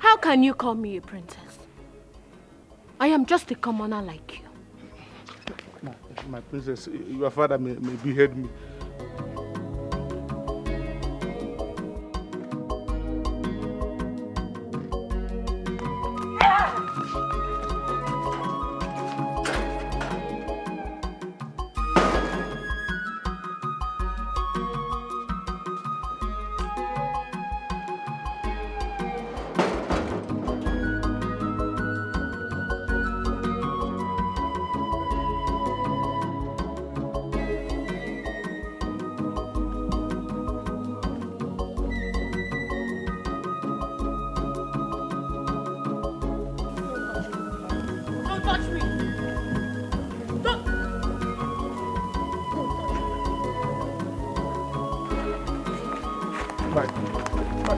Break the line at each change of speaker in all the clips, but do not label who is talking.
How can you call me a princess? I am just a commoner like you.
My princess, your father may behead me.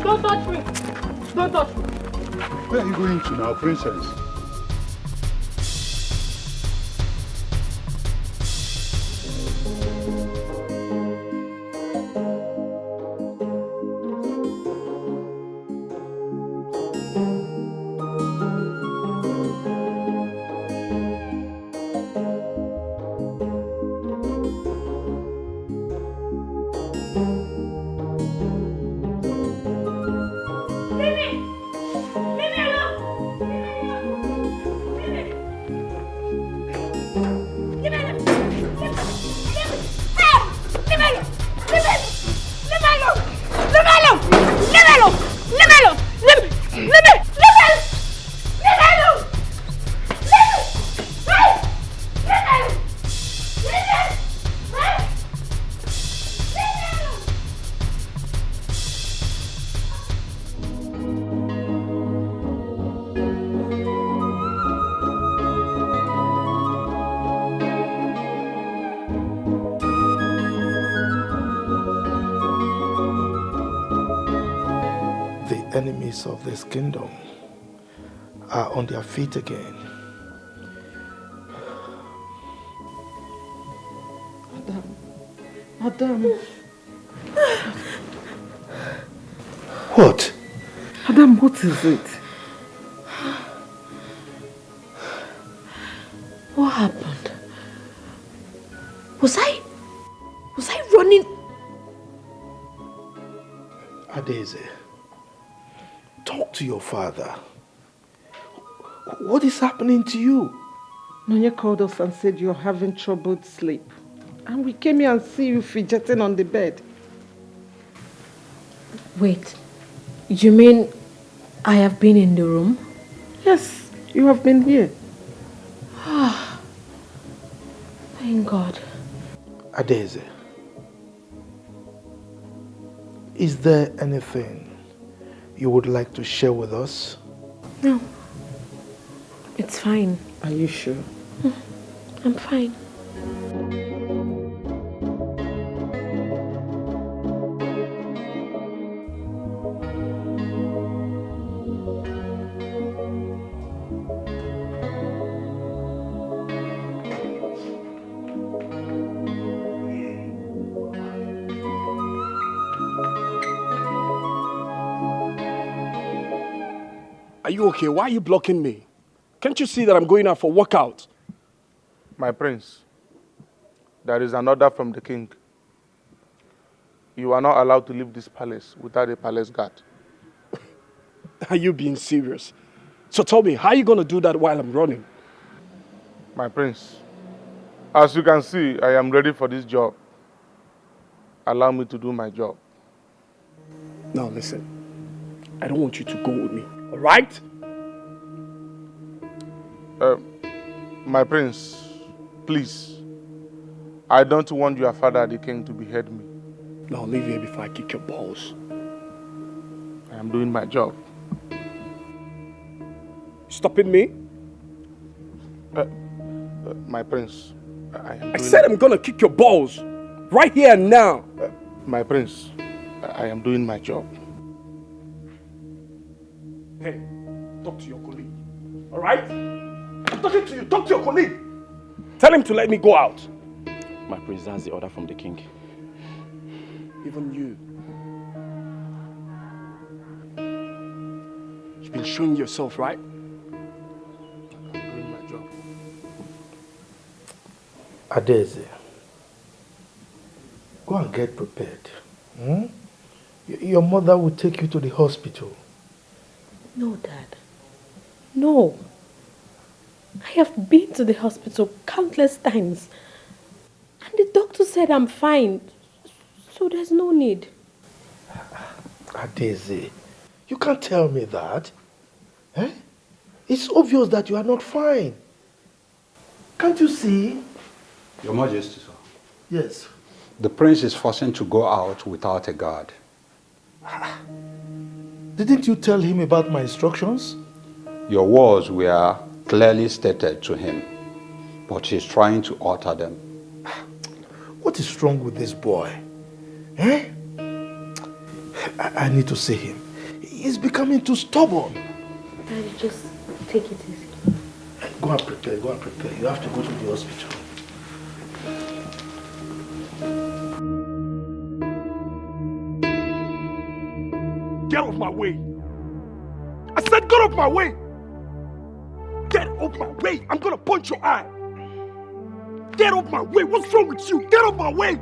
Don't touch me! Don't touch me!
Where are you going to now, princess?
Enemies of this kingdom are on their feet again.
Adam.
What?
Adam, what is it?
What happened? Was I running?
Adeze, talk to your father. What is happening to you?
Nonya called us and said you're having troubled sleep. And we came here and see you fidgeting on the bed.
Wait, you mean I have been in the room?
Yes, you have been here.
Ah, thank God.
Adeze, is there anything you would like to share with us?
No, it's fine.
Are you sure?
I'm fine.
Are you okay? Why are you blocking me? Can't you see that I'm going out for workout?
My prince, there is an order from the king. You are not allowed to leave this palace without a palace guard.
Are you being serious? So tell me, how are you going to do that while I'm running?
My prince, as you can see, I am ready for this job. Allow me to do my job.
Now listen, I don't want you to go with me, all right?
My prince, please, I don't want your father, the king, to behead me.
Now leave here before I kick your balls.
I am doing my job.
Stopping me?
My prince,
I said I'm gonna kick your balls, right here and now.
My prince, I am doing my job.
Hey, talk to your colleague, all right? I'm talking to you, talk to your colleague. Tell him to let me go out.
My prince, that's the order from the king.
Even you. You've been showing yourself, right?
I'm doing my job.
Adeze, go and get prepared. Hmm? Your mother will take you to the hospital.
No, Dad. No. I have been to the hospital countless times. And the doctor said I'm fine. So there's no need.
Adeze, you can't tell me that. Eh? It's obvious that you are not fine. Can't you see?
Your Majesty, sir.
Yes.
The prince is forcing to go out without a guard.
Didn't you tell him about my instructions?
Your words were clearly stated to him, but he's trying to alter them.
What is wrong with this boy? Eh? I need to see him. He's becoming too stubborn.
Daddy, just take it easy.
Go and prepare, go and prepare. You have to go to the hospital.
Get off my way. I said get off my way. Get off my way. I'm gonna punch your eye. Get off my way. What's wrong with you? Get off my way.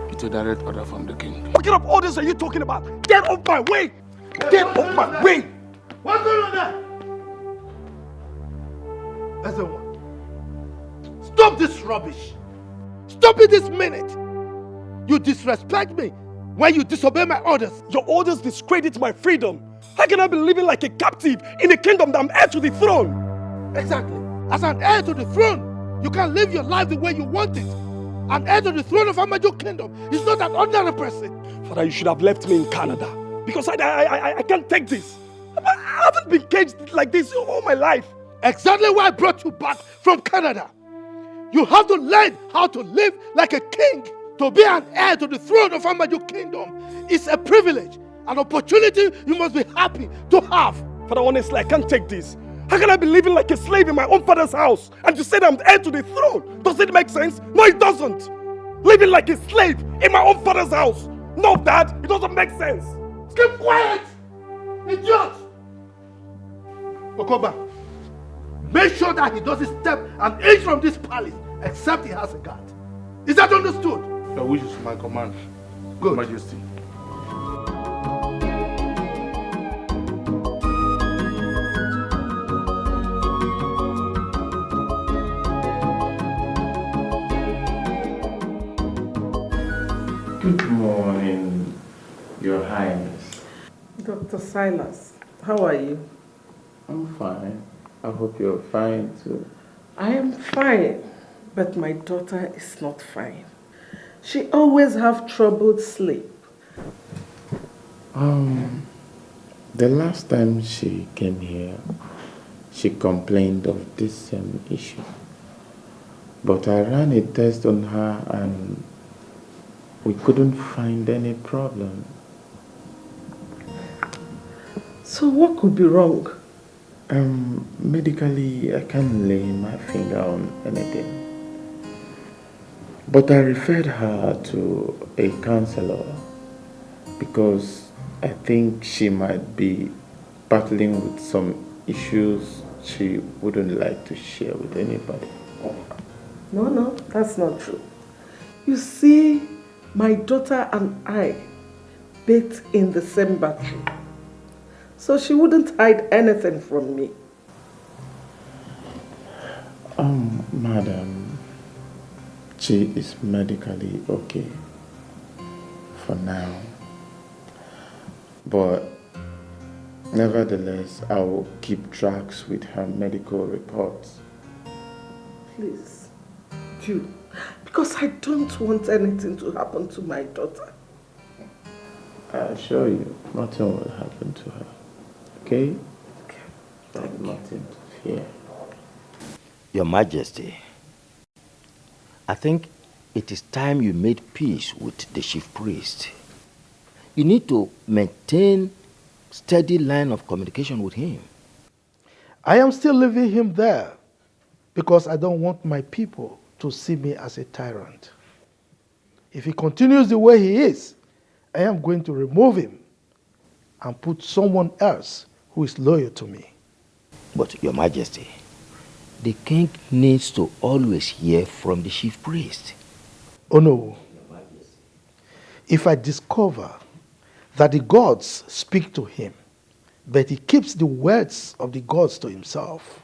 It's a direct order from the king.
What kind of orders are you talking about? Get off my way. Get off my way.
What's going on there? Everyone, stop this rubbish. Stop it this minute. You disrespect me when you disobey my orders.
Your orders discredit my freedom. How can I be living like a captive in a kingdom that I'm heir to the throne?
Exactly. As an heir to the throne, you can live your life the way you want it. An heir to the throne of Amaju Kingdom is not an ordinary person.
Father, you should have left me in Canada. Because I can't take this. I haven't been caged like this all my life.
Exactly why I brought you back from Canada. You have to learn how to live like a king. To be an heir to the throne of Amaju Kingdom is a privilege, an opportunity you must be happy to have.
Father, honestly, I can't take this. How can I be living like a slave in my own father's house and you say that I'm heir to the throne? Does it make sense? No, it doesn't. Living like a slave in my own father's house. No, Dad, it doesn't make sense.
Keep quiet, idiot! Okoba, make sure that he doesn't step an inch from this palace except he has a guard. Is that understood?
Your wish is my command.
Good.
Majesty.
Good morning, Your Highness.
Dr. Silas, how are you?
I'm fine. I hope you're fine too.
I am fine, but my daughter is not fine. She always have troubled sleep.
The last time she came here, she complained of this same issue. But I ran a test on her and we couldn't find any problem.
So what could be wrong?
Medically, I can't lay my finger on anything. But I referred her to a counselor because I think she might be battling with some issues she wouldn't like to share with anybody.
No, that's not true. You see, my daughter and I bathed in the same bathroom. So she wouldn't hide anything from me.
Madam, she is medically okay for now. But nevertheless, I will keep tracks with her medical reports.
Please, do. Because I don't want anything to happen to my daughter.
I assure you, nothing will happen to her. Okay?
Thank you.
Nothing to fear.
Your Majesty, I think it is time you made peace with the chief priest. You need to maintain steady line of communication with him.
I am still leaving him there because I don't want my people to see me as a tyrant. If he continues the way he is, I am going to remove him and put someone else who is loyal to me.
But, Your Majesty, the king needs to always hear from the chief priest.
Oh no. If I discover that the gods speak to him, but he keeps the words of the gods to himself,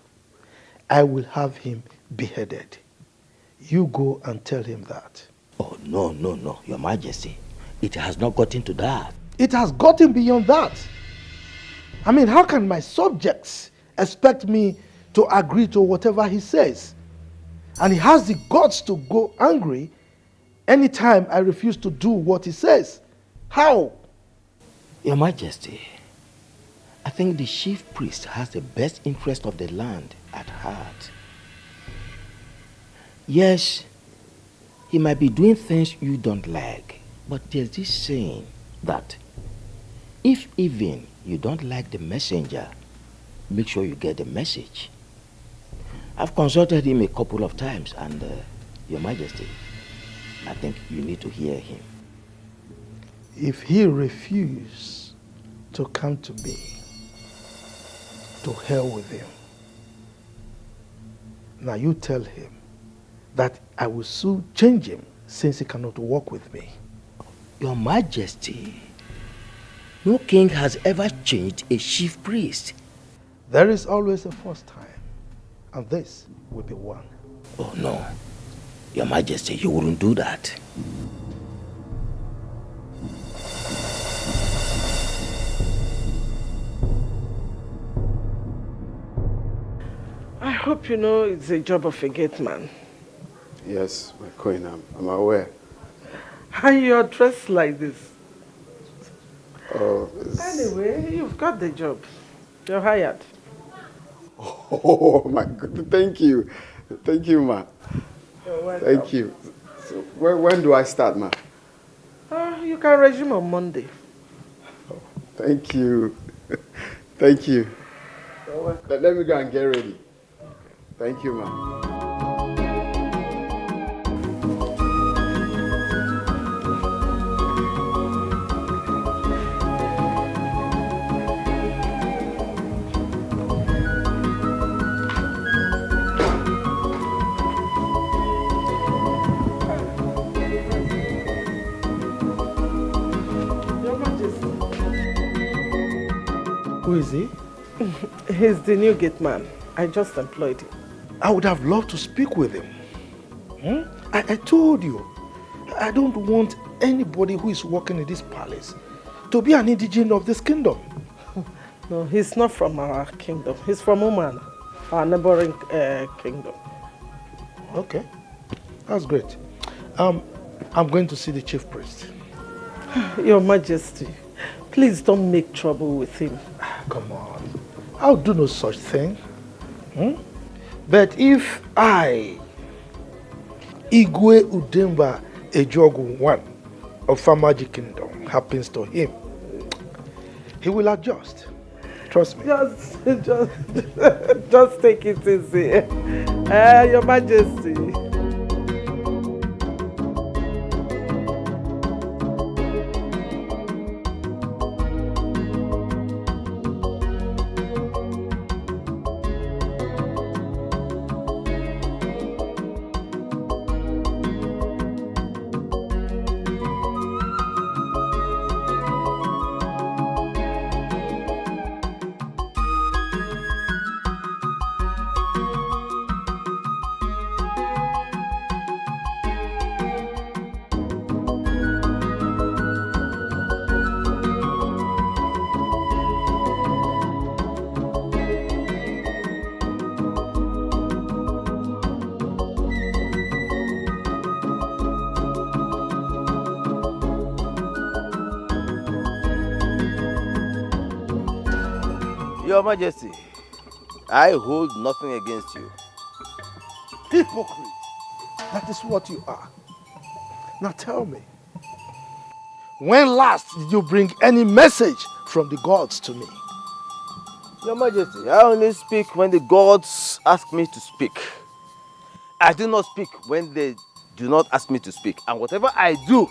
I will have him beheaded. You go and tell him that.
Oh, no, Your Majesty. It has not gotten to that.
It has gotten beyond that. I mean, how can my subjects expect me to agree to whatever he says? And he has the guts to go angry anytime I refuse to do what he says. How?
Your Majesty, I think the chief priest has the best interest of the land at heart. Yes, he might be doing things you don't like, but there's this saying that if even you don't like the messenger, make sure you get the message. I've consulted him a couple of times, and Your Majesty, I think you need to hear him.
If he refuses to come to me, to hell with him. Now you tell him that I will soon change him since he cannot walk with me.
Your Majesty, no king has ever changed a chief priest.
There is always a first time, and this will be one.
Oh no, Your Majesty, you wouldn't do that.
I hope you know it's a job of a gate man.
Yes, my queen, I'm aware.
And you're dressed like this.
Oh,
Anyway, you've got the job. You're hired.
oh my God, thank you. Thank you, ma.
You're welcome.
Thank you. So, when do I start, ma?
You can resume on Monday.
Oh, thank you. Thank you.
You're welcome.
Let me go and get ready. Thank you, ma.
Your Majesty.
Who is he?
He's the new gate man. I just employed him.
I would have loved to speak with him. I told you, I don't want anybody who is working in this palace to be an indigene of this kingdom.
No, he's not from our kingdom. He's from Oman, our neighboring kingdom.
Okay, that's great. I'm going to see the chief priest.
Your Majesty, please don't make trouble with him.
Come on, I'll do no such thing. But if I, Igwe Udemba Ejogu I of Famaji Kingdom, happens to him, he will adjust. Trust me.
Just take it easy. Your Majesty.
Your Majesty, I hold nothing against you.
Hypocrite. That is what you are. Now tell me, when last did you bring any message from the gods to me?
Your Majesty, I only speak when the gods ask me to speak. I do not speak when they do not ask me to speak. And whatever I do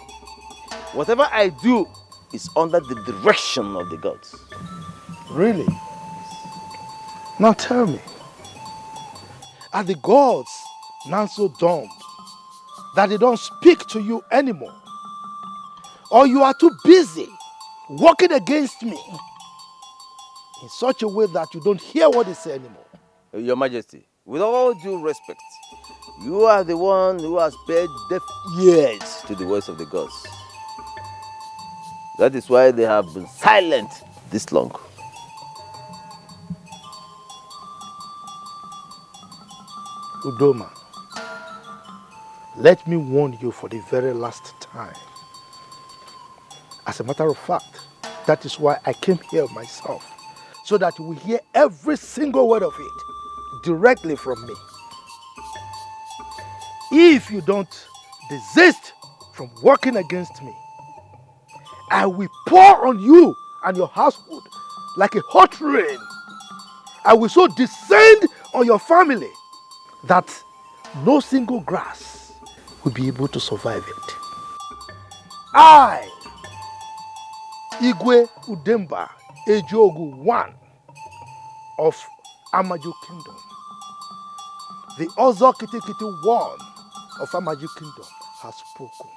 is under the direction of the gods.
Really? Now tell me, are the gods now so dumb that they don't speak to you anymore? Or you are too busy working against me in such a way that you don't hear what they say anymore?
Your Majesty, with all due respect, you are the one who has paid deaf ears to the voice of the gods. That is why they have been silent this long.
Udoma, let me warn you for the very last time. As a matter of fact, that is why I came here myself, so that you will hear every single word of it directly from me. If you don't desist from working against me, I will pour on you and your household like a hot rain. I will so descend on your family that no single grass will be able to survive it. I, Igwe Udemba Ejogu I of Amaju Kingdom, the Ozo Kitikiti one of Amaju Kingdom, has spoken.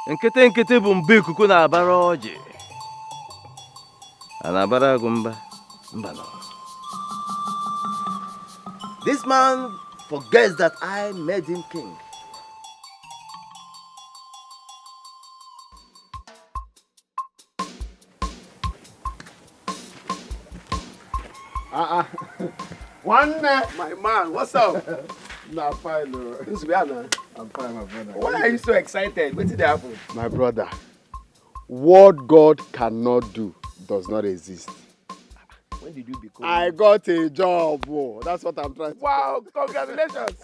Nkịtị nkịtị bụ mbe ikuku na-abara ọjị. A na-abara agụ mba. Mba no. This man forgets that I made him king.
One my man, what's up? Nah, fine, no. I'm fine, my brother.
Why are you so excited? What did happen?
My brother, what God cannot do does not exist.
When did you become?
I got a job. Oh, that's what I'm trying to
Wow, congratulations.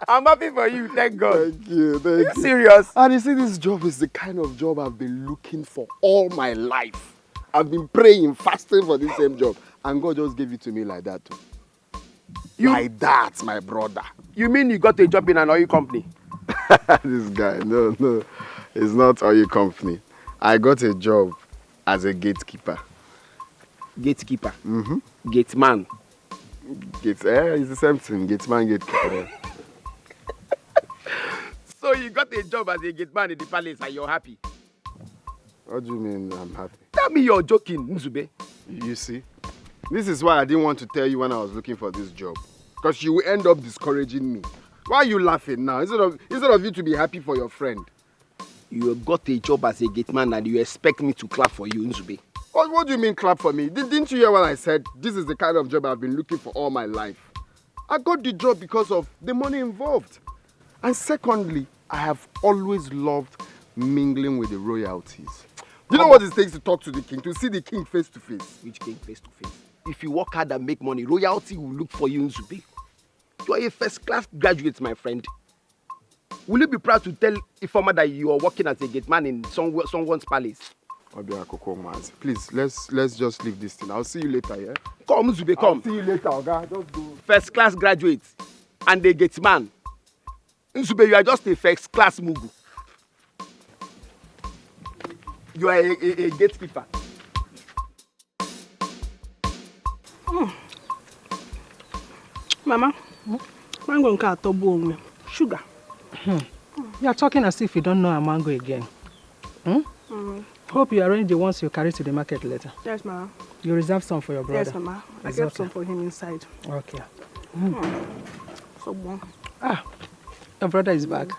I'm happy for you, thank God.
Thank you,
Are you serious?
And you see, this job is the kind of job I've been looking for all my life. I've been praying, fasting for this same job. And God just gave it to me like that too. Like that, my brother.
You mean you got a job in an oil company?
This guy, no, it's not oil company. I got a job as a gatekeeper.
Gatekeeper?
Mm-hmm.
Gateman?
It's the same thing, gateman, gatekeeper.
So you got a job as a gateman in the palace and you're happy?
What do you mean I'm happy?
Tell me you're joking, Nzube.
You see, this is why I didn't want to tell you when I was looking for this job. Because you will end up discouraging me. Why are you laughing now? Instead of you to be happy for your friend.
You got a job as a gateman and you expect me to clap for you, Nzube.
What do you mean clap for me? Didn't you hear what I said? This is the kind of job I've been looking for all my life. I got the job because of the money involved. And secondly, I have always loved mingling with the royalties. You know what it takes to talk to the king, to see the king face to face?
Which king face to face? If you work hard and make money, royalty will look for you, Nzube. You are a first-class graduate, my friend. Will you be proud to tell Ifeoma that you are working as a gateman in someone's palace?
Please, let's just leave this thing. I'll see you later, yeah?
Come, Nzube, come.
I'll see you later, Oga. Just go.
First-class graduate and a gateman. Nzube, you are just a first-class mugu. You are a gatekeeper.
Mama, mango nka atobo onwe. Sugar.
You are talking as if you don't know a mango again. Hope you arrange the ones you carry to the market later.
Yes, Mama.
You reserve some for your brother.
Yes, Mama. I kept some for him inside.
Okay.
So bon.
Your brother is back.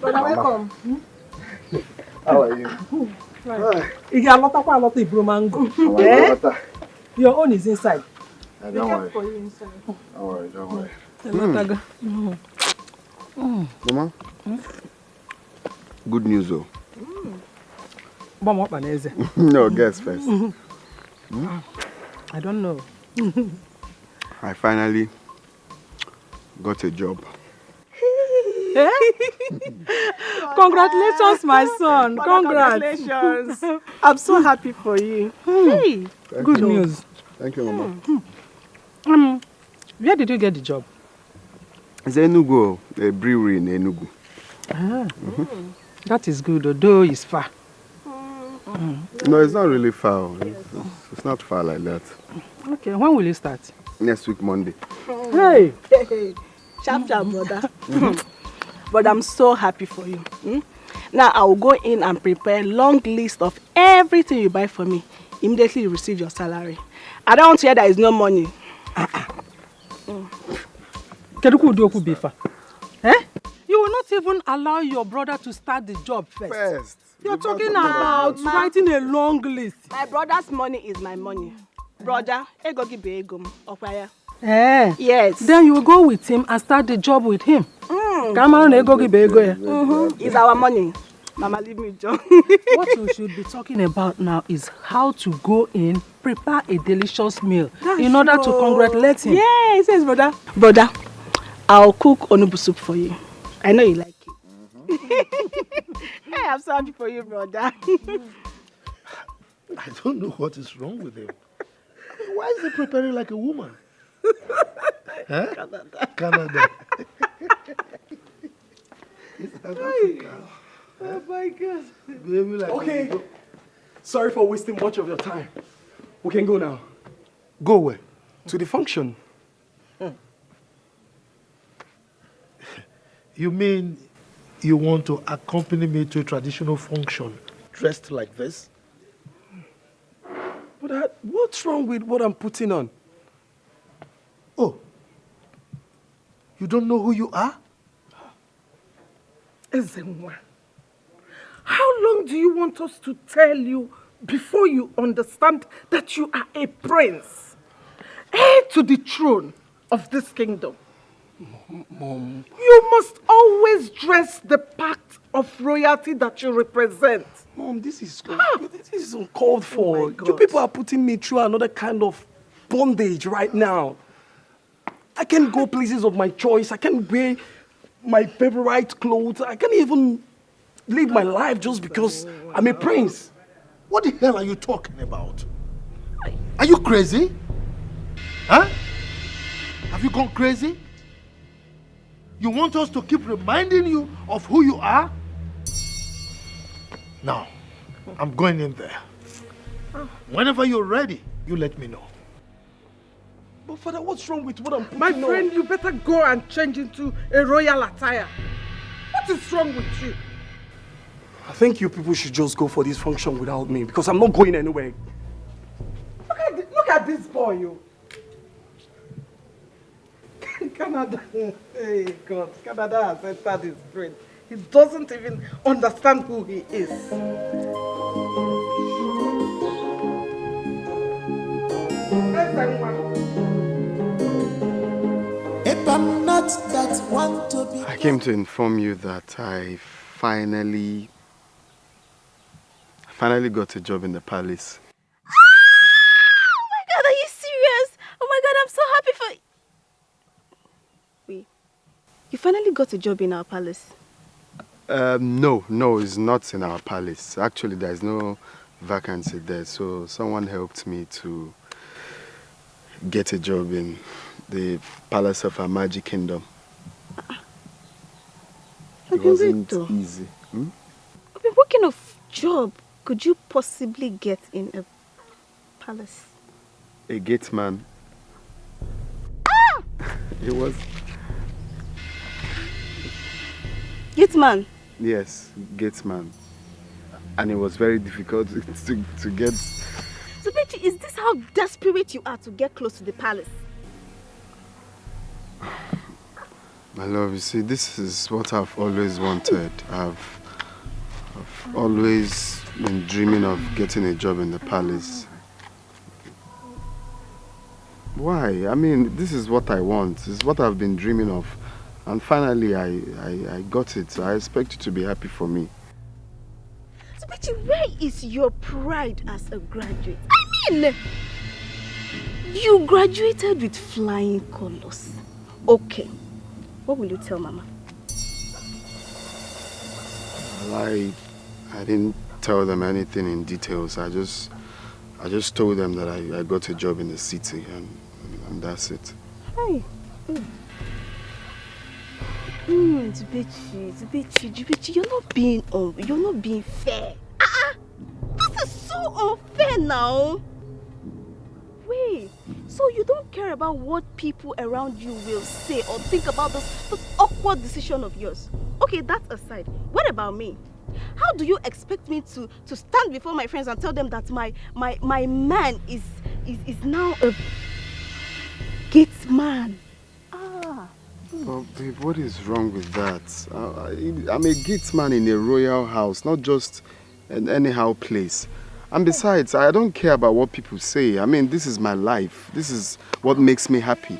Brother, welcome.
How are you?
You got a lot of mango. Your own is inside.
Don't worry.
For you inside.
Don't worry. Mama? Good news, though. No, guess first.
I don't know.
I finally got a job.
Congratulations, my son. Congrats. Congratulations. I'm so happy for you. Hey, good news.
Thank you, Mama.
Where did you get the job?
It's Enugu, a brewery in Enugu.
That is good, although it's far.
No, it's not really far. It's not far like that.
Okay, when will you start?
Next week, Monday.
Hey! Sharp, brother. But I'm so happy for you. Now I will go in and prepare a long list of everything you buy for me. Immediately you receive your salary. I don't want to hear there is no money. You will not even allow your brother to start the job first. You're talking about writing a long list. My brother's money is my money. Brother, ego give ego. Okwaya. Yes. Then you will go with him and start the job with him. It's our money. Mama, leave me, John. What you should be talking about now is how to go in, prepare a delicious meal in order to congratulate him. Yes, brother. Brother, I'll cook onubu soup for you. I know you like it. Hey, I'm so happy for you, brother.
I don't know what is wrong with him. Why is he preparing like a woman? Huh? Canada. It's South Africa.
Oh my God.
Baby, like
Okay. Sorry for wasting much of your time. We can go now.
Go where?
To the function.
You mean you want to accompany me to a traditional function dressed like this?
But what's wrong with what I'm putting on?
Oh, you don't know who you are?
Ezenwa, how long do you want us to tell you before you understand that you are a prince, heir to the throne of this kingdom?
Mom.
You must always dress the part of royalty that you represent.
Mom, this is uncalled for.
Oh
You people are putting me through another kind of bondage right now. I can't go places of my choice. I can't wear my favorite clothes. I can't even live my life just because I'm a prince.
What the hell are you talking about? Are you crazy? Huh? Have you gone crazy? You want us to keep reminding you of who you are? Now, I'm going in there. Whenever you're ready, you let me know.
But Father, what's wrong with what I'm putting
My
on?
friend, you better go and change into a royal attire. What is wrong with you?
I think you people should just go for this function without me because I'm not going anywhere.
Look at this boy, you. Canada, hey God, Canada has entered his brain. He doesn't even understand who he is.
I came to inform you that I finally got a job in the palace.
Oh my God, are you serious? Oh my God, I'm so happy for you. Wait, you finally got a job in our palace?
No, it's not in our palace. Actually, there's no vacancy there, so someone helped me to get a job in the palace of our magic kingdom. It wasn't easy.
What kind of job could you possibly get in a palace?
A gate man. It was...
Gate man?
Yes, gate man. And it was very difficult to get...
So, Betty, is this how desperate you are to get close to the palace?
My love, you see, this is what I've always wanted. I've always been dreaming of getting a job in the palace. Why? I mean, this is what I want. This is what I've been dreaming of. And finally, I got it. So I expect you to be happy for me.
So, Betty, where is your pride as a graduate? I mean, you graduated with flying colors. Okay. What will you tell Mama?
Well, I didn't tell them anything in details. I just told them that I got a job in the city and that's it.
Hey. Zubechi, you're not being fair. This is so unfair now. Wait, so you don't care about what people around you will say or think about this awkward decision of yours? Okay, that aside, what about me? How do you expect me to stand before my friends and tell them that my man is now a gate man?
Well, babe, what is wrong with that? I'm a gate man in a royal house, not just an anyhow place. And besides, I don't care about what people say. I mean, this is my life. This is what makes me happy.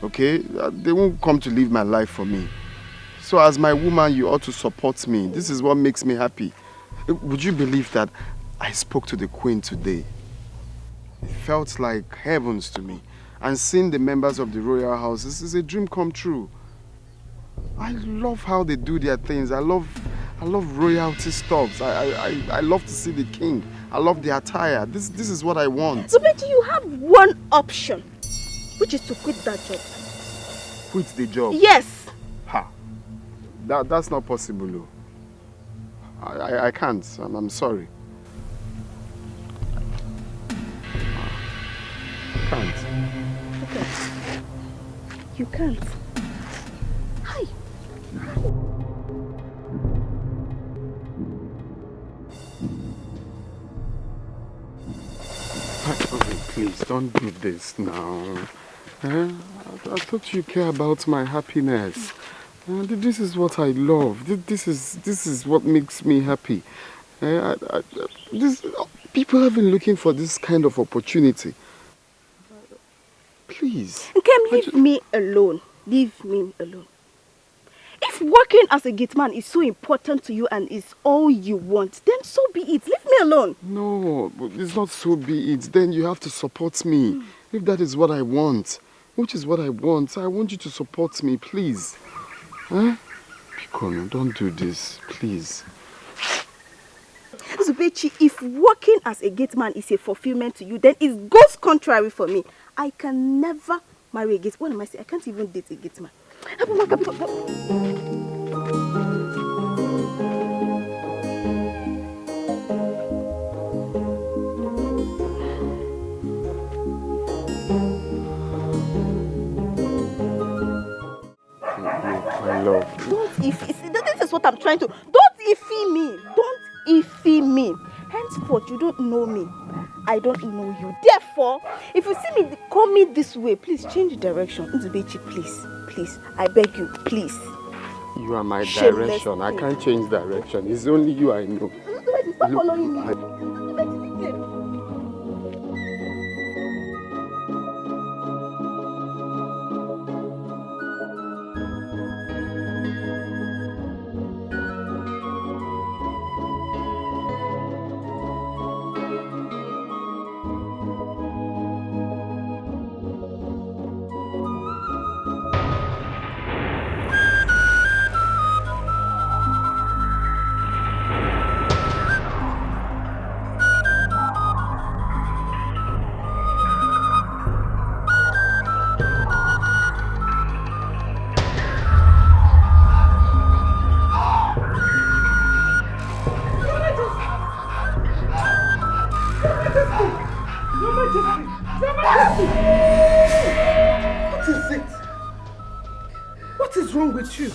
Okay? They won't come to live my life for me. So as my woman, you ought to support me. This is what makes me happy. Would you believe that I spoke to the Queen today? It felt like heavens to me. And seeing the members of the royal house, this is a dream come true. I love how they do their things. I love royalty stuff. I love to see the king. I love the attire. This is what I want.
So, Betty, you have one option, which is to quit that job.
Quit the job?
Yes.
Ha. That's not possible. I can't. I'm sorry. I can't.
Okay. You can't. Hi.
Please, don't do this now. I thought you care about my happiness. This is what I love. This is what makes me happy. People have been looking for this kind of opportunity. Please.
Nkem, leave me alone. Leave me alone. If working as a gate man is so important to you and is all you want, then so be it. Leave me alone.
No, it's not so be it. Then you have to support me. If that is what I want, which is what I want you to support me, please. Huh? Pikono, don't do this, please.
Zubechi, if working as a gate man is a fulfillment to you, then it goes contrary for me. I can never marry a gate. What am I saying? I can't even date a gate man.
My love.
Don't iffy. This is what I'm trying to. Don't iffy me. Don't iffy me. Henceforth, you don't know me. I don't know you. Therefore, if you see me call me this way, please change direction. Nzubechi, please. Please. I beg you, please.
You are my
Shameless
direction. I
thing.
can't change direction. It's only you I know.
Stop following me.
What is it? What is wrong with you?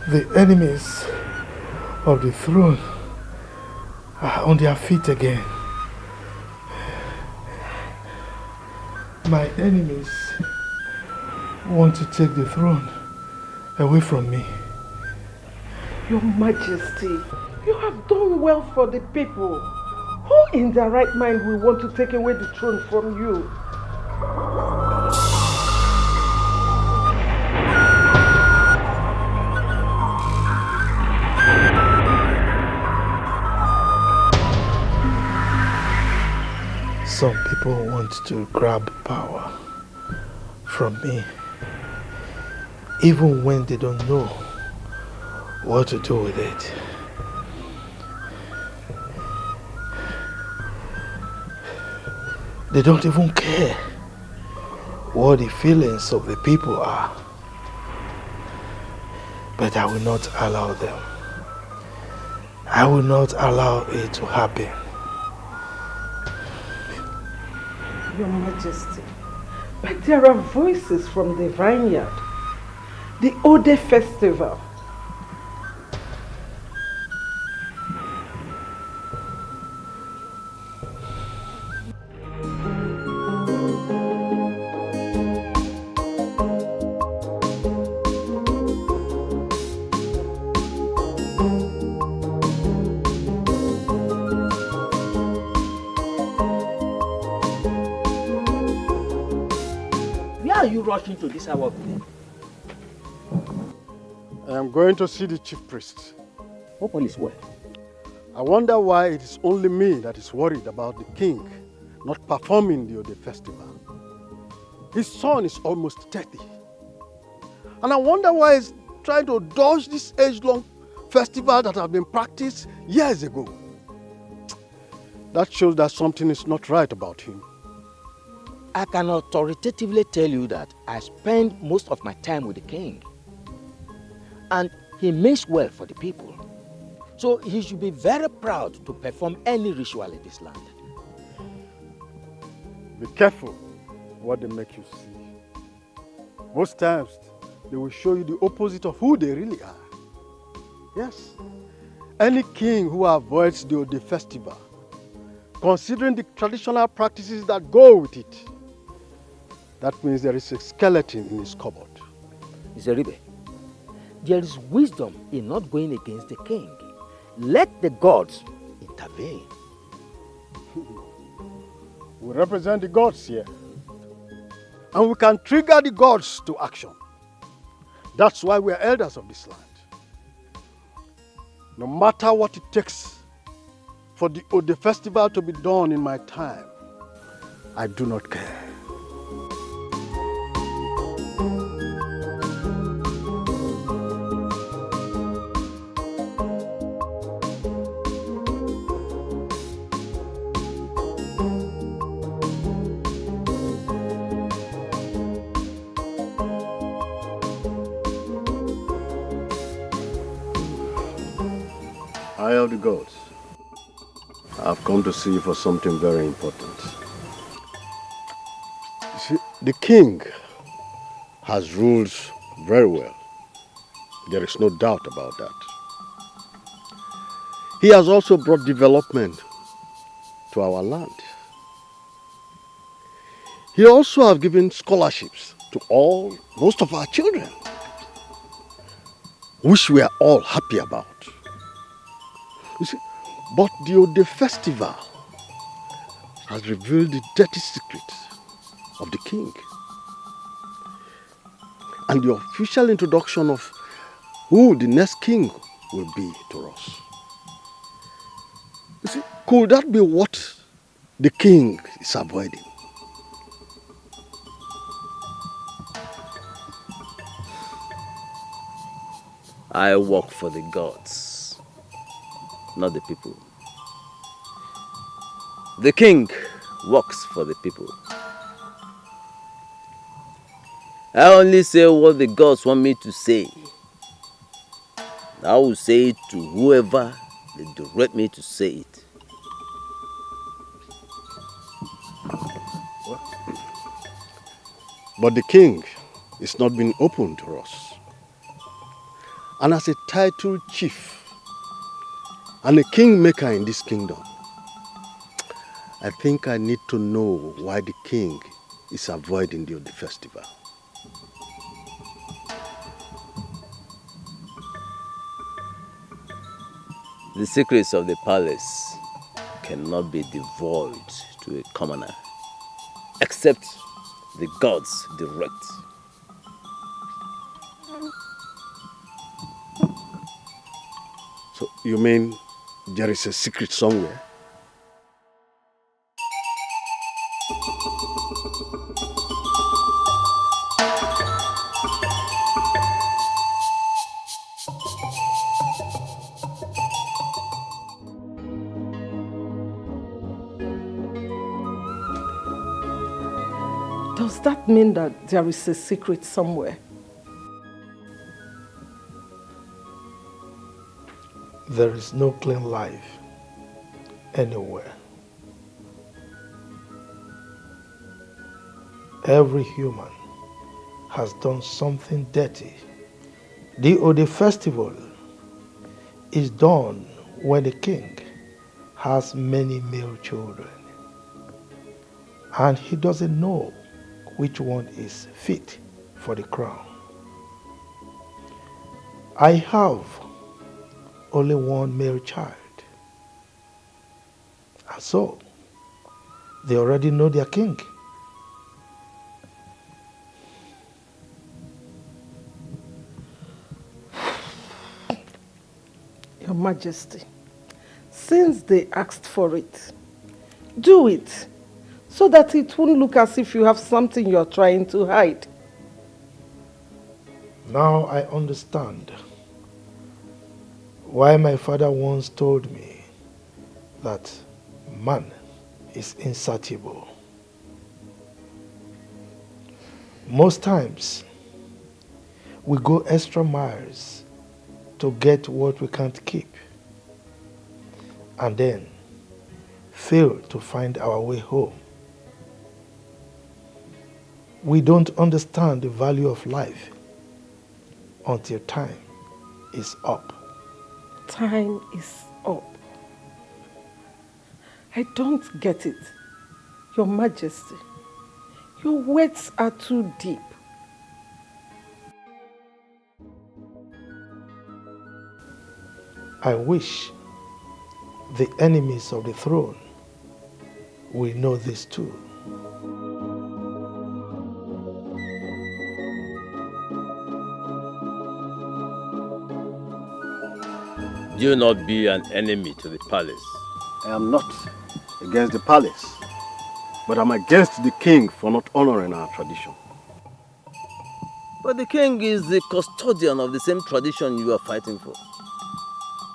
The enemies of the throne are on their feet again. My enemies want to take the throne away from me.
Your Majesty, you have done well for the people. Who in their right mind will want to take away the throne from you?
Some people want to grab power from me, even when they don't know what to do with it. They don't even care what the feelings of the people are. But I will not allow them. I will not allow it to happen.
Your Majesty, but there are voices from the vineyard, the Ode festival.
Where are you rushing to this hour of the day?
I am going to see the chief priest.
Hope all is well.
I wonder why it is only me that is worried about the king not performing the Ode festival. His son is almost 30. And I wonder why he's trying to dodge this age-long festival that have been practiced years ago. That shows that something is not right about him.
I can authoritatively tell you that I spend most of my time with the king. And he means well for the people. So he should be very proud to perform any ritual in this land.
Be careful what they make you see. Most times, they will show you the opposite of who they really are. Yes, any king who avoids the Ode festival, considering the traditional practices that go with it, that means there is a skeleton in his cupboard.
Zeribe, there is wisdom in not going against the king. Let the gods intervene.
We represent the gods here. And we can trigger the gods to action. That's why we are elders of this land. No matter what it takes for the Ode festival to be done in my time, I do not care. Eye of the gods, I've come to see you for something very important. You see, the king has rules very well. There is no doubt about that. He has also brought development to our land. He also has given scholarships to most of our children, which we are all happy about. You see, but the Ode festival has revealed the dirty secrets of the king. And the official introduction of who the next king will be to us. You see, could that be what the king is avoiding?
I work for the gods, not the people. The king works for the people. I only say what the gods want me to say. I will say it to whoever they direct me to say it.
But the king is not being open to us. And as a titled chief and a kingmaker in this kingdom, I think I need to know why the king is avoiding the Ode festival.
The secrets of the palace cannot be divulged to a commoner, except the gods direct.
So you mean there is a secret somewhere?
Does that mean that there is a secret somewhere?
There is no clean life anywhere. Every human has done something dirty. The Ode festival is done when the king has many male children and he doesn't know which one is fit for the crown. I have only one male child, and so they already know their king.
Your Majesty, since they asked for it, do it so that it won't look as if you have something you're trying to hide.
Now I understand why my father once told me that man is insatiable. Most times, we go extra miles to get what we can't keep, and then fail to find our way home. We don't understand the value of life until time is up.
Time is up. I don't get it. Your Majesty, your words are too deep.
I wish the enemies of the throne will know this too.
Do not be an enemy to the palace.
I am not against the palace, but I'm against the king for not honoring our tradition.
But the king is the custodian of the same tradition you are fighting for.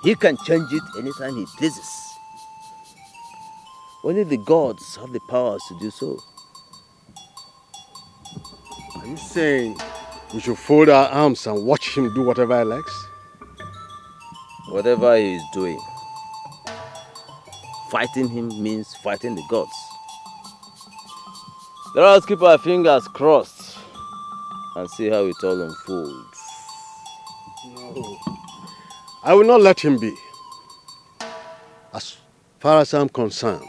He can change it anytime he pleases. Only the gods have the powers to do so.
Are you saying we should fold our arms and watch him do whatever he likes?
Whatever he is doing, fighting him means fighting the gods. Let us keep our fingers crossed and see how it all unfolds.
No. I will not let him be. As far as I'm concerned,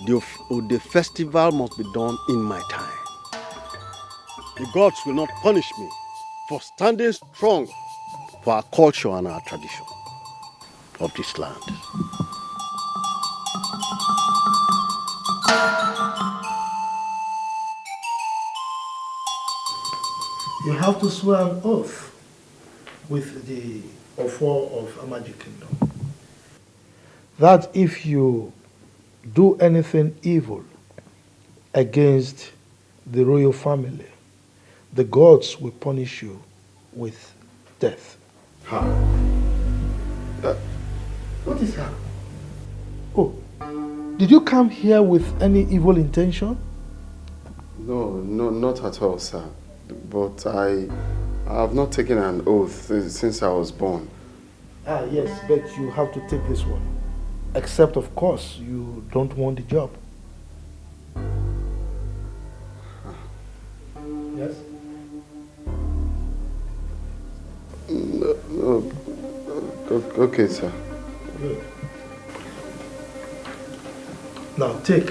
the festival must be done in my time. The gods will not punish me for standing strong for our culture and our tradition of this land.
You have to swear an oath with the Ofo of Amaji Kingdom that if you do anything evil against the royal family, the gods will punish you with death.
How?
What is that? Oh, did you come here with any evil intention?
No, not at all, sir. But I have not taken an oath since I was born.
Ah, yes, but you have to take this one. Except, of course, you don't want the job. Yes?
No. Okay, sir.
Good. Now take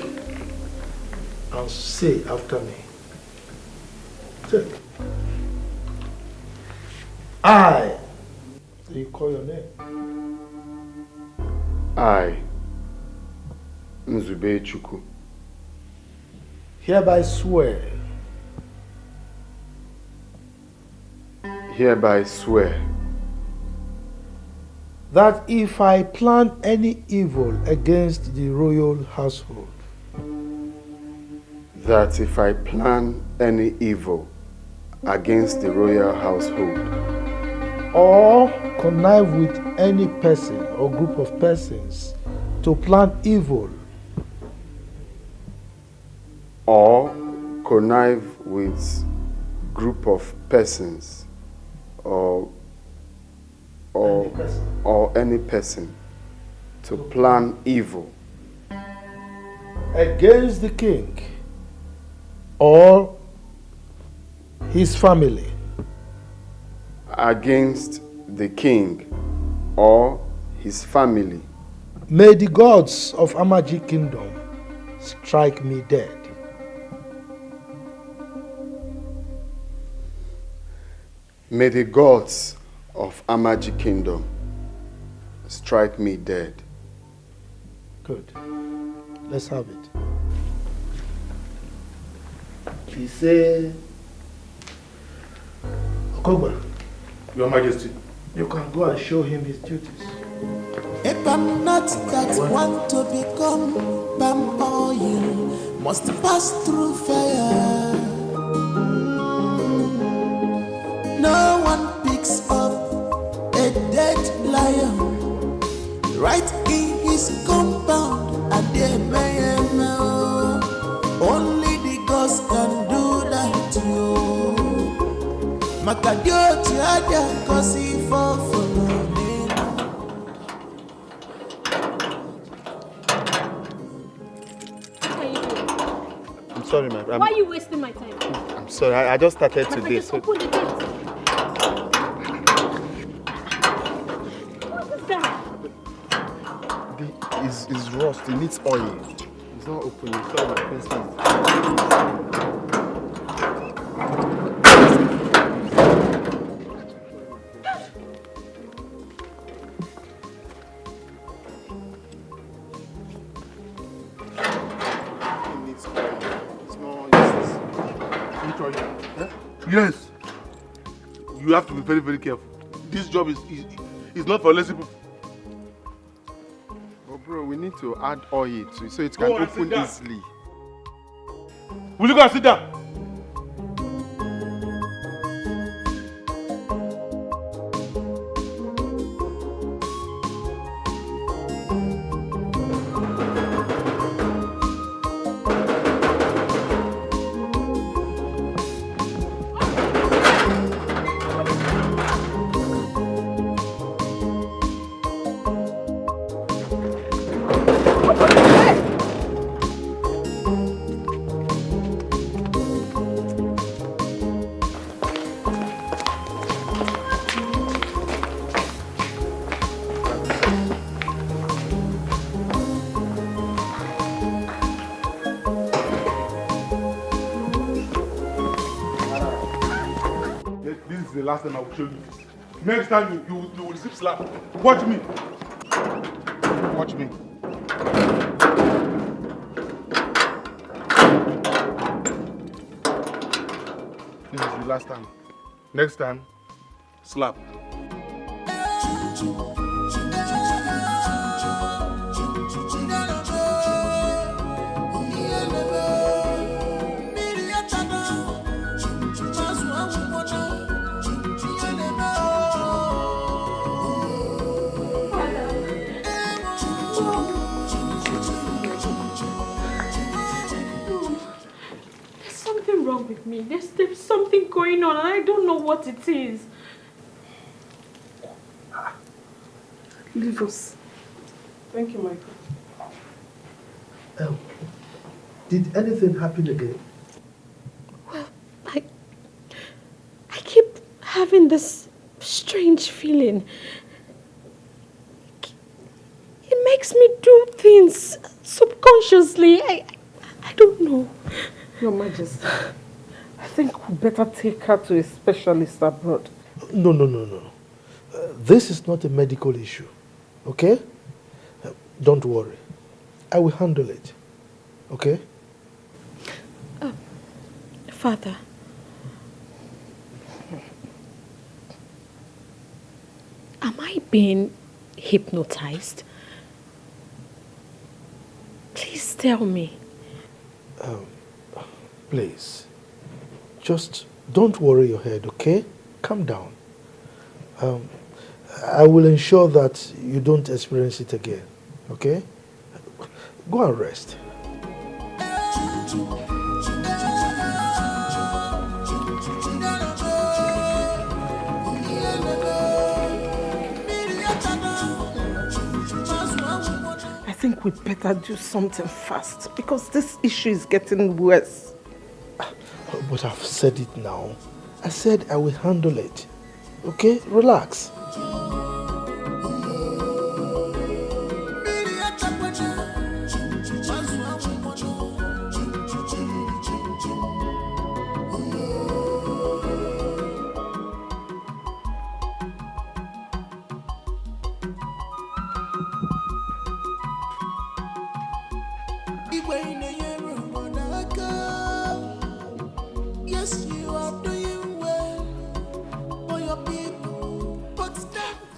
and say after me. Take. I. You call your name.
I, Nzube Chukwu,
hereby swear that if I plan any evil against the royal household,
that if I plan any evil against the royal household,
or connive with any person or group of persons to plan evil,
or connive with group of persons or any person to plan evil
against the king or his family,
against the king or his family,
may the gods of Amaji Kingdom strike me dead.
May the gods of Amaji Kingdom strike me dead.
Good. Let's have it. He said, Okogba,
Your Majesty,
you can go and show him his duties.
If I'm not that want to become palm oil, must pass through fire. No one picks up a dead lion right in his compound, and they may know only the gods can do that to you. Makadio tiada kosi for
I'm sorry, my brother.
Why are you wasting my time?
I'm sorry, I just started today.
Just open the gate. What is that?
It's rust, it needs oil. It's not opening. Sorry, my pencil.
Yes. You have to be very, very careful. This job is not for lazy people.
But bro, we need to add oil to it so it can open easily.
Will you go and sit down? Last time I will show you this. Next time you will receive slap. Watch me. Watch me. This is the last time. Next time, slap.
Wrong with me. There's something going on and I don't know what it is.
Leave us. Thank you, Michael.
Did anything happen again?
Well, I keep having this strange feeling. It makes me do things subconsciously. I don't know.
Your Majesty, I think we better take her to a specialist abroad.
No. This is not a medical issue, okay? Don't worry. I will handle it, okay?
Father, am I being hypnotized? Please tell me.
Please, just don't worry your head, okay? Calm down. I will ensure that you don't experience it again, okay? Go and rest.
I think we better do something fast because this issue is getting worse.
But I've said it now. I said I will handle it. Okay? Relax.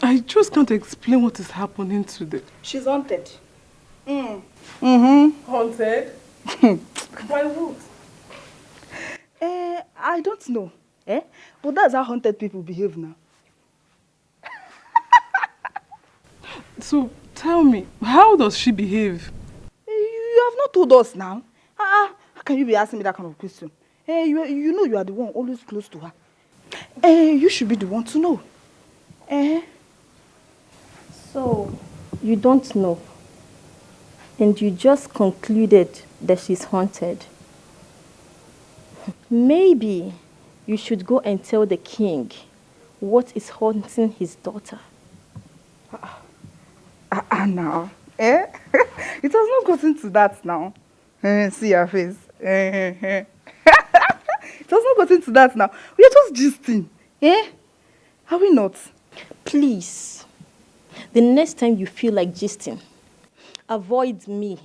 I just can't explain what is happening today.
She's haunted.
Haunted? By what?
I don't know. But that's how haunted people behave now.
So, tell me, how does she behave?
You have not told us now. How can you be asking me that kind of question? You know you are the one always close to her. You should be the one to know.
So, you don't know. And you just concluded that she's haunted. Maybe you should go and tell the king what is haunting his daughter.
Now. It has not gotten to that now. See your face. It has not gotten to that now. We are just gisting. Are we not?
Please, the next time you feel like gisting, avoid me.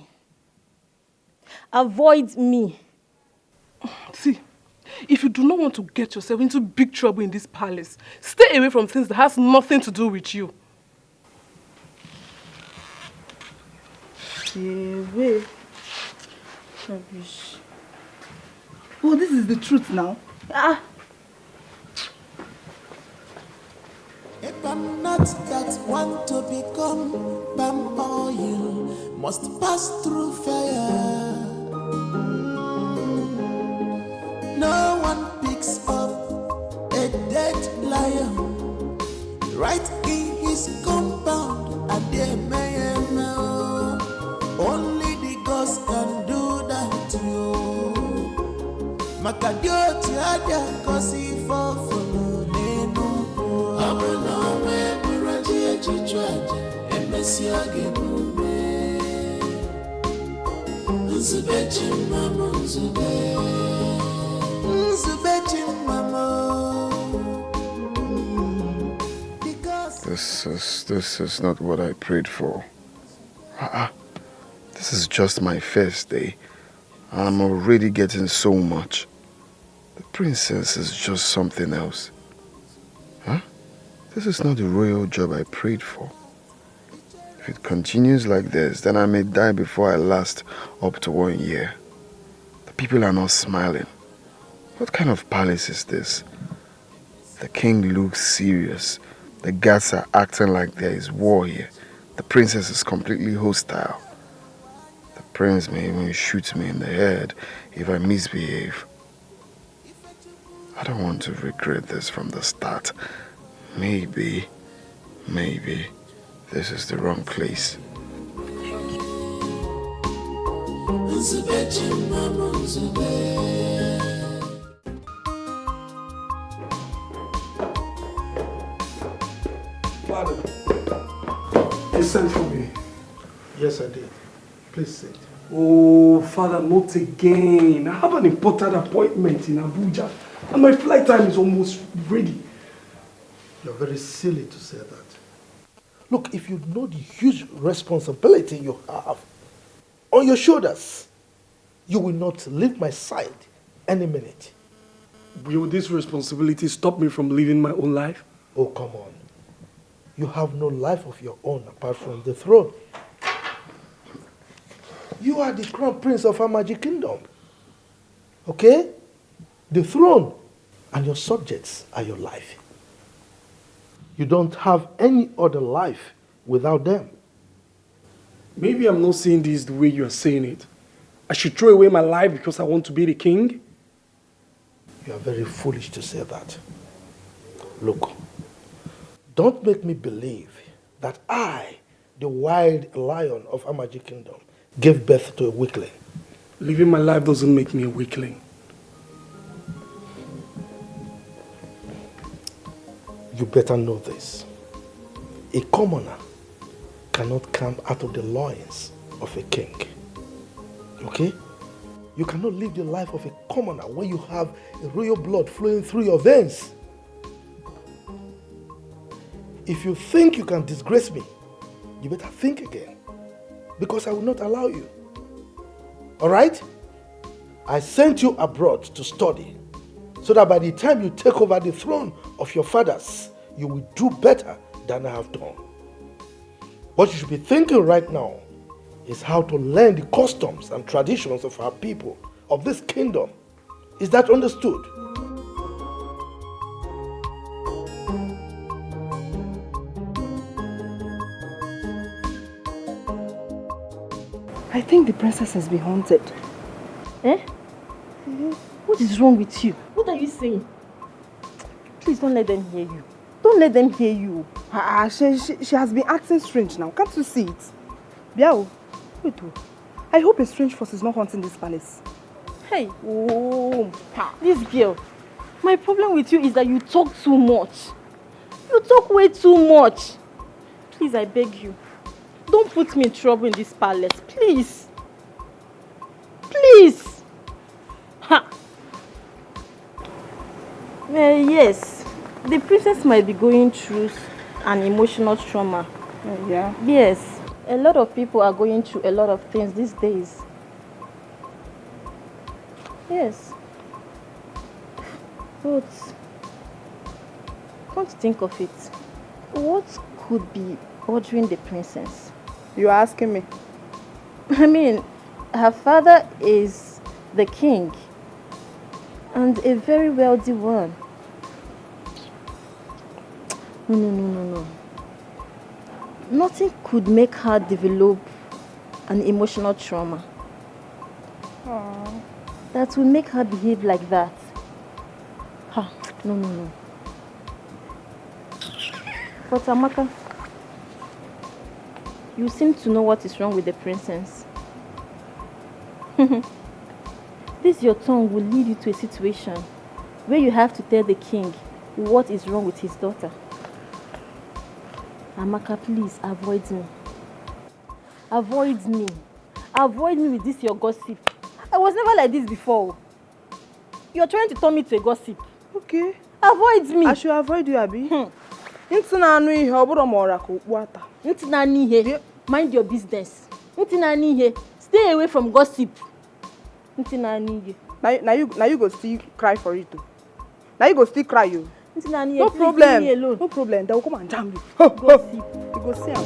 Avoid me.
See, if you do not want to get yourself into big trouble in this palace, stay away from things that has nothing to do with you.
Away. Rubbish. Oh, this is the truth now.
If I'm not that one to become palm oil, must pass through fire. No one picks up a dead lion right in his compound, and they may know only the ghost can do that to you. Makadio tiada kosi fofo nenu. Abona we buraji echichwaje emesi agebume. Nzubechi mama nzubechi mama.
This is not what I prayed for. This is just my first day. I'm already getting so much. The princess is just something else. This is not the royal job I prayed for. If it continues like this, then I may die before I last up to 1 year. The people are not smiling. What kind of palace is this? The king looks serious. The guards are acting like there is war here. The princess is completely hostile. The prince may even shoot me in the head if I misbehave. I don't want to regret this from the start. Maybe this is the wrong place.
Father, you sent for me.
Yes, I did. Please sit.
Oh, Father, not again. I have an important appointment in Abuja, and my flight time is almost ready.
You're very silly to say that. Look, if you know the huge responsibility you have on your shoulders, you will not leave my side any minute.
Will this responsibility stop me from living my own life?
Oh, come on. You have no life of your own apart from the throne. You are the crown prince of our magic kingdom. Okay? The throne and your subjects are your life. You don't have any other life without them.
Maybe I'm not saying this the way you are saying it. I should throw away my life because I want to be the king?
You are very foolish to say that. Look, don't make me believe that I, the wild lion of Amaji Kingdom, gave birth to a weakling.
Living my life doesn't make me a weakling.
You better know this. A commoner cannot come out of the loins of a king. Okay? You cannot live the life of a commoner when you have a royal blood flowing through your veins. If you think you can disgrace me, you better think again, because I will not allow you. All right? I sent you abroad to study, so that by the time you take over the throne of your fathers, you will do better than I have done. What you should be thinking right now is how to learn the customs and traditions of our people, of this kingdom. Is that understood?
I think the princess has been haunted.
Eh? What is wrong with you? What are you saying? Please don't let them hear you. Don't let them hear you.
She has been acting strange now. Can't you see it? Biao, wait. I hope a strange force is not haunting this palace.
Hey, this girl. My problem with you is that you talk too much. You talk way too much. Please, I beg you. Don't put me in trouble in this palace, please. Please. Ha. Yes, the princess might be going through an emotional trauma.
Yeah.
Yes, a lot of people are going through a lot of things these days. Yes. But come to think of it, what could be bothering the princess?
You are asking me?
I mean, her father is the king and a very wealthy one. No. Nothing could make her develop an emotional trauma.
Aww.
That will make her behave like that. No. But Amaka, you seem to know what is wrong with the princess. This your tongue will lead you to a situation where you have to tell the king what is wrong with his daughter. Amaka, please avoid me. Avoid me. Avoid me with this your gossip. I was never like this before. You're trying to turn me to a gossip.
Okay.
Avoid me.
I should avoid you, Abi.
Mind your business. Stay away from gossip.
Now you go still cry for it too. Now you go still cry you. No problem. No problem. They will come and jam you.
Gossip.
You go see am.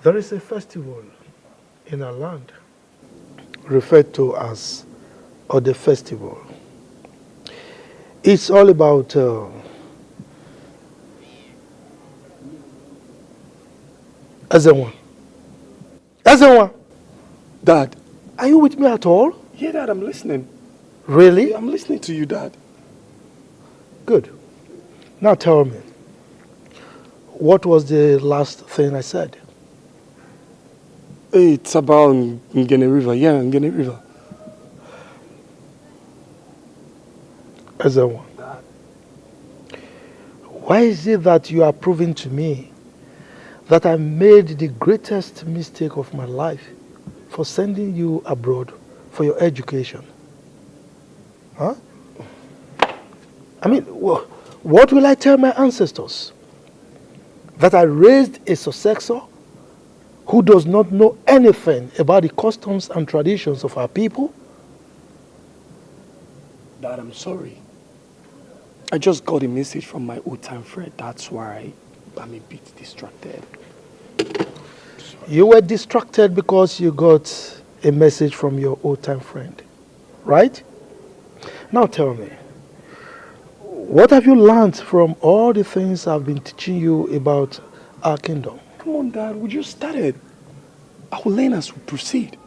There is a festival in our land referred to as Ode Festival. It's all about Ezenwa. Ezenwa!
Dad.
Are you with me at all?
Yeah, Dad, I'm listening.
Really?
Yeah, I'm listening to you, Dad.
Good. Now tell me, what was the last thing I said?
It's about Ngene River. Yeah, Ngene River.
Ezenwa, why is it that you are proving to me that I made the greatest mistake of my life for sending you abroad for your education? Huh? I mean, what will I tell my ancestors? That I raised a successor who does not know anything about the customs and traditions of our people?
Dad, I'm sorry. I just got a message from my old-time friend. That's why I'm a bit distracted.
You were distracted because you got a message from your old-time friend, right? Now tell me, what have you learned from all the things I've been teaching you about our kingdom?
Come on, Dad, we just started. I will learn as we proceed.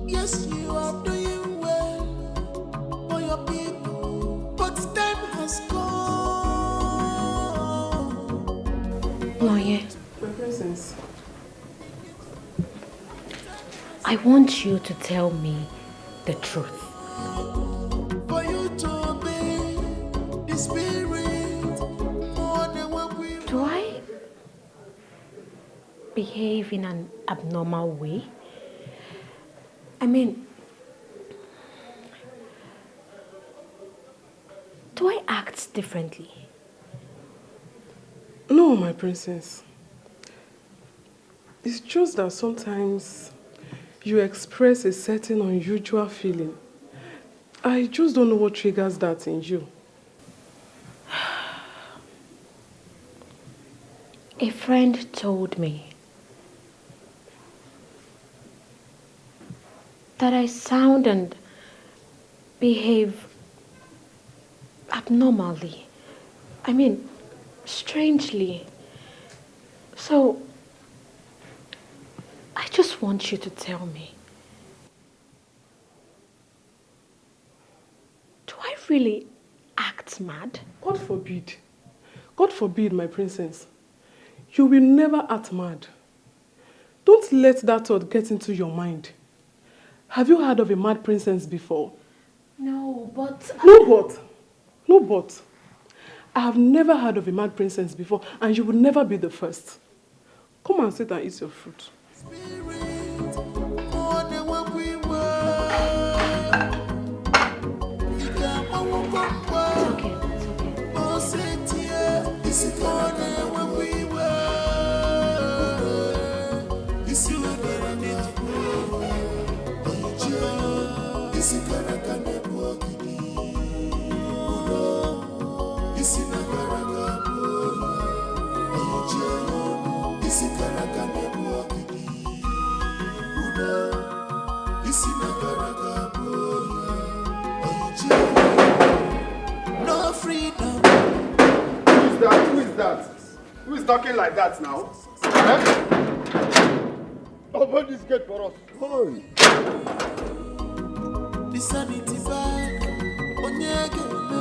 Yes, you are doing well for your people, but time has gone.
Lawyer,
My princess.
I want you to tell me the truth.
For you to obey the spirit more than what we
Do I behave in an abnormal way? I mean, do I act differently?
No, my princess. It's just that sometimes you express a certain unusual feeling. I just don't know what triggers that in you.
A friend told me that I sound and behave abnormally. I mean, strangely. So, I just want you to tell me. Do I really act mad?
God forbid. God forbid, my princess. You will never act mad. Don't let that thought get into your mind. Have you heard of a mad princess before?
No, but...
No but. No but. I have never heard of a mad princess before, and you will never be the first. Come and sit and eat your fruit.
more than what we were. Oh, sit here. This is more than what we were. This is what I need to know. This is what I can do. This is not what I can do. This is what I can do. No freedom.
Who is that? Who is that? Who is talking like that now? Open this gate for us. Come on.
The sanity bag. Onyege me.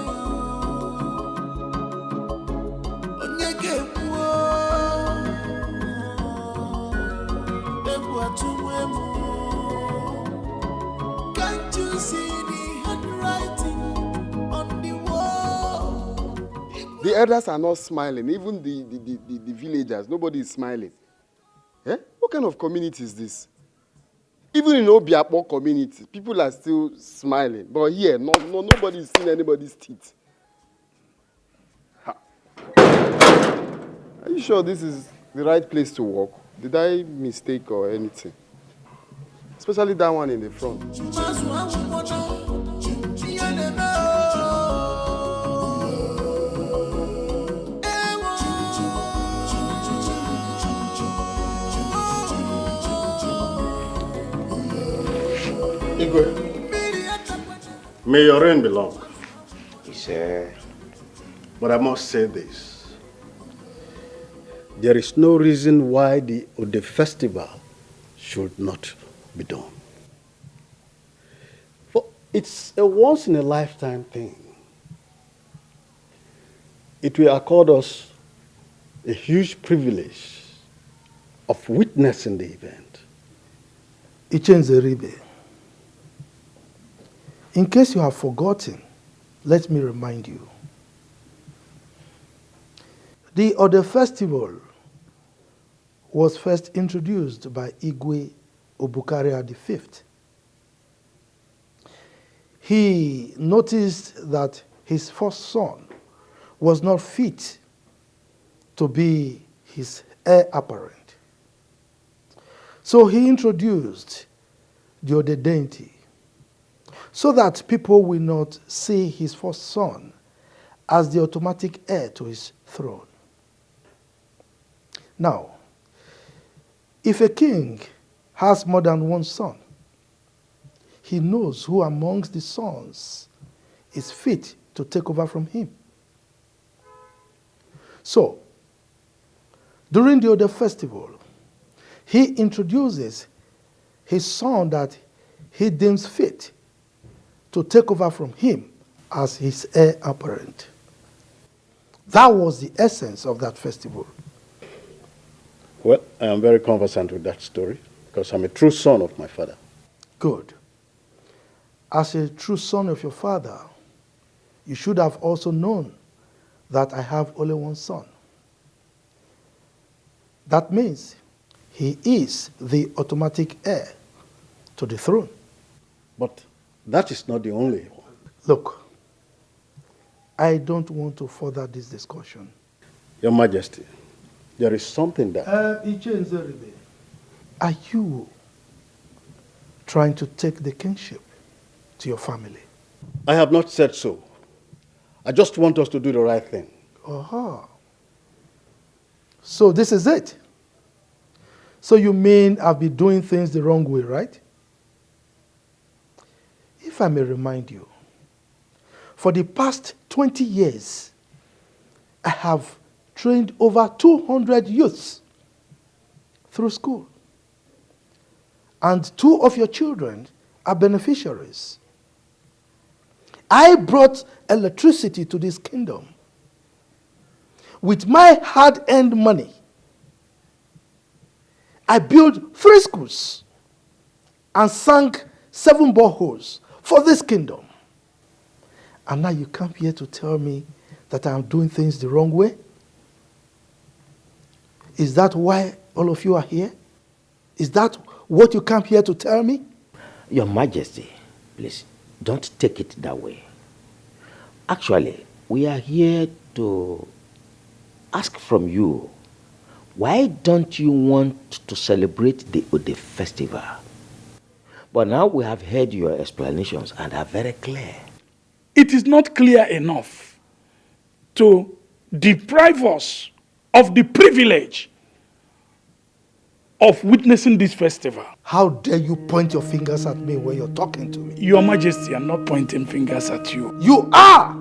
Onyege wo. Can't you see the handwriting on the wall?
The elders are not smiling. Even the villagers, nobody is smiling. Eh? What kind of community is this? Even in Obiapo community, people are still smiling. But here, nobody is seeing anybody's teeth. Ha. Are you sure this is the right place to walk? Did I mistake or anything? Especially that one in the front.
Igwe, may your reign be long.
Sir.
But I must say this. There is no reason why the Ode festival should not be done. For it's a once-in-a-lifetime thing. It will accord us a huge privilege of witnessing the event.
Ichenzeribe, in case you have forgotten, let me remind you. The Ode festival was first introduced by Igwe Obukaria V. He noticed that his first son was not fit to be his heir apparent. So he introduced the Ode deity so that people will not see his first son as the automatic heir to his throne. Now, if a king has more than one son, he knows who amongst the sons is fit to take over from him. So, during the Ode festival, he introduces his son that he deems fit to take over from him as his heir apparent. That was the essence of that festival.
Well, I am very conversant with that story because I'm a true son of my father.
Good. As a true son of your father, you should have also known that I have only one son. That means he is the automatic heir to the throne.
But that is not the only one.
Look, I don't want to further this discussion.
Your Majesty, there is something that...
Are you trying to take the kingship to your family?
I have not said so. I just want us to do the right thing.
Aha. So this is it. So you mean I've been doing things the wrong way, right? If I may remind you, for the past 20 years, I have trained over 200 youths through school. And 2 of your children are beneficiaries. I brought electricity to this kingdom with my hard-earned money. I built 3 schools and sank 7 boreholes for this kingdom. And now you come here to tell me that I'm doing things the wrong way? Is that why all of you are here? Is that what you come here to tell me?
Your Majesty, please, don't take it that way. Actually, we are here to ask from you, why don't you want to celebrate the Ode festival? But now we have heard your explanations and are very clear.
It is not clear enough to deprive us of the privilege of witnessing this festival.
How dare you point your fingers at me when you're talking to me?
Your Majesty, I'm not pointing fingers at you.
You are!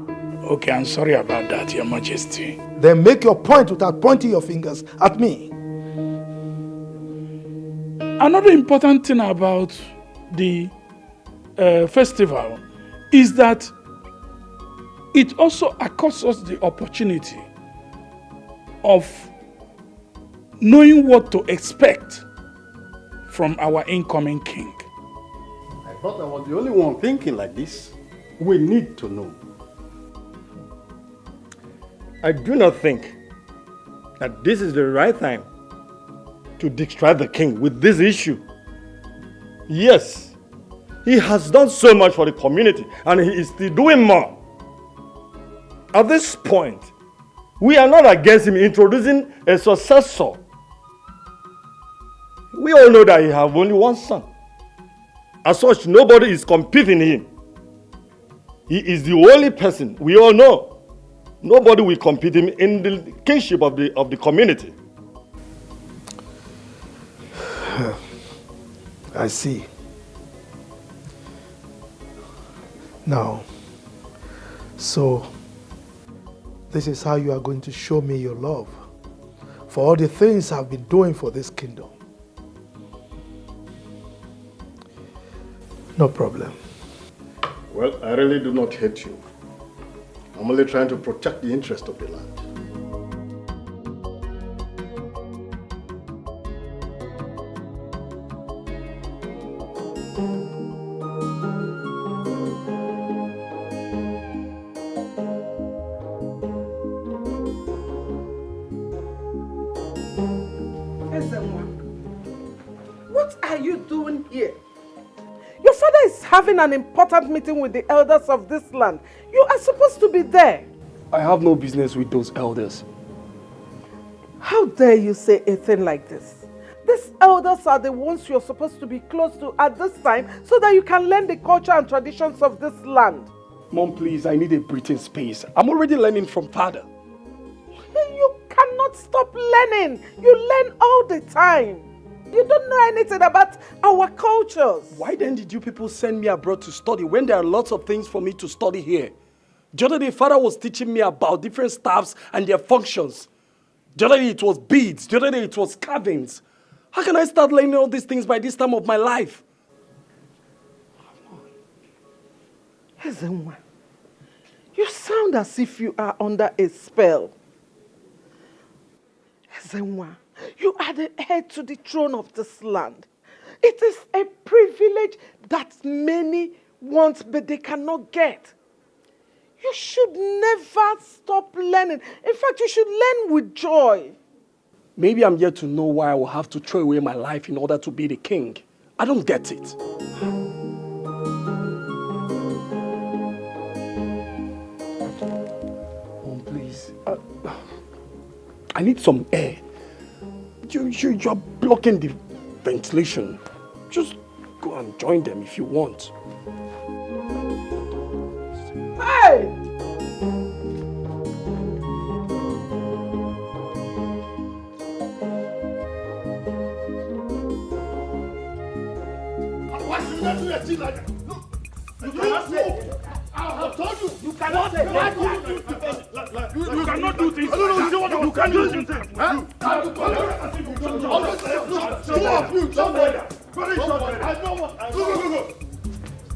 Okay, I'm sorry about that, Your Majesty.
Then make your point without pointing your fingers at me.
Another important thing about the festival is that it also accords us the opportunity of knowing what to expect from our incoming king.
I thought I was the only one thinking like this. We need to know. I do not think that this is the right time to distract the king with this issue. Yes, he has done so much for the community and he is still doing more. At this point, we are not against him introducing a successor. We all know that he has only one son. As such, nobody is competing him. He is the only person we all know. Nobody will compete him in the kingship of the community.
I see. Now, so this is how you are going to show me your love for all the things I've been doing for this kingdom. No problem.
Well, I really do not hate you. I'm only trying to protect the interest of the land.
What are you doing here? Your father is having an important meeting with the elders of this land. You are supposed to be there.
I have no business with those elders.
How dare you say a thing like this? These elders are the ones you're supposed to be close to at this time so that you can learn the culture and traditions of this land.
Mom, please, I need a breathing space. I'm already learning from father.
You cannot stop learning. You learn all the time. You don't know anything about our cultures.
Why then did you people send me abroad to study when there are lots of things for me to study here? The other day, father was teaching me about different staffs and their functions. The other day, it was beads. The other day, it was carvings. How can I start learning all these things by this time of my life?
Ezenwa, you sound as if you are under a spell. Ezenwa, you are the heir to the throne of this land. It is a privilege that many want, but they cannot get. You should never stop learning. In fact, you should learn with joy.
Maybe I'm yet to know why I will have to throw away my life in order to be the king. I don't get it. Mom, please. I need some air. You're blocking the ventilation. Just go and join them if you want.
Hey!
Why should you not do a thing like that? Look, you cannot say. I have told you. You cannot say.
You cannot do things.
You can't do things. Two of you, don't bother. Very short. I know what. Go.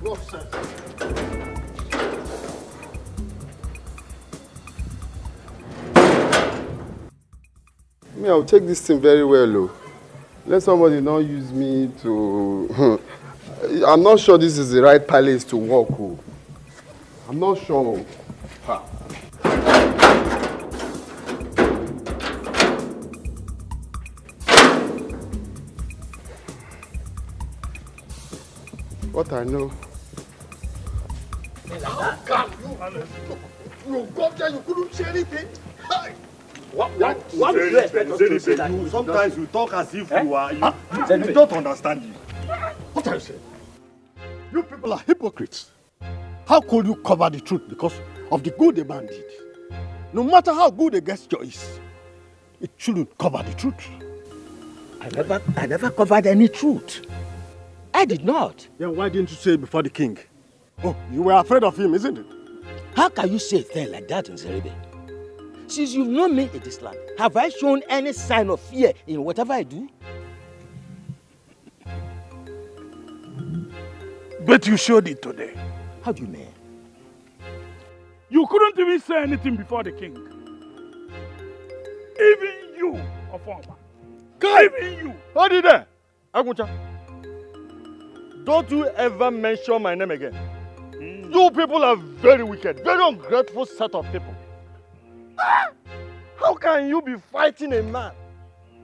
Nonsense.
Me, I'll take this thing very well, though. Let somebody not use me to... I'm not sure this is the right palace to walk. Oh. I'm not sure. Ha. What I know.
How come you got there, you couldn't say anything?
What do you expect us to say? Sometimes you talk as if you are... You don't understand you.
What are you saying? You people are hypocrites. How could you cover the truth because of the good the man did? No matter how good a gesture is, it shouldn't cover the truth.
I never covered any truth. I did not.
Then why didn't you say it before the king? Oh, you were afraid of him, isn't it?
How can you say a thing like that, Nzeribe? Since you've known me in this land, have I shown any sign of fear in whatever I do?
But you showed it today.
How do you mean?
You couldn't even say anything before the king. Even you, Ofoma.
Kai!
Even you.
What did that? Aguncha.
Don't you ever mention my name again. You people are very wicked, very ungrateful set of people. How can you be fighting a man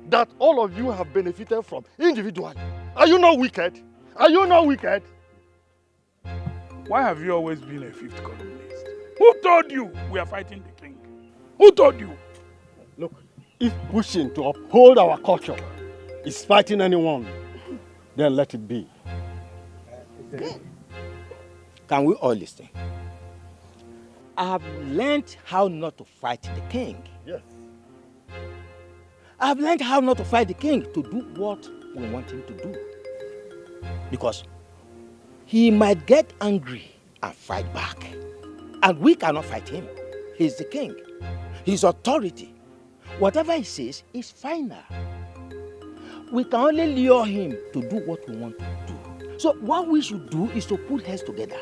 that all of you have benefited from individually? Are you not wicked? Are you not wicked?
Why have you always been a fifth columnist? Who told you we are fighting the king? Who told you?
Look, if pushing to uphold our culture is fighting anyone, then let it be.
Can we all listen? I have learned how not to fight the king.
Yes.
I have learned how not to fight the king to do what we want him to do. Because he might get angry and fight back. And we cannot fight him. He's the king. His authority. Whatever he says is final. We can only lure him to do what we want to do. So what we should do is to put heads together.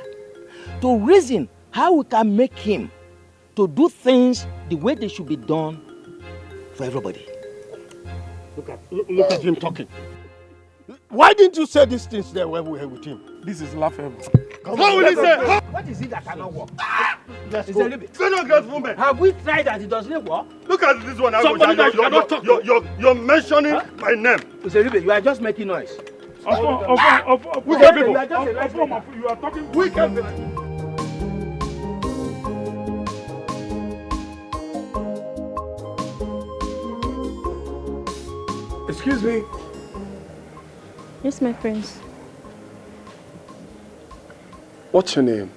To reason how we can make him to do things the way they should be done for everybody.
Look at him talking. Why didn't you say these things there when we were with him?
This is laughable.
How will he say?
What is it that cannot work?
Let's
It's
go.
a little bit.
You're not grateful, man.
Have we tried that it doesn't work?
Look at this one.
Somebody that you cannot talk to.
You're mentioning my name.
It's a little bit. You are just making noise.
Wicked people.
You are talking
wicked people.
Excuse me.
Yes, my prince.
What's your name?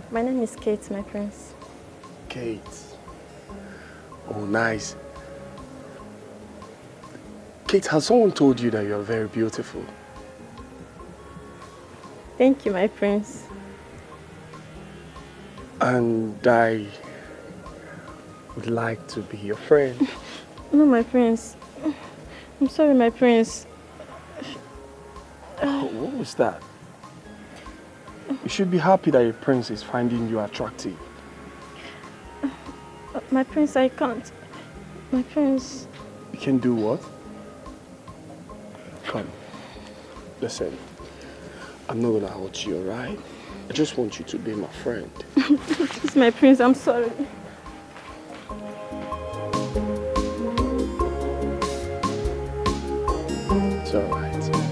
My name is Kate, my prince.
Kate. Oh, nice. Kate, has someone told you that you're very beautiful?
Thank you, my prince.
And I would like to be your friend.
No, my prince. I'm sorry, my prince.
What was that? You should be happy that your prince is finding you attractive.
My prince, I can't. My prince.
You can do what? Come. Listen. I'm not gonna hurt you, alright? I just want you to be my friend.
Please, my prince, I'm sorry.
It's alright. It's okay.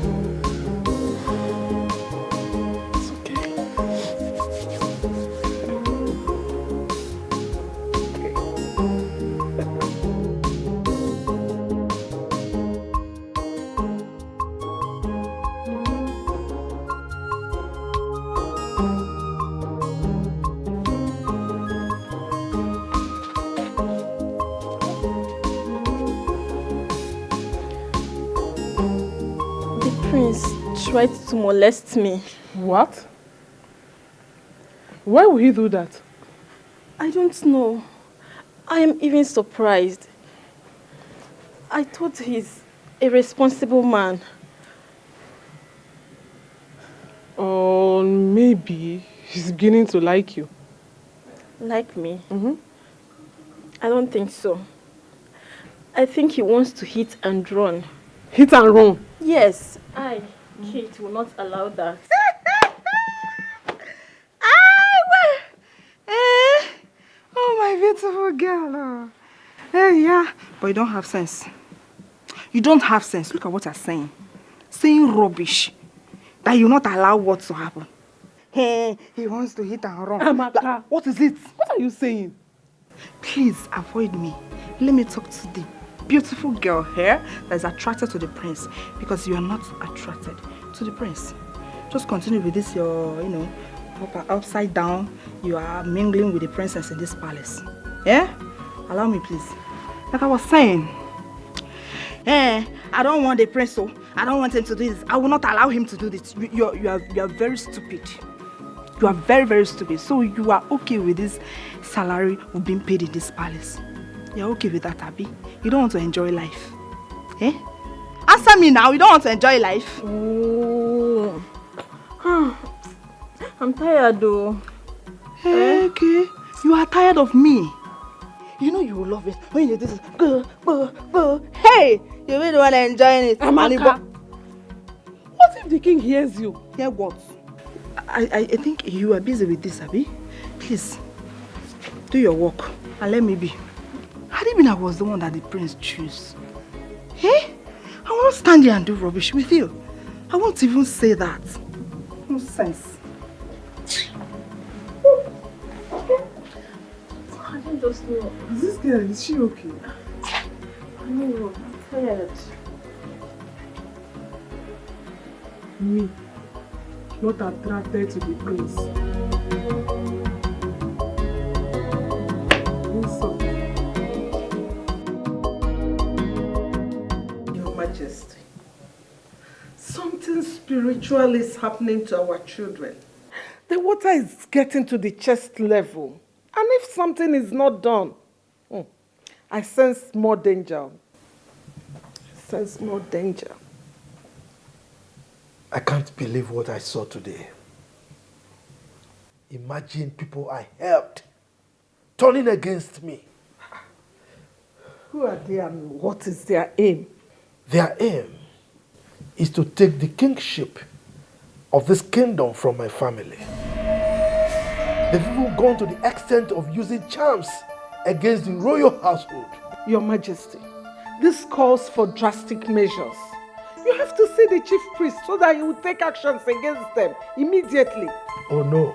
Tried to molest me.
What? Why would he do that?
I don't know. I am even surprised. I thought he's a responsible man.
Or maybe he's beginning to like you.
Like me? I don't think so. I think he wants to hit and run.
Hit and run?
Yes, Kate will not allow that.
Oh, my beautiful girl. Yeah, but you don't have sense. You don't have sense. Look at what you're saying. Saying rubbish. That you not allow what to happen. Hey, he wants to hit and run.
Amaka,
what is it?
What are you saying?
Please avoid me. Let me talk to the beautiful girl here that is attracted to the prince, because you are not attracted to the prince. Just continue with this, your, upside down. You are mingling with the princess in this palace. Yeah? Allow me, please. Like I was saying, I don't want the prince, so I don't want him to do this. I will not allow him to do this. You are very stupid. You are very, very stupid. So you are okay with this salary of being paid in this palace? You're okay with that, Abby? You don't want to enjoy life? Eh? Answer me now. You don't want to enjoy life?
Oh. I'm tired though.
Okay. You are tired of me. You know you will love it when you do this. Hey! You really want to enjoy it.
Amaka.
What if
if the king hears you,
hear what? I think you are busy with this, Abi. Please, do your work and let me be. Had it been I was the one that the prince chose, I won't stand here and do rubbish with you. I won't even say that. No sense.
I don't just know.
Is this girl, is she okay?
I don't know. I'm tired.
Me, not attracted to the prince. Your Majesty, something spiritual is happening to our children. The water is getting to the chest level. And if something is not done, I sense more danger. I sense more danger.
I can't believe what I saw today. Imagine people I helped turning against me.
Who are they and what is their aim?
Their aim is to take the kingship of this kingdom from my family. They've even gone to the extent of using charms against the royal household.
Your Majesty, this calls for drastic measures. You have to see the chief priest so that he will take actions against them immediately.
Oh no,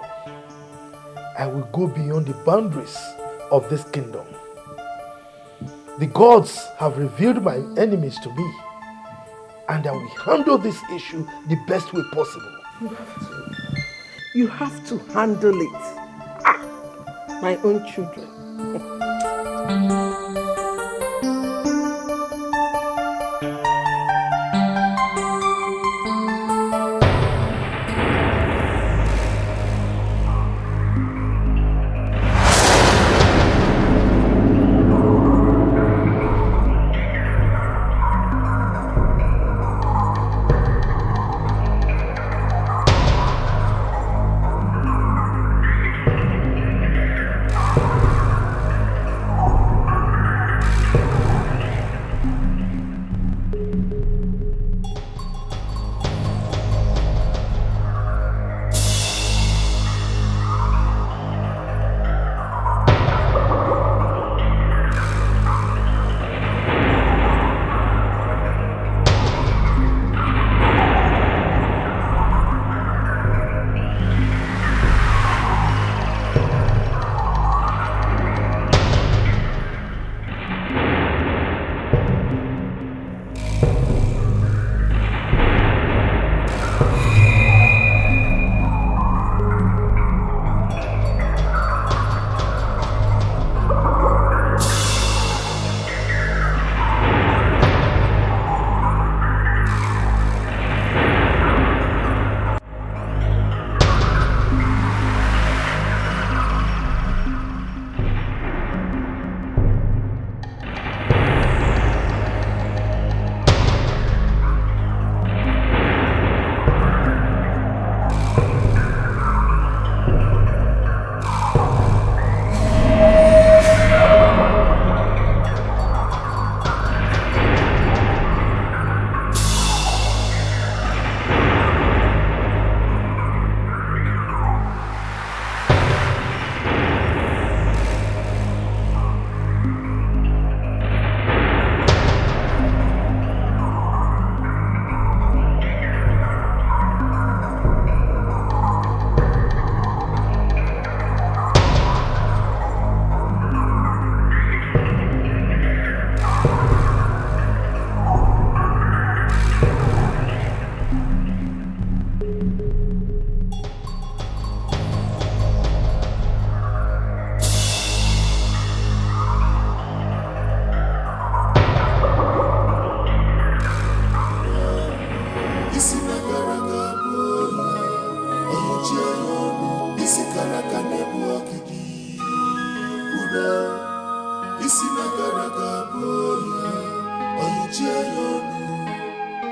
I will go beyond the boundaries of this kingdom. The gods have revealed my enemies to me, and I will handle this issue the best way possible.
You have to handle it. My own children.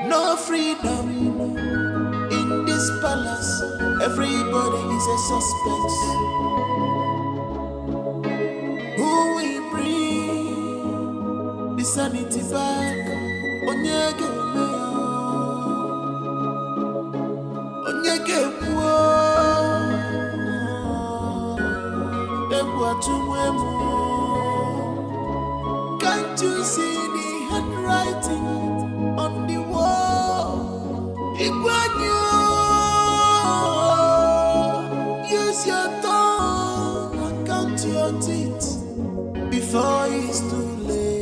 No freedom in this palace. Everybody is a suspect. Who will bring the sanity back? Can't you see the handwriting on the wall? Use your tongue and count your teeth before it's too late.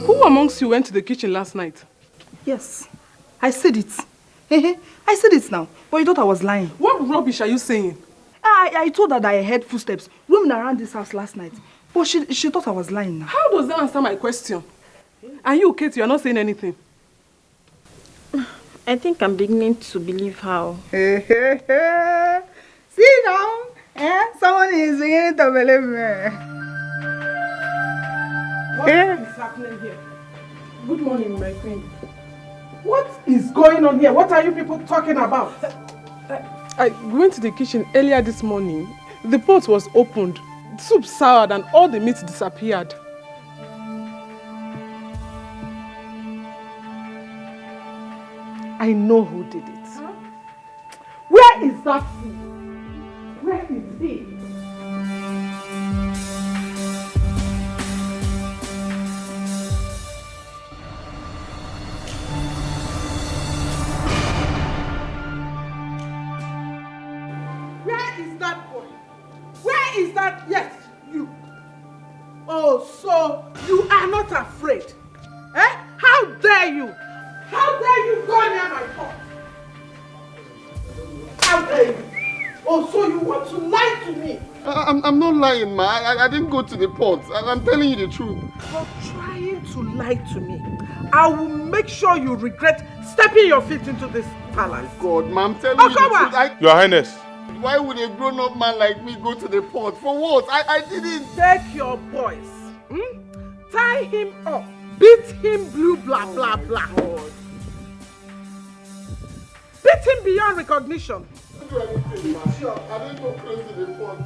Who amongst you went to the kitchen last night? Yes, I said it. I said it now, but you thought I was lying. What rubbish are you saying? I told her that I heard footsteps roaming around this house last night, but she thought I was lying now. How does that answer my question? And you, Kate, you are not saying anything.
I think I'm beginning to believe how.
See now, someone is beginning to believe me. What is happening here? Good morning, my queen.
What is going on here? What are you people talking about?
I went to the kitchen earlier this morning. The pot was opened, soup soured, and all the meat disappeared.
I know who did it. Huh? Where is that food? Where is he? Where is that boy? Where is that? Yes, you. Oh, so you are not afraid? Eh? How dare you? How dare you go near my pot? How dare you? Oh, so you want to lie to me?
I'm not lying, ma. I didn't go to the pot. I'm telling you the truth.
For trying to lie to me, I will make sure you regret stepping your feet into this palace.
Oh God, ma, I'm telling you the truth.
Your Highness.
Why would a grown-up man like me go to the pot? For what? I didn't.
Take your boys. Tie him up. Beat him blue, blah, blah, blah. Beat him beyond recognition.
I didn't go close to the pot.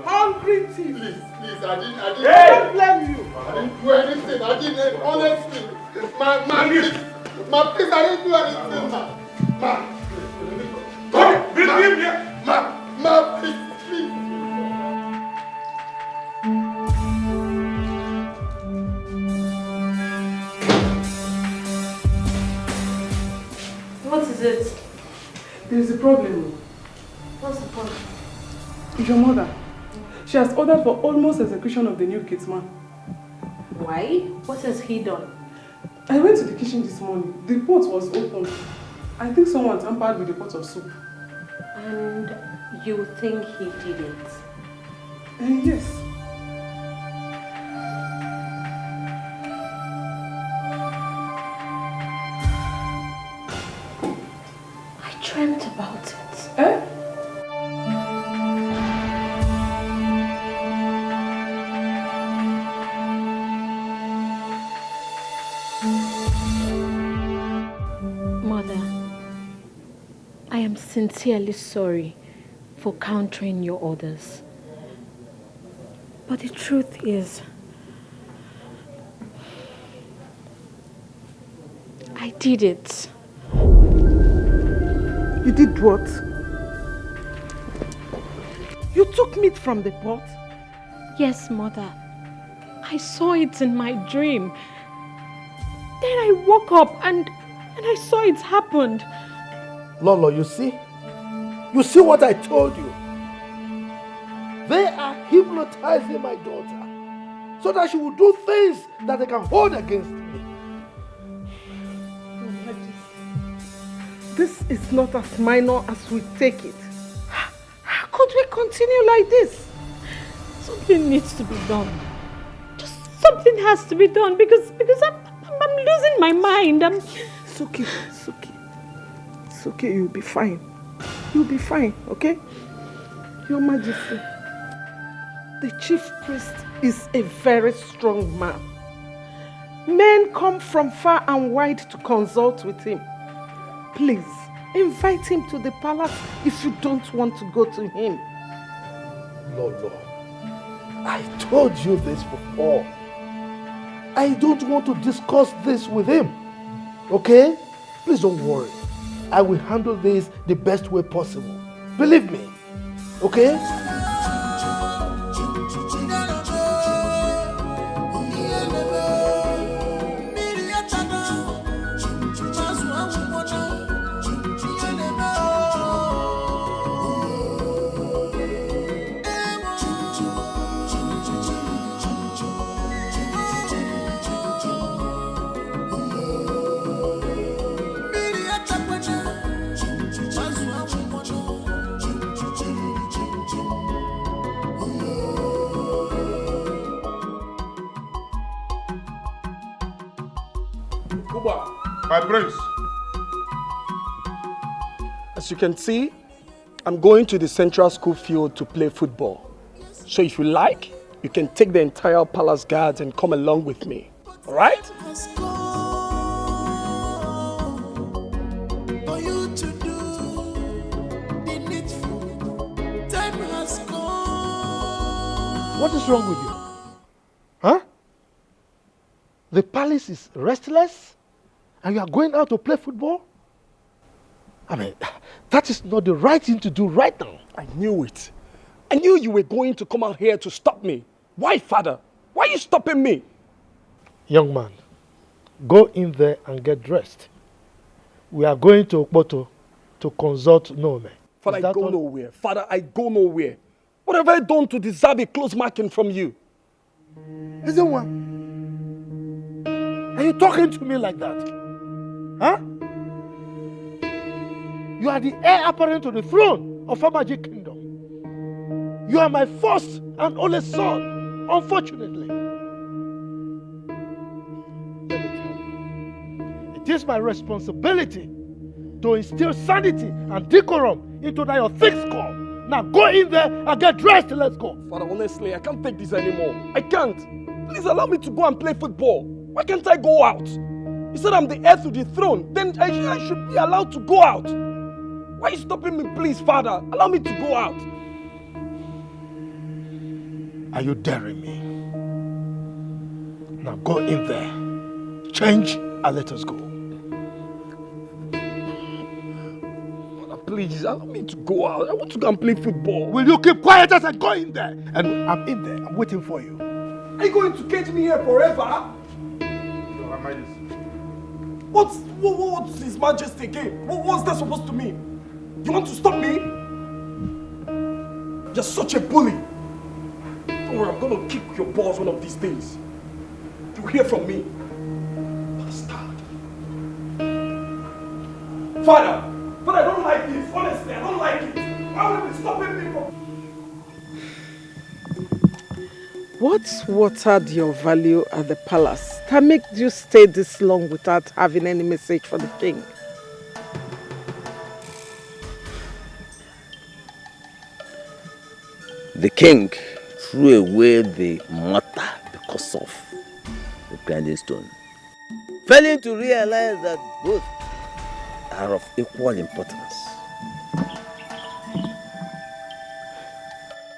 Hungry thief.
Please, I didn't.
I don't blame you.
I didn't do anything. I didn't, honestly. Please, I didn't do anything, please.
What is it?
There is a problem.
What's the problem?
Your mother. She has ordered for almost execution of the new kitman.
Why? What has he done?
I went to the kitchen this morning. The pot was open. I think someone tampered with the pot of soup.
And you think he did it?
Yes.
I dreamt about it.
Eh?
Mother, I am sincerely sorry for countering your orders. But the truth is, I did it.
You did what? You took meat from the pot?
Yes, Mother. I saw it in my dream. Then I woke up and I saw it happened.
Lolo, you see? You see what I told you? They are hypnotizing my daughter so that she will do things that they can hold against me.
This is not as minor as we take it. How could we continue like this?
Something needs to be done. Just something something has to be done because I'm losing my mind.
It's okay. It's okay. You'll be fine. You'll be fine, okay? Your Majesty, the chief priest is a very strong man. Men come from far and wide to consult with him. Please, invite him to the palace if you don't want to go to him.
Lord, I told you this before. I don't want to discuss this with him. Okay? Please don't worry. I will handle this the best way possible. Believe me. Okay?
My prince. As you can see, I'm going to the central school field to play football. So if you like, you can take the entire palace guards and come along with me. All right?
What is wrong with you? Huh? The palace is restless and you are going out to play football? I mean, that is not the right thing to do right now.
I knew it. I knew you were going to come out here to stop me. Why, father? Why are you stopping me?
Young man, go in there and get dressed. We are going to Okpoto to consult Nome.
Father, I go nowhere. Father, I go nowhere. What have I done to deserve a close marking from you?
Is it one? Are you talking to me like that? Huh? You are the heir apparent to the throne of our magic kingdom. You are my first and only son, unfortunately. Let me tell you, it is my responsibility to instill sanity and decorum into that your thick skull. Now go in there and get dressed and let's go.
Father, honestly, I can't take this anymore. I can't. Please allow me to go and play football. Why can't I go out? You said I'm the heir to the throne. Then I should be allowed to go out. Why are you stopping me, please, Father? Allow me to go out.
Are you daring me? Now go in there, change and let us go.
Father, please, allow me to go out. I want to go and play football.
Will you keep quiet as I go in there? And I'm in there, I'm waiting for you.
Are you going to cage me here forever? What's His Majesty again? What's that supposed to mean? You want to stop me? You're such a bully. Don't worry, I'm gonna kick your balls one of these days. You'll hear from me. Bastard. Father, I don't like this. Honestly, I don't like it. Why would you be stopping me from...
What watered your value at the palace that made you stay this long without having any message for the king?
The king threw away the matter because of the grinding stone, failing to realize that both are of equal importance.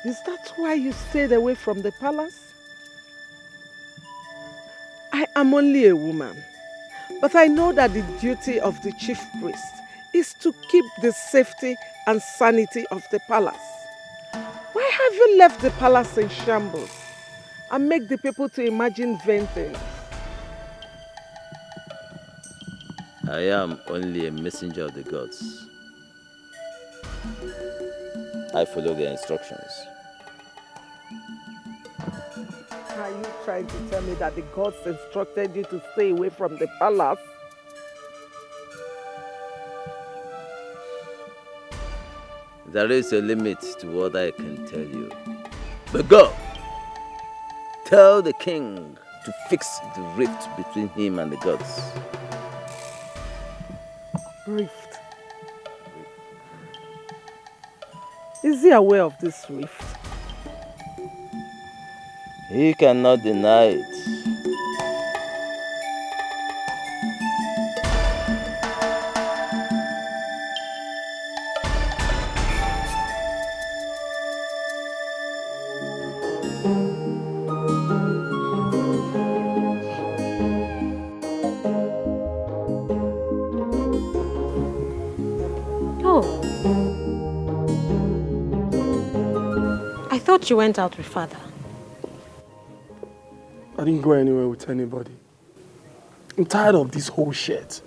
Is that why you stayed away from the palace? I am only a woman, but I know that the duty of the chief priest is to keep the safety and sanity of the palace. Why have you left the palace in shambles and make the people to imagine vain things?
I am only a messenger of the gods. I follow their instructions.
Are you trying to tell me that the gods instructed you to stay away from the palace?
There is a limit to what I can tell you. But go! Tell the king to fix the rift between him and the gods.
Rift. Is he aware of this rift?
He cannot deny it.
I thought you went out with father.
I didn't go anywhere with anybody. I'm tired of this whole shit.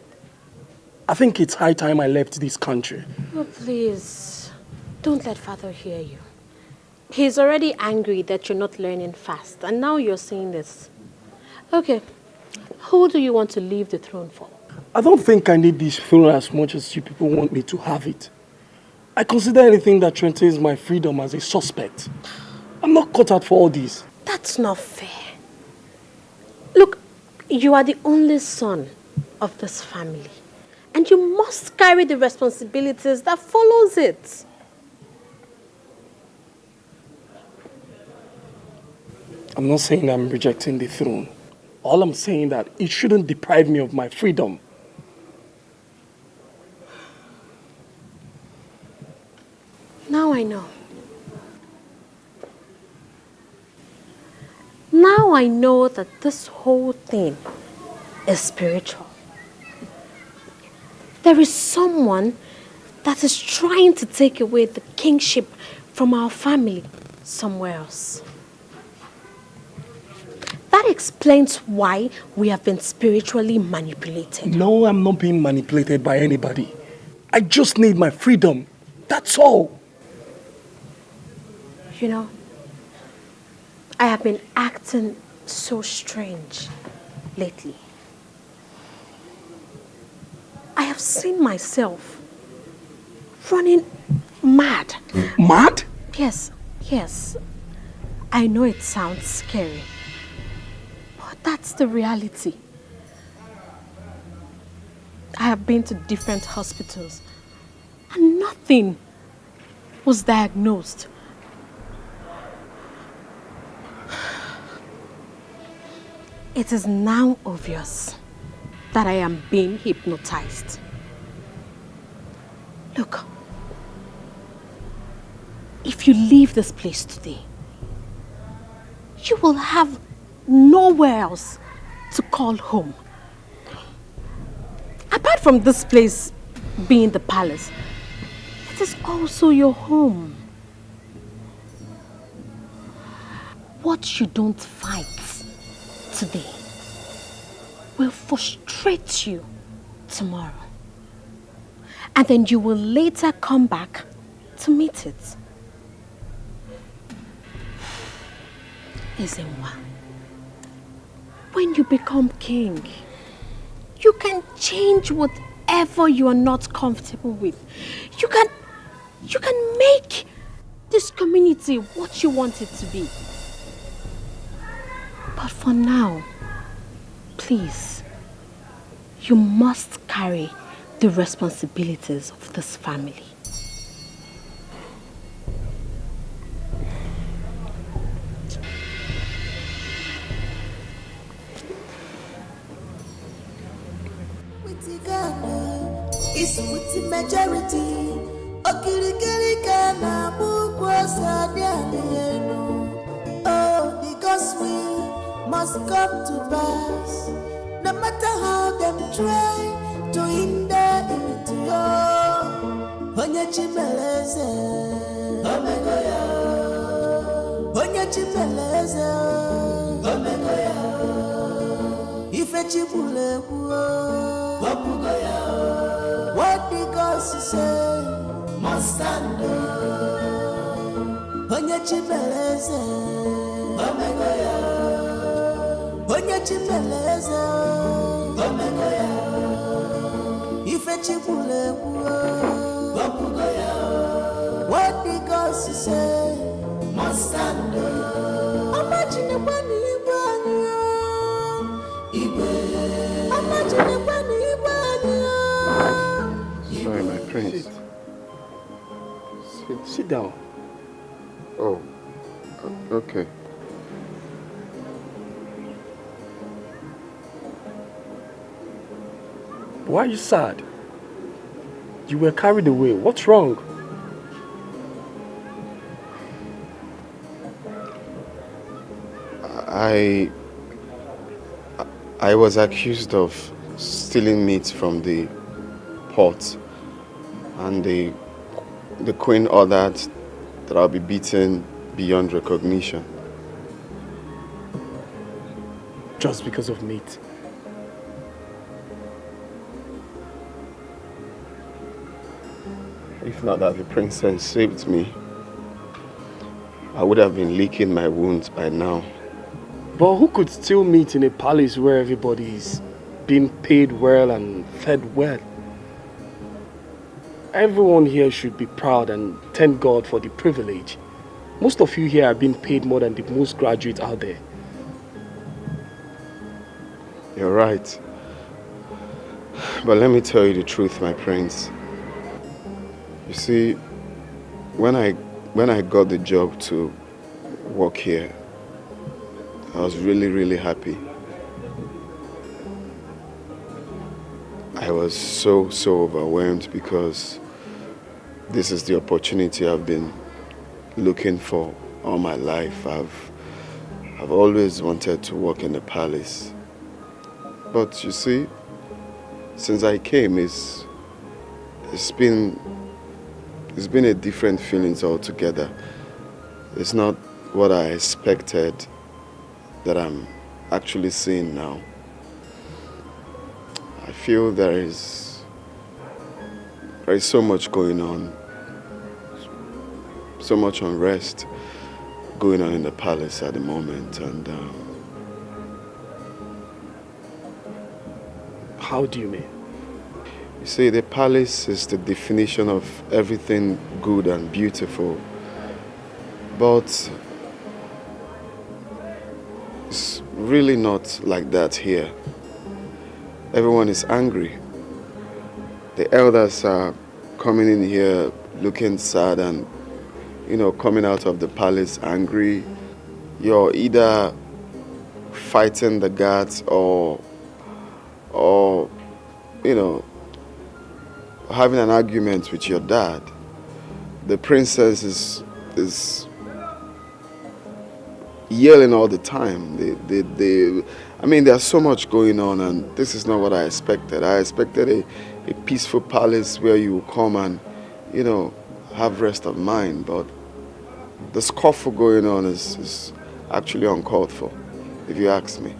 I think it's high time I left this country.
Oh, please. Don't let father hear you. He's already angry that you're not learning fast, and now you're saying this. Okay, who do you want to leave the throne for?
I don't think I need this throne as much as you people want me to have it. I consider anything that threatens my freedom as a suspect. I'm not cut out for all this.
That's not fair. Look, you are the only son of this family, and you must carry the responsibilities that follows it.
I'm not saying I'm rejecting the throne. All I'm saying that it shouldn't deprive me of my freedom.
Now I know. Now I know that this whole thing is spiritual. There is someone that is trying to take away the kingship from our family somewhere else. That explains why we have been spiritually manipulated.
No, I'm not being manipulated by anybody. I just need my freedom. That's all.
You know, I have been acting so strange lately. I have seen myself running mad.
Mad?
Yes, yes. I know it sounds scary, but that's the reality. I have been to different hospitals and nothing was diagnosed. It is now obvious that I am being hypnotized. Look, if you leave this place today, you will have nowhere else to call home. Apart from this place being the palace, it is also your home. What you don't fight today will frustrate you tomorrow. And then you will later come back to meet it. Ezenwa, when you become king, you can change whatever you are not comfortable with. You can make this community what you want it to be. But for now, please, you must carry the responsibilities of this family.
It's with the majority. Oh, because we must come to pass. No matter how them try to hinder it, Onye chimeleze, Omegoya. Onye chimeleze, Omegoya. Ife chibule Wapugoya. What the gods say must stand. Onye chimeleze, Omegoya. Onye chimeleze, Omegoya. Ife chibule Wapugoya. What the gods say must stand. Imagine the money
Sit down.
Oh, okay.
Why are you sad? You were carried away. What's wrong?
I was accused of stealing meat from the pot, and the queen ordered that I'll be beaten beyond recognition.
Just because of meat?
If not that the princess saved me, I would have been licking my wounds by now.
But who could steal meat in a palace where everybody is being paid well and fed well? Everyone here should be proud and thank God for the privilege. Most of you here are being paid more than the most graduates out there.
You're right. But let me tell you the truth, my prince. You see, when I got the job to work here, I was really, really happy. I was so overwhelmed because this is the opportunity I've been looking for all my life. I've always wanted to work in the palace. But you see, since I came, it's been a different feelings altogether. It's not what I expected that I'm actually seeing now. I feel there is so much going on, so much unrest going on in the palace at the moment, and
how do you mean?
You see, the palace is the definition of everything good and beautiful, but it's really not like that here. Everyone is angry. The elders are coming in here looking sad and, coming out of the palace angry. You're either fighting the guards or having an argument with your dad. The princess is yelling all the time. There's so much going on, and this is not what I expected. I expected a peaceful palace where you come and, have rest of mind, but the scuffle going on is actually uncalled for, if you ask me.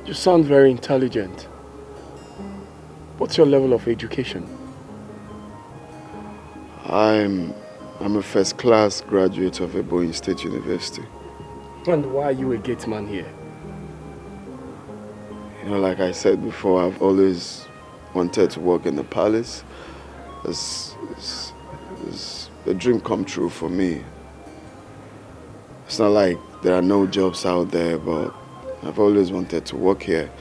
You sound very intelligent. What's your level of education?
I'm a first-class graduate of Ebonyi State University.
And why are you a gate man here?
Like I said before, I've always wanted to work in the palace. It's a dream come true for me. It's not like there are no jobs out there, but I've always wanted to work here.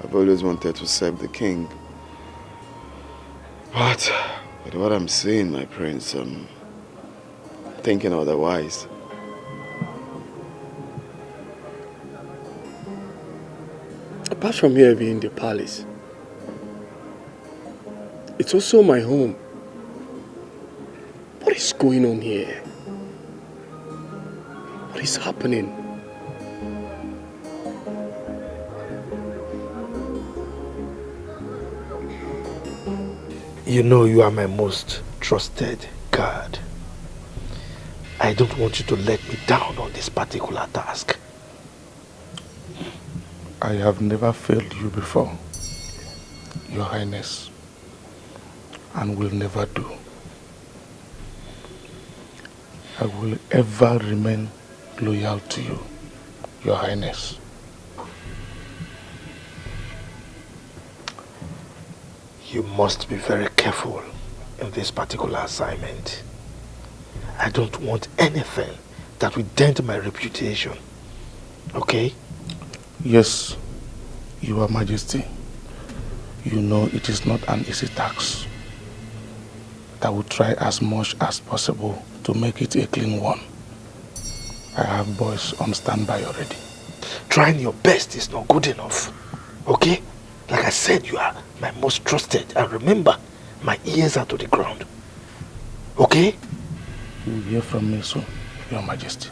I've always wanted to serve the king. But with what I'm seeing, my prince, I'm thinking otherwise.
Apart from here being the palace, it's also my home. What is going on here? What is happening?
You know you are my most trusted guard. I don't want you to let me down on this particular task.
I have never failed you before, Your Highness, and will never do. I will ever remain loyal to you, Your Highness.
You must be very careful in this particular assignment. I don't want anything that will dent my reputation. Okay?
Yes, Your Majesty. You know it is not an easy task. I will try as much as possible to make it a clean one. I have boys on standby already.
Trying your best is not good enough. Okay? Like I said, you are my most trusted. And remember, my ears are to the ground. Okay?
You will hear from me soon, Your Majesty.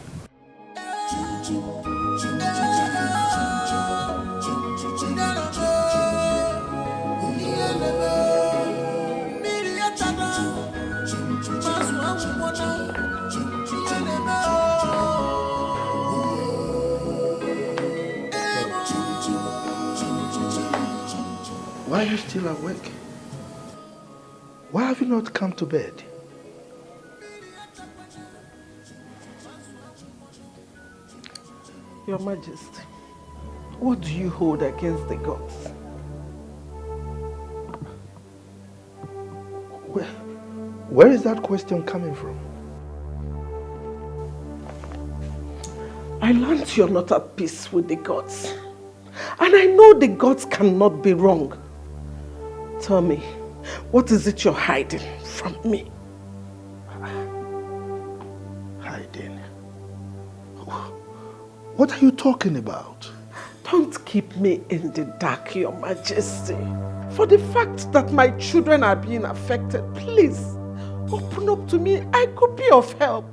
Why are you still awake? Why have you not come to bed?
Your Majesty, what do you hold against the gods?
Where is that question coming from?
I learned you're not at peace with the gods. And I know the gods cannot be wrong. Tell me, what is it you're hiding from me?
Hiding? What are you talking about?
Don't keep me in the dark, Your Majesty. For the fact that my children are being affected, please, open up to me. I could be of help.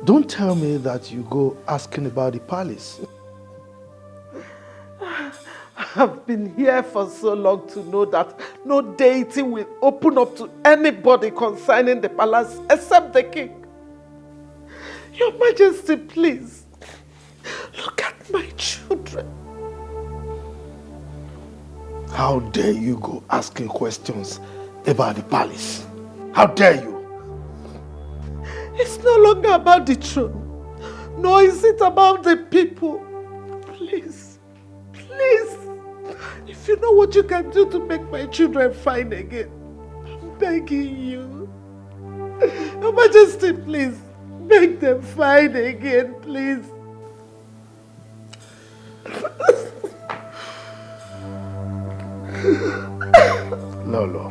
Don't tell me that you go asking about the palace.
I've been here for so long to know that no deity will open up to anybody concerning the palace except the king. Your Majesty, please, look at my children.
How dare you go asking questions about the palace? How dare you?
It's no longer about the throne, nor is it about the people. Please, please, if you know what you can do to make my children fine again, I'm begging you. Your Majesty, please, make them fine again, please.
Lolo,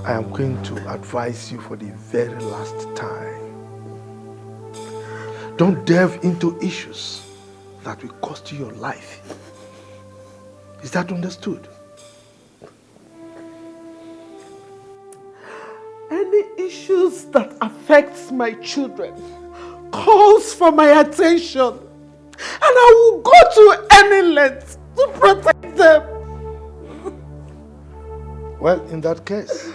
I am going to advise you for the very last time. Don't delve into issues that will cost you your life. Is that understood?
Any issues that affects my children calls for my attention, and I will go to any length to protect them.
Well, in that case,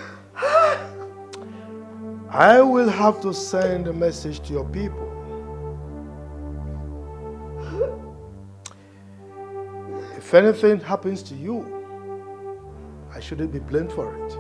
I will have to send a message to your people. If anything happens to you, I shouldn't be blamed for it.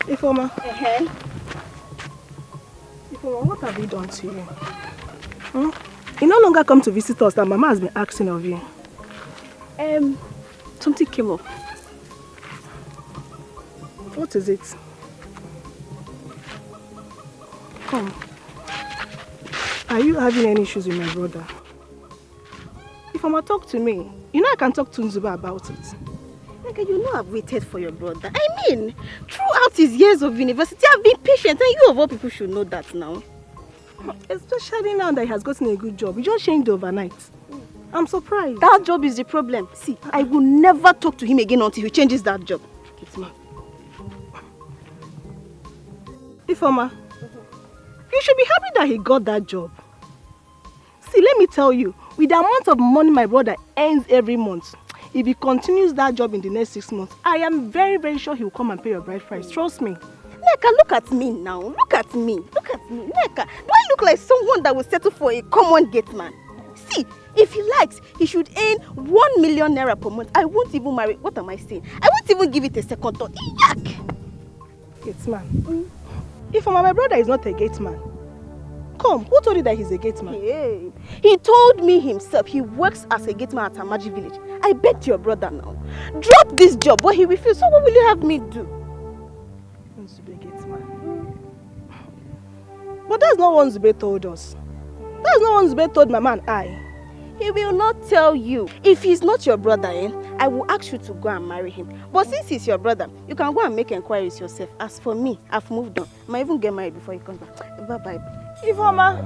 Ifoma. Ifoma, what have we done to you? You no longer come to visit us that Mama has been asking of you.
Something came up.
What is it? Come. Are you having any issues with my brother? Ifoma, talk to me. You know I can talk to Nzuba about it.
You know I've waited for your brother. I mean, throughout his years of university, I've been patient, and you of all people should know that now.
Especially now that he has gotten a good job. He just changed overnight. I'm surprised.
That job is the problem. See, I will never talk to him again until he changes that job.
Ifeoma, you should be happy that he got that job. See, let me tell you, with the amount of money my brother earns every month, if he continues that job in the next 6 months, I am very, very sure he will come and pay your bride price. Trust me.
Neka, look at me now. Look at me. Look at me. Neka, do I look like someone that will settle for a common gate man? See, if he likes, he should earn 1 million naira per month. I won't even marry. What am I saying? I won't even give it a second thought. Yuck!
Gate man. Ifeoma, my brother is not a gate man. Come, who told you that he's a gate man?
Hey, he told me himself he works as a gate man at Amaji village. I begged your brother now. Drop this job, but he refused. So what will you have me do?
He wants to be a gate man. But that's not what Zube told us. That's not what Zube told Mama and I.
He will not tell you. If he's not your brother, I will ask you to go and marry him. But since he's your brother, you can go and make inquiries yourself. As for me, I've moved on. I might even get married before he comes back. Bye-bye.
Ifeoma.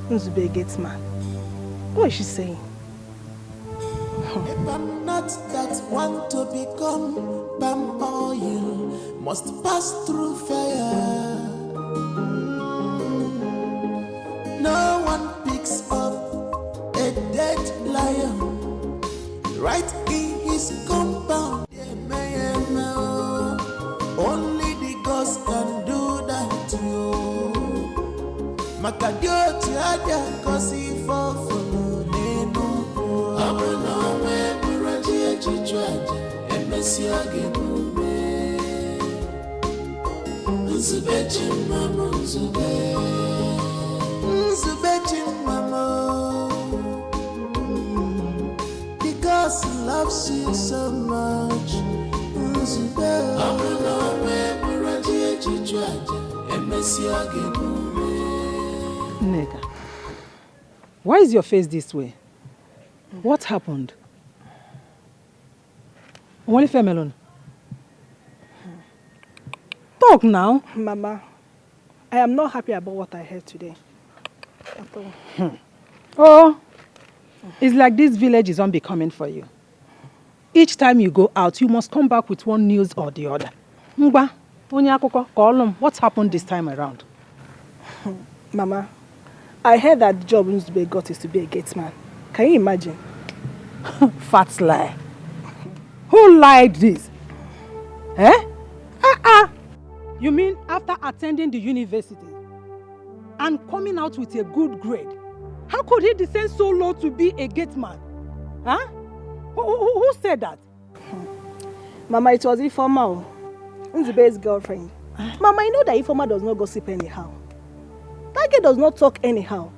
Nzube gate man. What is she saying?
If I'm not that one to become palm oil, must pass through fire. No one picks up a dead lion right in his compound. Only the ghost can do that to you. Makadio tiaja kosi fofo nenu. Abuna we buraji echichwaja emesi agebume. Nzube chimama nzube. Nzube chimama. Because he loves you so much. Nzube. Abuna we buraji echichwaja emesi agebume.
Neka, why is your face this way? What happened? Only melon. Talk now.
Mama, I am not happy about what I heard today. At all.
Oh, it's like this village is unbecoming for you. Each time you go out, you must come back with one news or the other. Mba, what happened this time around?
Mama, I heard that the job Nzube got is to be a gate man. Can you imagine?
Fat lie. Who lied this? Eh? You mean after attending the university and coming out with a good grade, how could he descend so low to be a gate man? Huh? Who said that?
Mama, it was Ifeoma, Nzube's girlfriend. Mama, you know that Ifeoma does not gossip anyhow. That girl does not talk anyhow.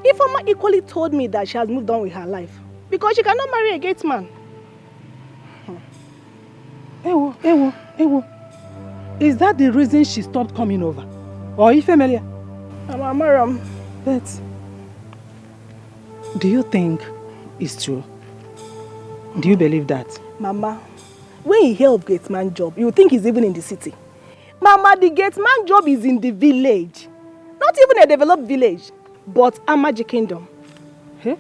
Ifeoma equally told me that she has moved on with her life because she cannot marry a gate man.
Ewo. Is that the reason she stopped coming over? Or Ifemelia?
Mama, Maram.
But do you think it's true? Do you believe that?
Mama, when you hear of gate man job, you think he's even in the city. Mama, the gate man job is in the village. Not even a developed village, but Amaji Kingdom.
Hey?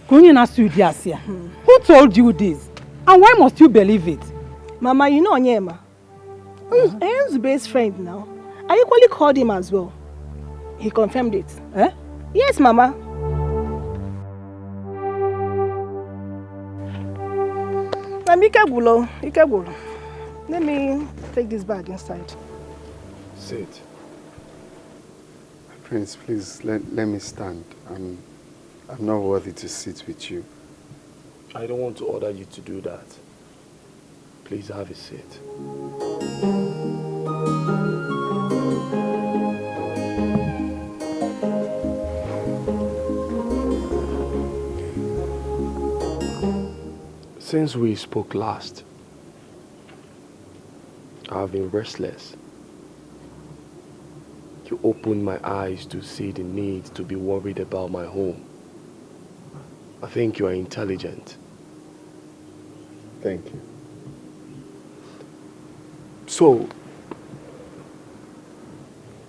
Who told you this? And why must you believe it?
Mama, you know Onyema. Nzube's friend now. I equally called him as well. He confirmed it.
Eh?
Yes, Mama. Ikebulo. Let me take this bag inside.
Sit. Prince, please let me stand. I'm not worthy to sit with you.
I don't want to order you to do that. Please have a seat. Since we spoke last, I've been restless. You opened my eyes to see the need to be worried about my home. I think you are intelligent.
Thank you.
So,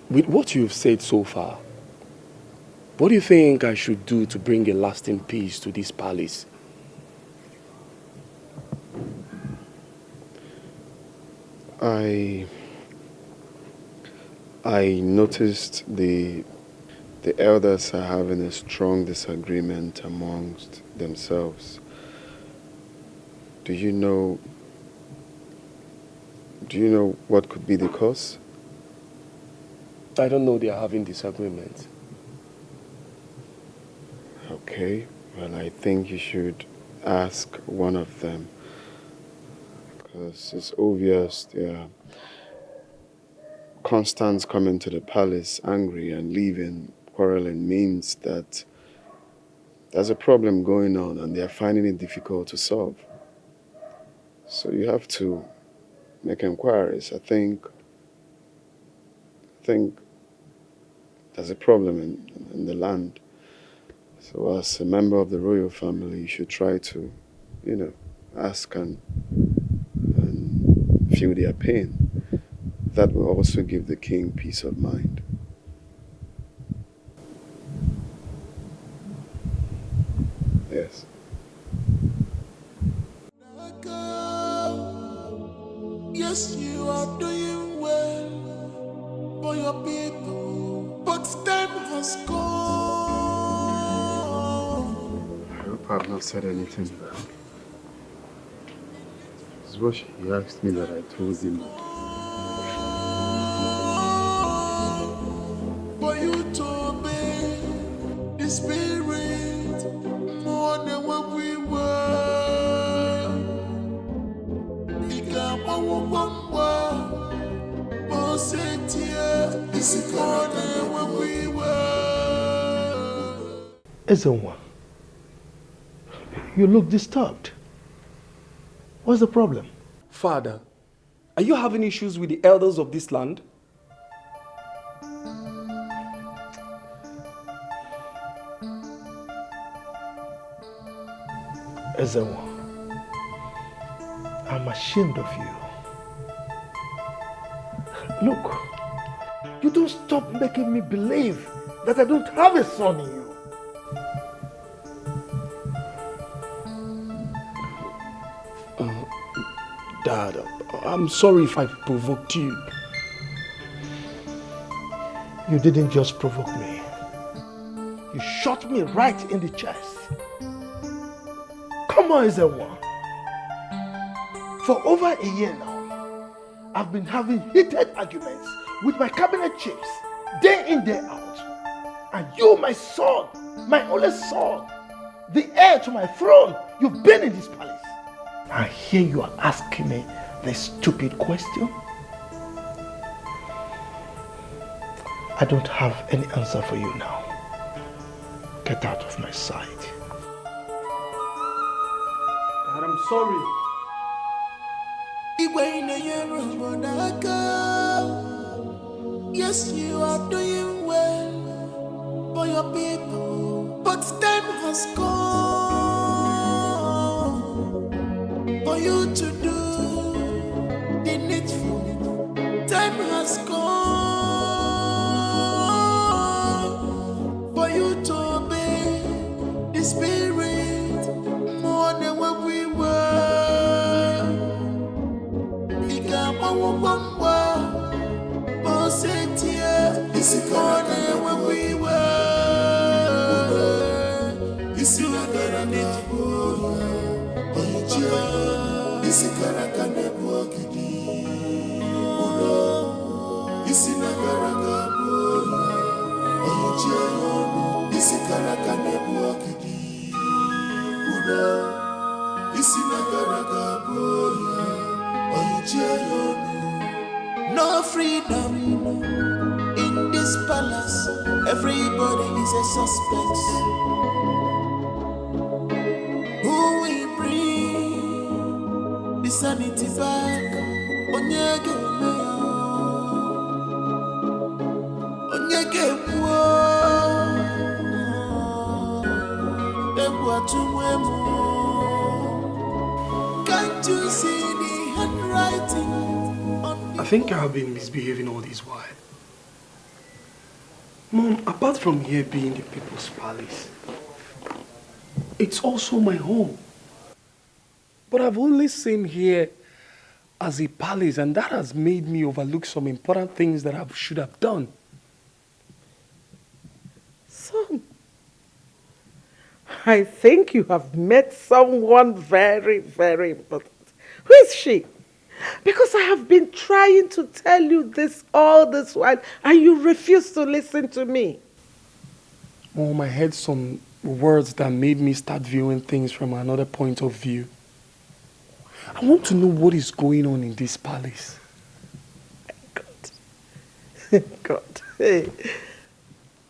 with what you've said so far, what do you think I should do to bring a lasting peace to this palace?
I noticed the elders are having a strong disagreement amongst themselves. Do you know what could be the cause?
I don't know they are having disagreements.
Okay, well, I think you should ask one of them, because it's obvious they are constant coming to the palace angry and leaving quarreling means that there's a problem going on and they're finding it difficult to solve. So you have to make inquiries. I think there's a problem in the land. So as a member of the royal family, you should try to, ask and feel their pain. That will also give the king peace of mind. Yes.
Yes, you are doing well for your people, but time has gone.
I hope I've not said anything bad. This is what he asked me that I told him.
For you to obey the spirit more than what we were.
Ezenwa, you look disturbed. What's the problem?
Father, are you having issues with the elders of this land?
Ezenwa, I'm ashamed of you. Look, you don't stop making me believe that I don't have a son in you.
Dad, I'm sorry if I provoked you.
You didn't just provoke me. You shot me right in the chest. Come on, Ezenwa. For over a year now, I've been having heated arguments with my cabinet chiefs, day in, day out. And you, my son, my only son, the heir to my throne, you've been in this palace. And here you are asking me this stupid question? I don't have any answer for you now. Get out of my sight.
Dad, I'm sorry.
Yes, you are doing well for your people, but time has come for you to do the needful. Time has come for you to obey the spirit more than what we were. More than what we were. You see that I need for this is Karakane Bogidi. You see that this is Karakane Bogidi. You see that no freedom in this palace. Everybody is a suspect. Who will bring the sanity back? Onyege can't you see the handwriting on the
I think I have been misbehaving all this while. Mom, apart from here being the people's palace, it's also my home. But I've only seen here as a palace, and that has made me overlook some important things that I should have done.
Son, I think you have met someone very, very important. Who is she? Because I have been trying to tell you this all this while, and you refuse to listen to me.
Mom, I heard some words that made me start viewing things from another point of view. I want to know what is going on in this palace.
God. Hey.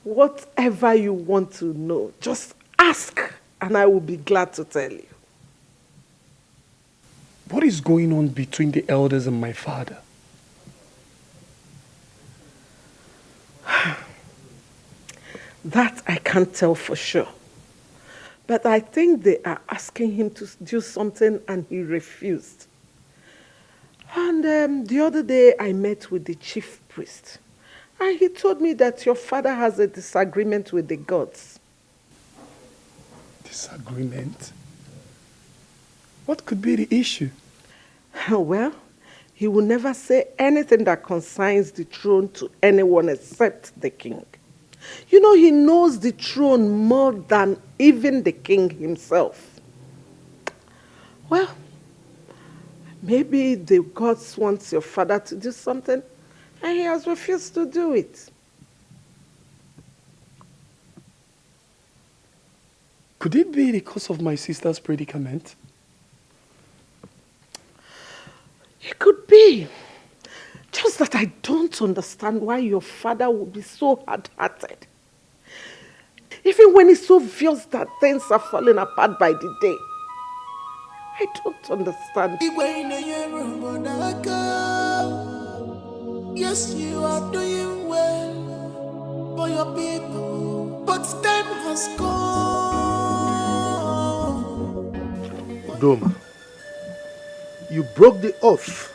Whatever you want to know, just ask, and I will be glad to tell you.
What is going on between the elders and my father?
That I can't tell for sure. But I think they are asking him to do something and he refused. And the other day I met with the chief priest. And he told me that your father has a disagreement with the gods.
Disagreement? What could be the issue?
Well, he will never say anything that concerns the throne to anyone except the king. You know, he knows the throne more than even the king himself. Well, maybe the gods want your father to do something, and he has refused to do it.
Could it be because of my sister's predicament?
It could be. Just that I don't understand why your father would be so hard-hearted. Even when it's so obvious that things are falling apart by the day. I don't understand.
Yes, you are doing well for your people, but time has gone.
Udoma, you broke the oath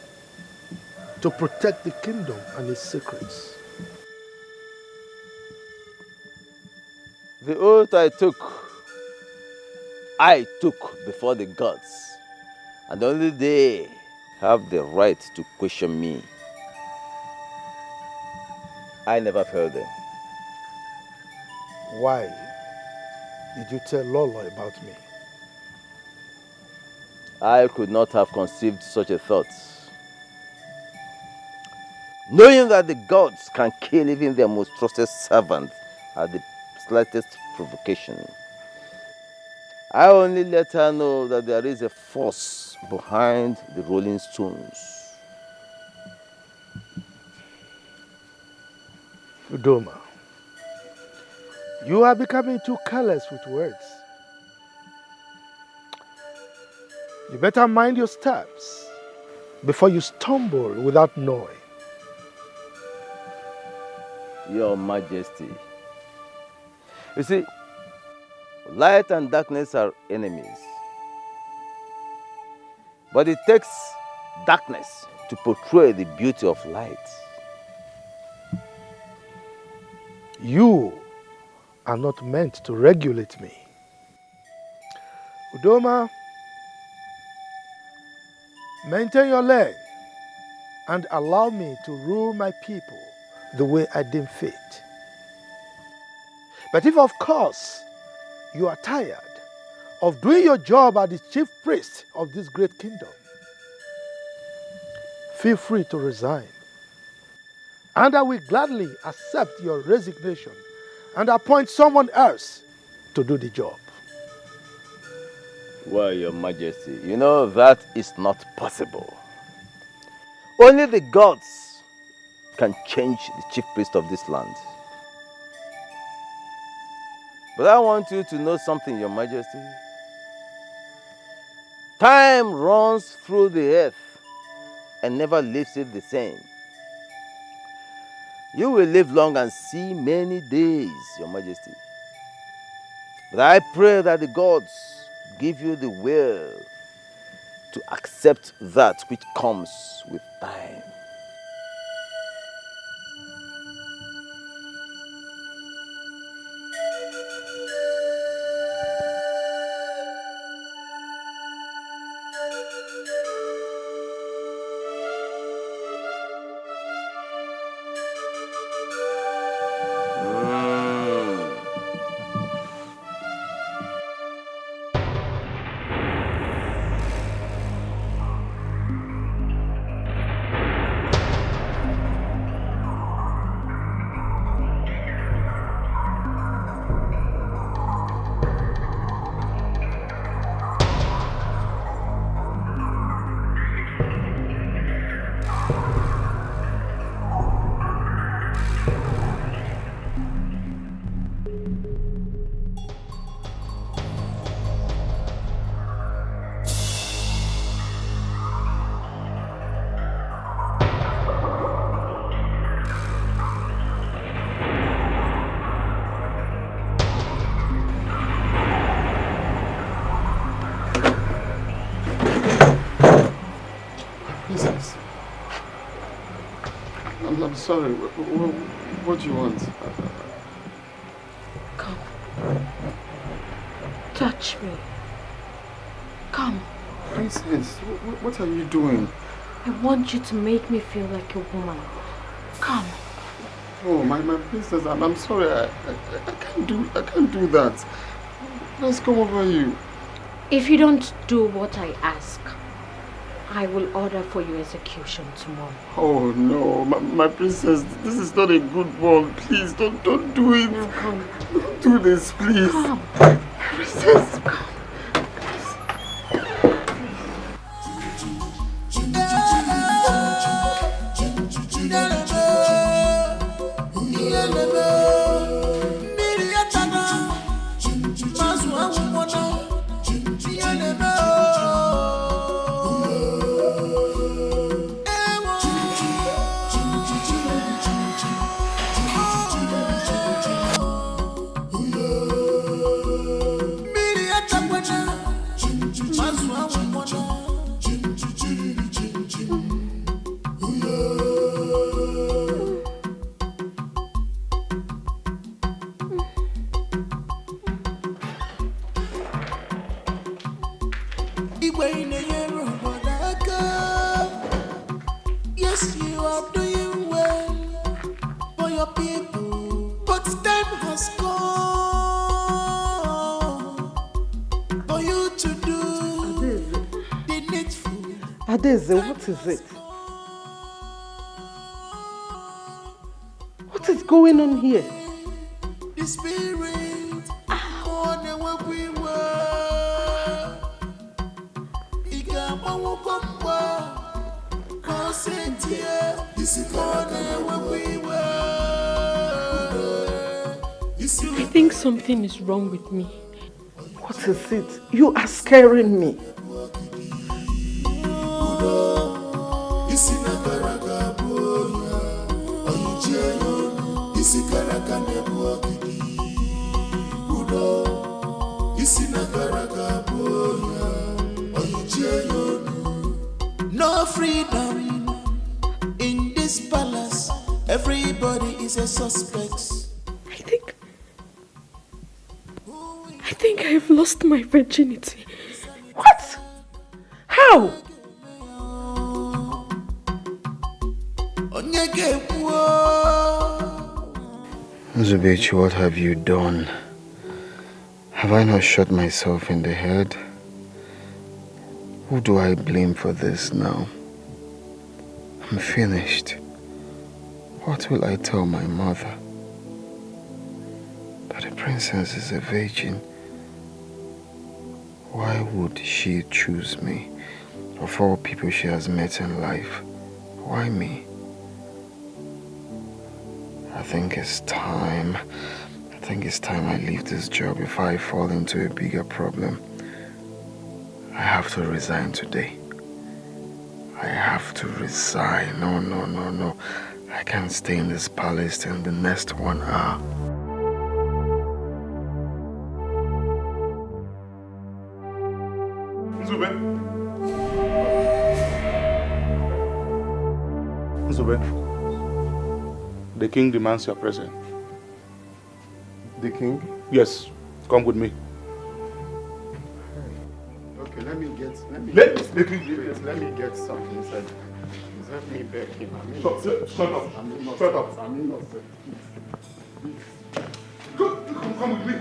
to protect the kingdom and its secrets.
The oath I took before the gods, and only they have the right to question me. I never failed them.
Why did you tell Lolo about me?
I could not have conceived such a thought. Knowing that the gods can kill even their most trusted servant at the slightest provocation. I only let her know that there is a force behind the rolling stones.
Udoma, you are becoming too careless with words. You better mind your steps before you stumble without knowing.
Your Majesty. You see, light and darkness are enemies. But it takes darkness to portray the beauty of light.
You are not meant to regulate me. Udoma, maintain your lane and allow me to rule my people the way I deem fit. But if, of course, you are tired of doing your job as the chief priest of this great kingdom, feel free to resign. And I will gladly accept your resignation and appoint someone else to do the job.
Well, Your Majesty, you know that is not possible. Only the gods can change the chief priest of this land. But I want you to know something, Your Majesty. Time runs through the earth and never leaves it the same. You will live long and see many days, Your Majesty. But I pray that the gods give you the will to accept that which comes with time.
Sorry, what do you want?
Come. Touch me. Come.
Princess, what are you doing?
I want you to make me feel like a woman. Come.
Oh, my princess, I'm sorry. I can't do that. Let's come over you.
If you don't do what I ask, I will order for your execution tomorrow.
Oh no, my princess, this is not a good one. Please don't do it.
Now come.
Don't do this, please.
Come.
Princess.
Come.
Yes, you are doing well for your people, but time has come for you to do the needful.
Adeze, what is it? What is going on here?
The spirit on the work we were. He can walk up.
I think something is wrong with me.
What is it? You are scaring me.
No freedom in this palace. Everybody is a suspect.
I think I've lost my virginity.
What? How?
Zubechi, what have you done? Have I not shot myself in the head? Who do I blame for this now? I'm finished. What will I tell my mother? That the princess is a virgin. Why would she choose me? Of all people she has met in life, why me? I think it's time I leave this job before I fall into a bigger problem. I have to resign today. I have to resign. No. I can't stay in this palace till the next 1 hour.
Nzube, the king demands your presence.
The king?
Yes, come with me.
Okay, let me get something inside. Let me beg him.
Shut up.
I'm innocent.
Come with me.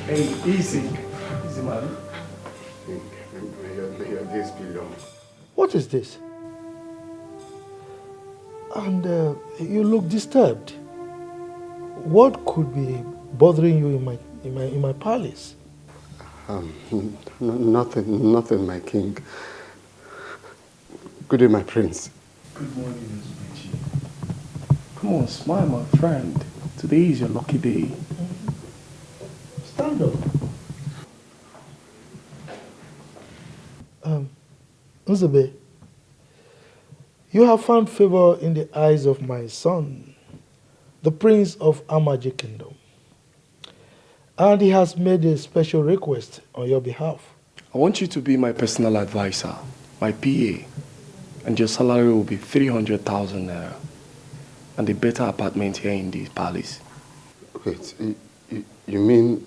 Hey, easy, man.
Your days belong.
What is this? And you look disturbed. What could be bothering you in my palace?
Nothing, my king. Good day, my prince.
Good morning, Zubechi. Come on, smile, my friend. Today is your lucky day.
Stand up. Nzube, you have found favor in the eyes of my son, the prince of Amaji Kingdom. And he has made a special request on your behalf.
I want you to be my personal advisor, my PA, and your salary will be 300,000 naira, and a better apartment here in the palace.
Wait, you mean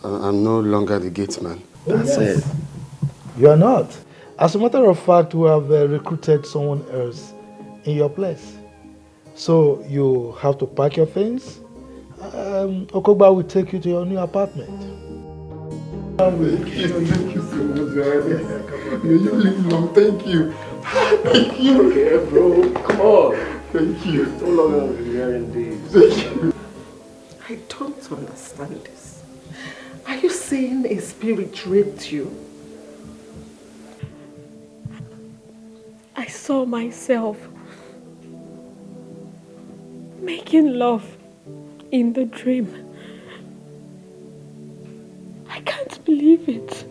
I'm no longer the gate man?
That's it.
You are not. As a matter of fact, we have recruited someone else in your place. So you have to pack your things. Okogba will take you to your new apartment.
Thank you so much. You live long. Thank you. Thank you.
Okay, bro. Come on.
Thank you.
No longer hearing this.
Thank you.
I don't understand this. Are you saying a spirit raped you?
I saw myself making love in the dream. I can't believe it.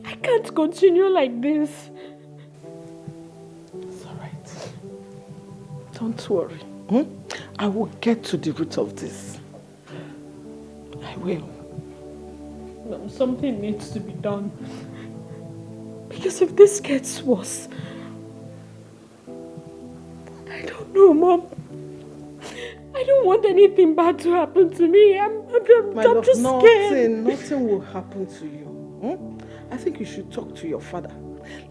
I can't continue like this.
It's all right. Don't worry. I will get to the root of this. I will.
No, something needs to be done. Because if this gets worse, I don't know, Mom. I don't want anything bad to happen to me. I'm just scared.
Nothing will happen to you. I think you should talk to your father.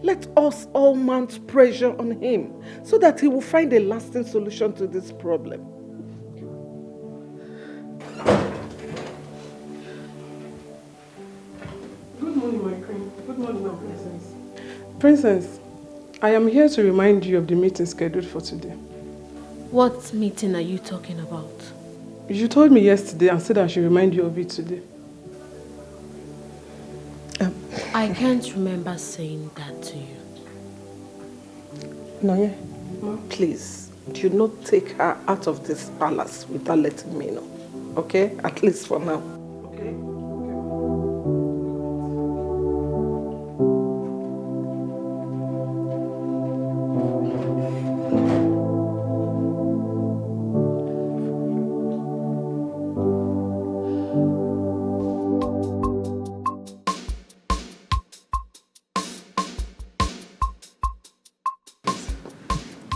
Let us all mount pressure on him so that he will find a lasting solution to this problem.
Good morning, my queen. Good morning, my princess. Princess, I am here to remind you of the meeting scheduled for today.
What meeting are you talking about?
You told me yesterday and said I should remind you of it today.
I can't remember saying that to you.
Noye, please, do not take her out of this palace without letting me know. Okay? At least for now. Okay?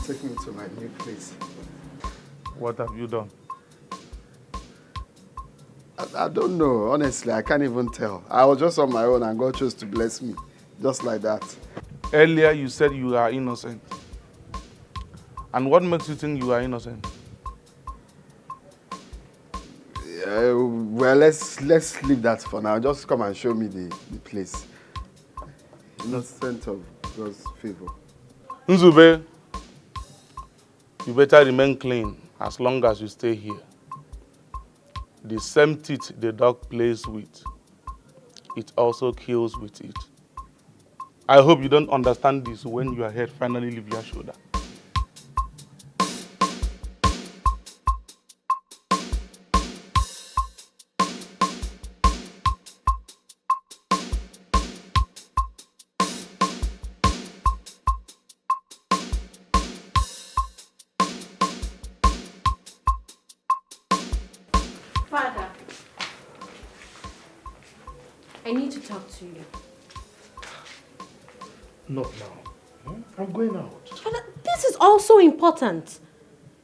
Take me to my new place.
What have you done?
I don't know. Honestly, I can't even tell. I was just on my own and God chose to bless me. Just like that.
Earlier you said you are innocent. And what makes you think you are innocent?
Well, let's leave that for now. Just come and show me the place. Innocent of God's favor.
Nzube, you better remain clean as long as you stay here. The same teeth the dog plays with, it also kills with it. I hope you don't understand this when your head finally leaves your shoulder.
Father, I need to talk to you.
Not now. I'm going out.
Father, this is also important.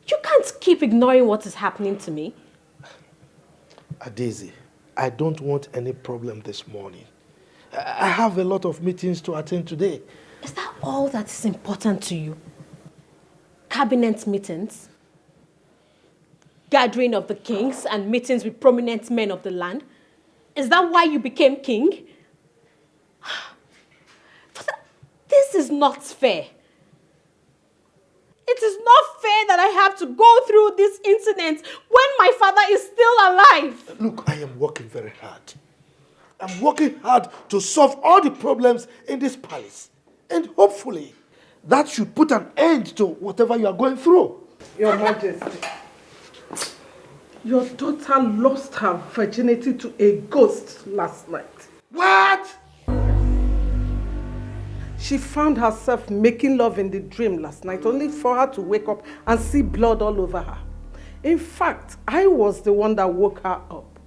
You can't keep ignoring what is happening to me.
Daisy, I don't want any problem this morning. I have a lot of meetings to attend today.
Is that all that is important to you? Cabinet meetings? Gathering of the kings and meetings with prominent men of the land? Is that why you became king? Father, this is not fair. It is not fair that I have to go through this incident when my father is still alive.
Look, I am working very hard. I'm working hard to solve all the problems in this palace. And hopefully, that should put an end to whatever you are going through.
Your Majesty, your daughter lost her virginity to a ghost last night.
What?
She found herself making love in the dream last night, only for her to wake up and see blood all over her. In fact, I was the one that woke her up.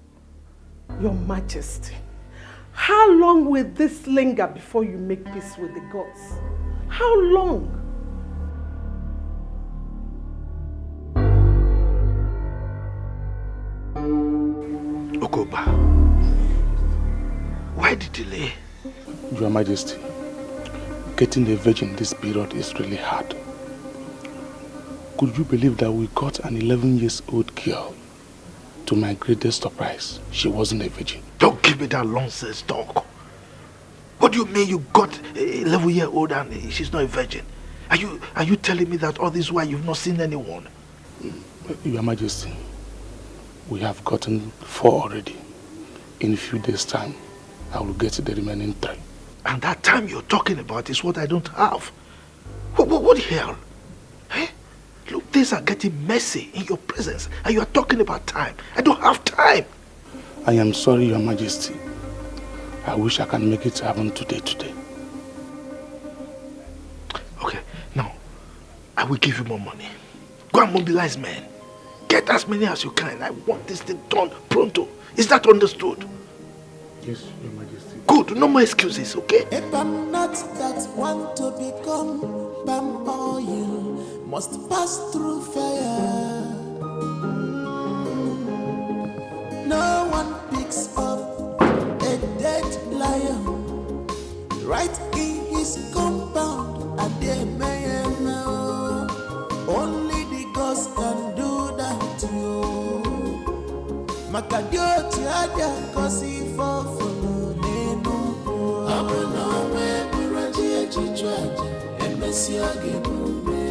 Your Majesty, how long will this linger before you make peace with the gods? How long?
Okoba, why the delay?
Your Majesty, getting a virgin this period is really hard. Could you believe that we got an 11-year-old girl? To my greatest surprise, she wasn't a virgin.
Don't give me that nonsense talk. What do you mean you got a 11-year-old and she's not a virgin? Are you telling me that all this while you've not seen anyone?
Your Majesty, we have gotten 4 already. In a few days' time, I will get the remaining 3.
And that time you're talking about is what I don't have. What the hell? Eh? Look, things are getting messy in your presence and you are talking about time. I don't have time.
I am sorry, Your Majesty. I wish I can make it happen today.
Okay, now, I will give you more money. Go and mobilize men. Get as many as you can. I want this thing done pronto. Is that understood?
Yes, Your Majesty.
Good, no more excuses, okay?
If I'm not that one to become palm oil, must pass through fire. No one picks up a dead lion right in his compound. And they may know only the gods can do that to you. Makadio tiada kosi fofo nenu. Abuna me buraji echichwaja emesi agebume.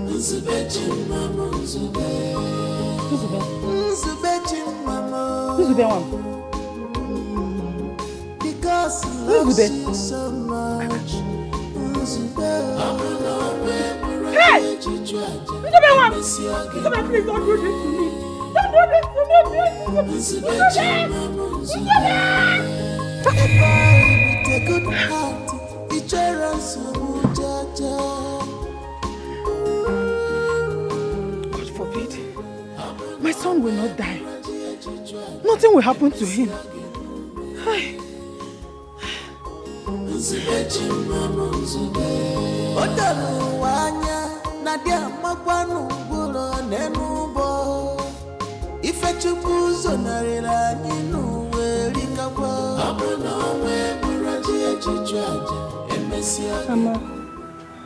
Nzube chimamo nzube. Nzube chimamo.
Nzube one.
Because he loves you so much.
Hey! Nzube one! Nzube, please don't do this to me. Don't do this to me, please.
With a good heart, each other so
God forbid. My son will not die. Nothing will happen to him. Hi.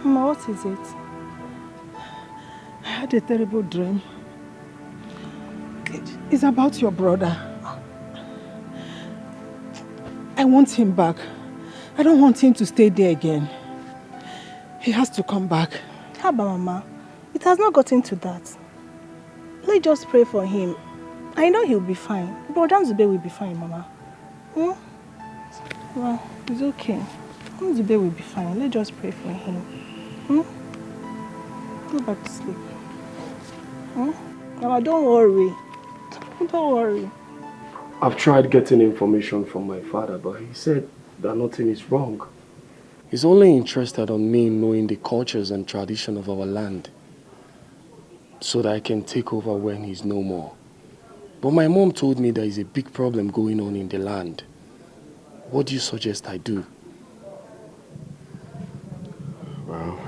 Mama, what is it? I had a terrible dream. It's about your brother. I want him back. I don't want him to stay there again. He has to come back.
Haba, Mama. It has not gotten to that. Let's just pray for him. I know he'll be fine. Brother Nzube will be fine, Mama. Well, it's okay. Nzube will be fine. Let's just pray for him. Go back to sleep. Mama, don't worry. Don't worry.
I've tried getting information from my father, but he said that nothing is wrong. He's only interested on me knowing the cultures and tradition of our land so that I can take over when he's no more. But my mom told me there is a big problem going on in the land. What do you suggest I do?
Well,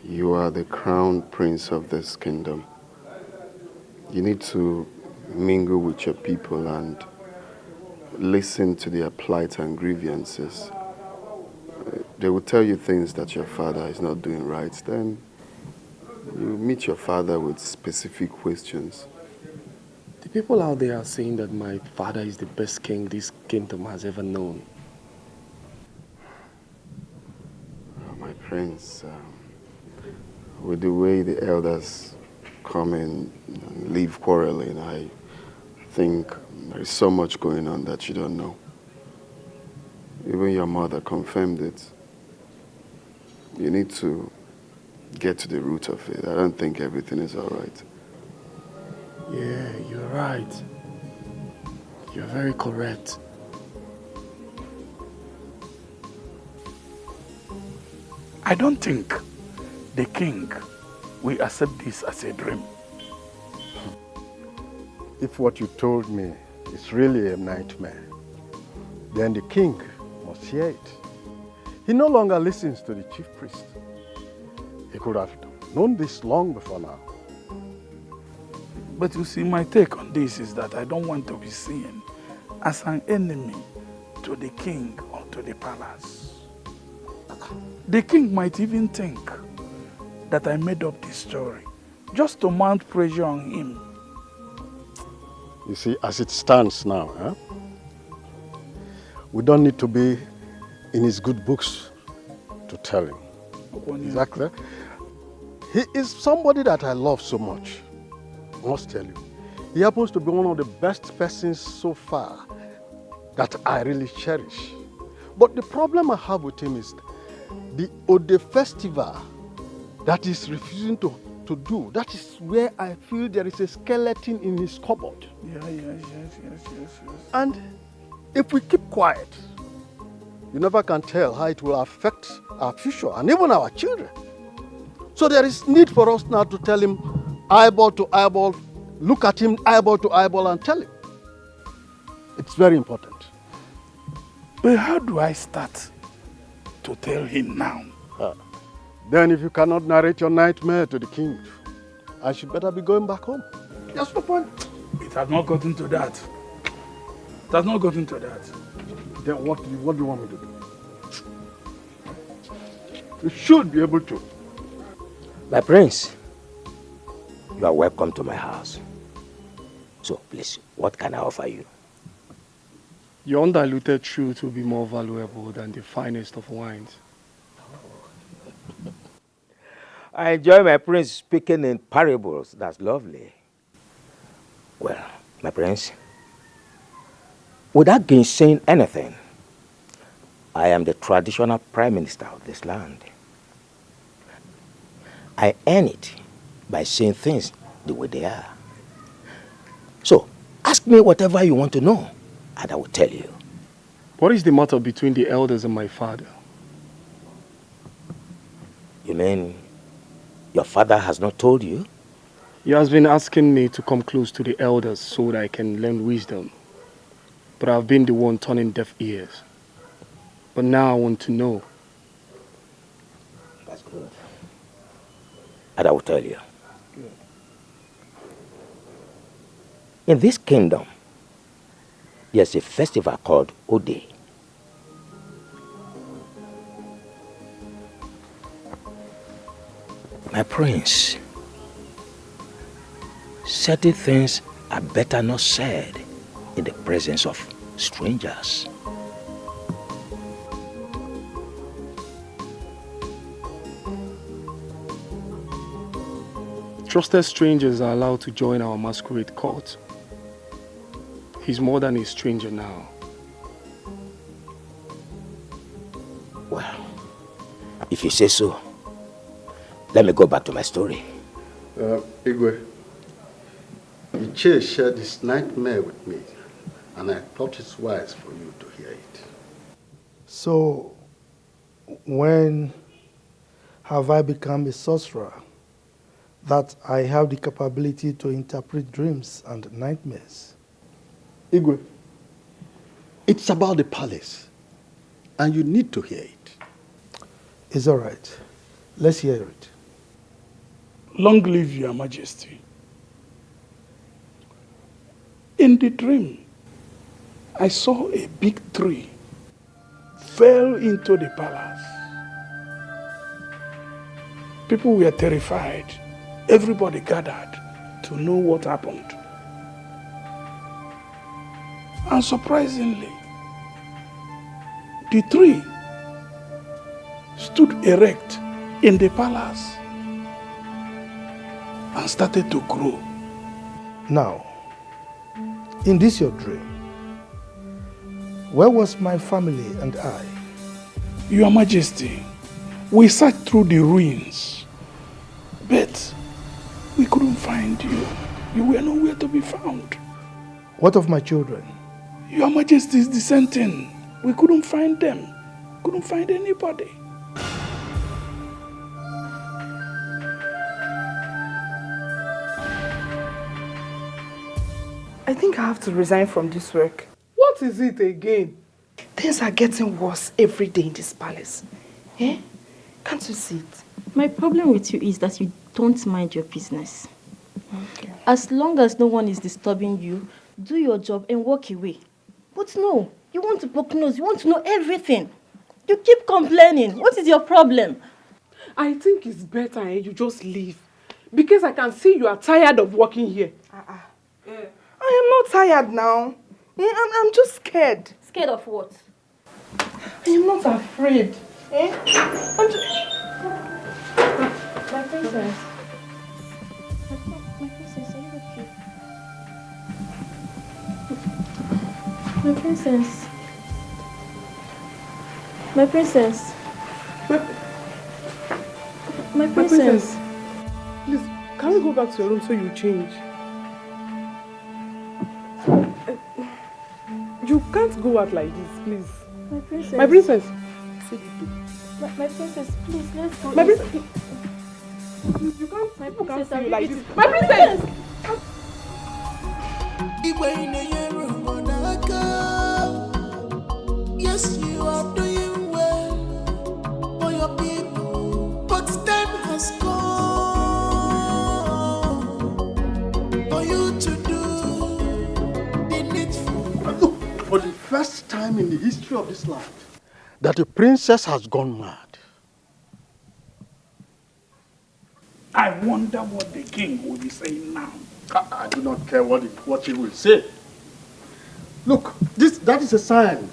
you are the crown prince of this kingdom. You need to mingle with your people and listen to their plight and grievances. They will tell you things that your father is not doing right. Then you meet your father with specific questions.
The people out there are saying that my father is the best king this kingdom has ever known.
My prince, with the way the elders come in and leave quarreling, I think there is so much going on that you don't know. Even your mother confirmed it. You need to get to the root of it. I don't think everything is all right.
Yeah, you're right. You're very correct.
I don't think the king we accept this as a dream.
If what you told me is really a nightmare, then the king must hear it. He no longer listens to the chief priest. He could have known this long before now.
But you see, my take on this is that I don't want to be seen as an enemy to the king or to the palace. The king might even think that I made up this story just to mount pressure on him.
You see, as it stands now, we don't need to be in his good books to tell him. Exactly. He is somebody that I love so much. I must tell you. He happens to be one of the best persons so far that I really cherish. But the problem I have with him is the Ode festival that he's refusing to do. That is where I feel there is a skeleton in his cupboard.
Yes.
And if we keep quiet, you never can tell how it will affect our future and even our children. So there is need for us now to tell him eyeball to eyeball, look at him eyeball to eyeball and tell him. It's very important.
But how do I start to tell him now?
Then if you cannot narrate your nightmare to the king, I should better be going back home. That's the point.
It has not gotten to that. It has not gotten to that.
Then what do you want me to do? You should be able to.
My prince, you are welcome to my house. So please, what can I offer you?
Your undiluted truth will be more valuable than the finest of wines.
I enjoy my prince speaking in parables. That's lovely. Well, my prince, without gainsaying anything, I am the traditional prime minister of this land. I earn it by saying things the way they are. So, ask me whatever you want to know, and I will tell you.
What is the matter between the elders and my father?
You mean your father has not told you?
He has been asking me to come close to the elders so that I can learn wisdom. But I've been the one turning deaf ears. But now I want to know.
That's good. And I will tell you.
Good.
In this kingdom, there's a festival called Ode. My prince, certain things are better not said in the presence of strangers.
Trusted strangers are allowed to join our masquerade court. He's more than a stranger now.
Well, if you say so, let me go back to my story.
Igwe, Iche shared his nightmare with me, and I thought it's wise for you to hear it.
So, when have I become a sorcerer that I have the capability to interpret dreams and nightmares?
Igwe, it's about the palace, and you need to hear it.
It's all right. Let's hear it.
Long live your majesty. In the dream, I saw a big tree fell into the palace. People were terrified. Everybody gathered to know what happened. And surprisingly, the tree stood erect in the palace and started to grow.
Now, in this your dream, where was my family and I?
Your Majesty, we searched through the ruins, but we couldn't find you. You were nowhere to be found.
What of my children?
Your Majesty is dissenting. We couldn't find them. Couldn't find anybody.
I think I have to resign from this work.
What is it again?
Things are getting worse every day in this palace. Eh? Can't you see it?
My problem with you is that you don't mind your business.
Okay.
As long as no one is disturbing you, do your job and walk away. But no, you want to poke nose, you want to know everything. You keep complaining. What is your problem?
I think it's better you just leave. Because I can see you are tired of working here.
I am not tired now. I'm just scared.
Scared of what?
I am not afraid. I'm just...
My princess. My princess, are you okay? My princess. My princess. My princess.
Please, can we go back to your room so you change? You can't go out like this, please.
My princess.
My princess.
My princess, please, let's go.
My princess. You can't.
My
People can't
princess,
see you like this.
My princess.
Yes, you are doing well for your people, but time has come for you to do the needful.
Look, for the first time in the history of this land, that the princess has gone mad.
I wonder what the king will be saying now.
I do not care what he will say. Look, that is a sign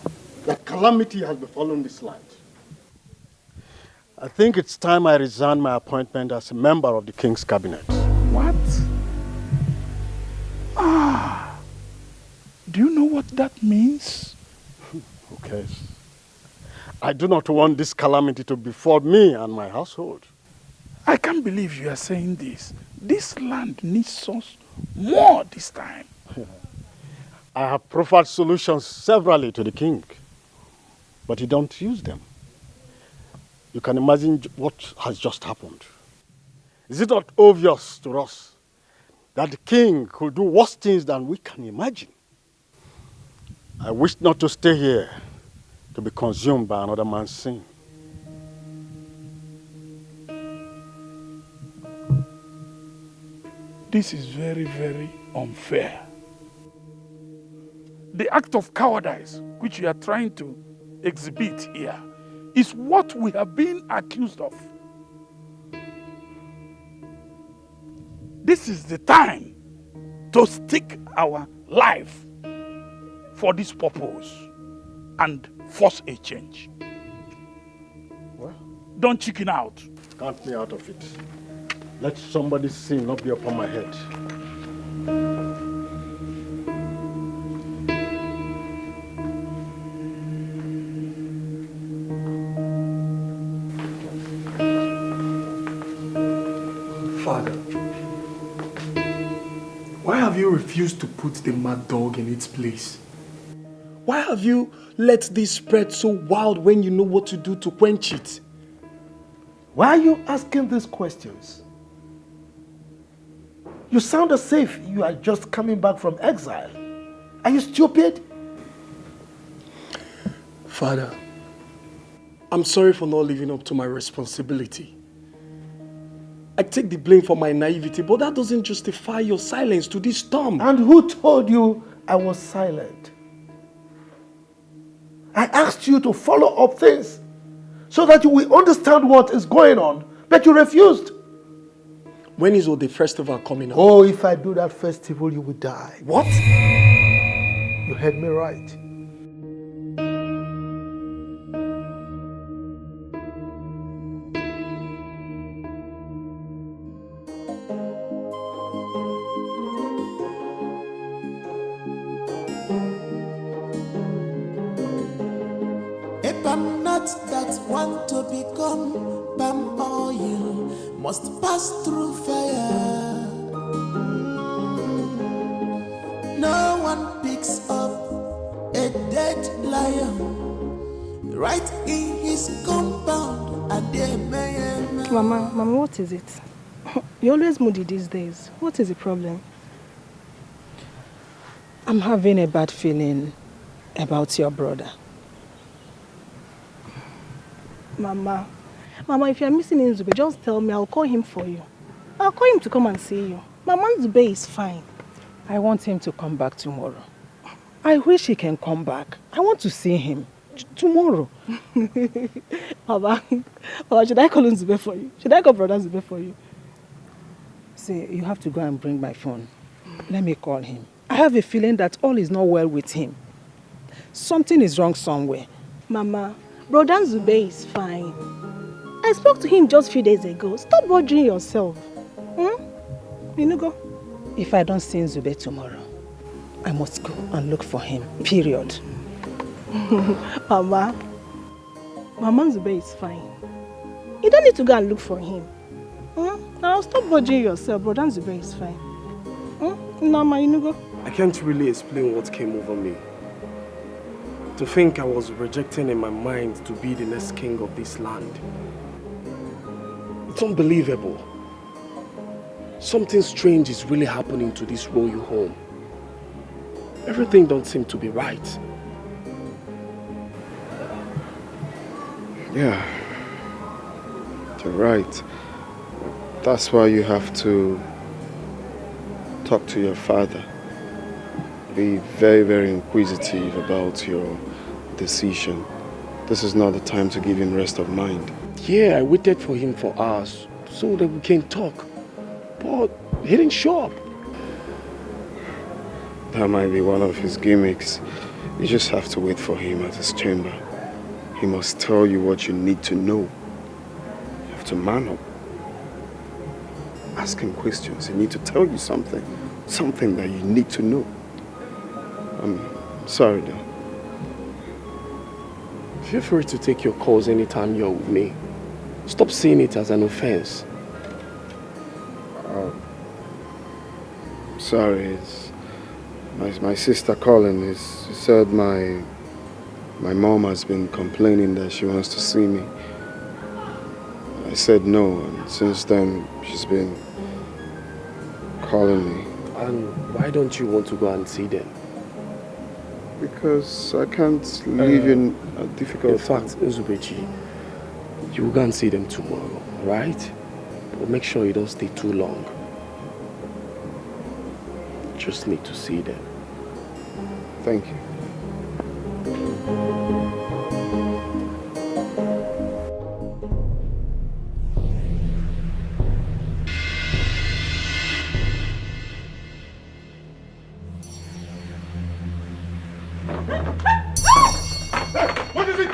that calamity has befallen this land. I think it's time I resign my appointment as a member of the king's cabinet.
What? Do you know what that means?
Who cares? I do not want this calamity to befall me and my household.
I can't believe you are saying this. This land needs us more this time.
I have proffered solutions severally to the king, but he don't use them. You can imagine what has just happened. Is it not obvious to us that the king could do worse things than we can imagine? I wish not to stay here to be consumed by another man's sin.
This is very, very unfair. The act of cowardice which you are trying to exhibit here is what we have been accused of. This is the time to stake our life for this purpose and force a change.
Well,
don't chicken out.
Count me out of it. Let somebody's sin not be upon my head.
Father, why have you refused to put the mad dog in its place? Why have you let this spread so wild when you know what to do to quench it?
Why are you asking these questions? You sound as if you are just coming back from exile. Are you stupid?
Father, I'm sorry for not living up to my responsibility. I take the blame for my naivety, but that doesn't justify your silence to this storm.
And who told you I was silent? I asked you to follow up things so that you will understand what is going on, but you refused.
When is the festival coming up?
Oh, if I do that festival, you will die.
What?
You heard me right.
A palm nut that want to become palm oil must pass through fire. No one picks up a dead lion right in his compound.
Mama, what is it? You're always moody these days. What is the problem?
I'm having a bad feeling about your brother.
Mama, if you're missing Nzube, just tell me. I'll call him for you. I'll call him to come and see you. Mama, Nzube is fine.
I want him to come back tomorrow. I wish he can come back. I want to see him tomorrow.
Mama, should I call Nzube for you? Should I call Brother Nzube for you?
See, you have to go and bring my phone. Let me call him. I have a feeling that all is not well with him. Something is wrong somewhere.
Mama, Brother Nzube is fine. I spoke to him just a few days ago. Stop bothering yourself. You go.
If I don't see Nzube tomorrow, I must go and look for him. Period.
Mama Nzube is fine. You don't need to go and look for him. Now stop bothering yourself. Brother Nzube is fine. Mama, you go.
I can't really explain what came over me. To think I was rejecting in my mind to be the next king of this land. It's unbelievable. Something strange is really happening to this royal home. Everything don't seem to be right.
Yeah, you're right. That's why you have to talk to your father. Be very, very inquisitive about your decision. This is not the time to give him rest of mind.
Yeah, I waited for him for hours so that we can talk. But he didn't show up.
That might be one of his gimmicks. You just have to wait for him at his chamber. He must tell you what you need to know. You have to man up. Ask him questions. He needs to tell you something. Something that you need to know. I'm sorry, though.
Feel free to take your calls anytime you're with me. Stop seeing it as an offense.
Sorry, it's my sister calling. She said my mom has been complaining that she wants to see me. I said no, and since then she's been calling me.
And why don't you want to go and see them?
Because I can't live in a difficult...
In fact, Nzubechi, you will go and see them tomorrow, right? But make sure you don't stay too long. Just need to see them.
Thank you.
What is it?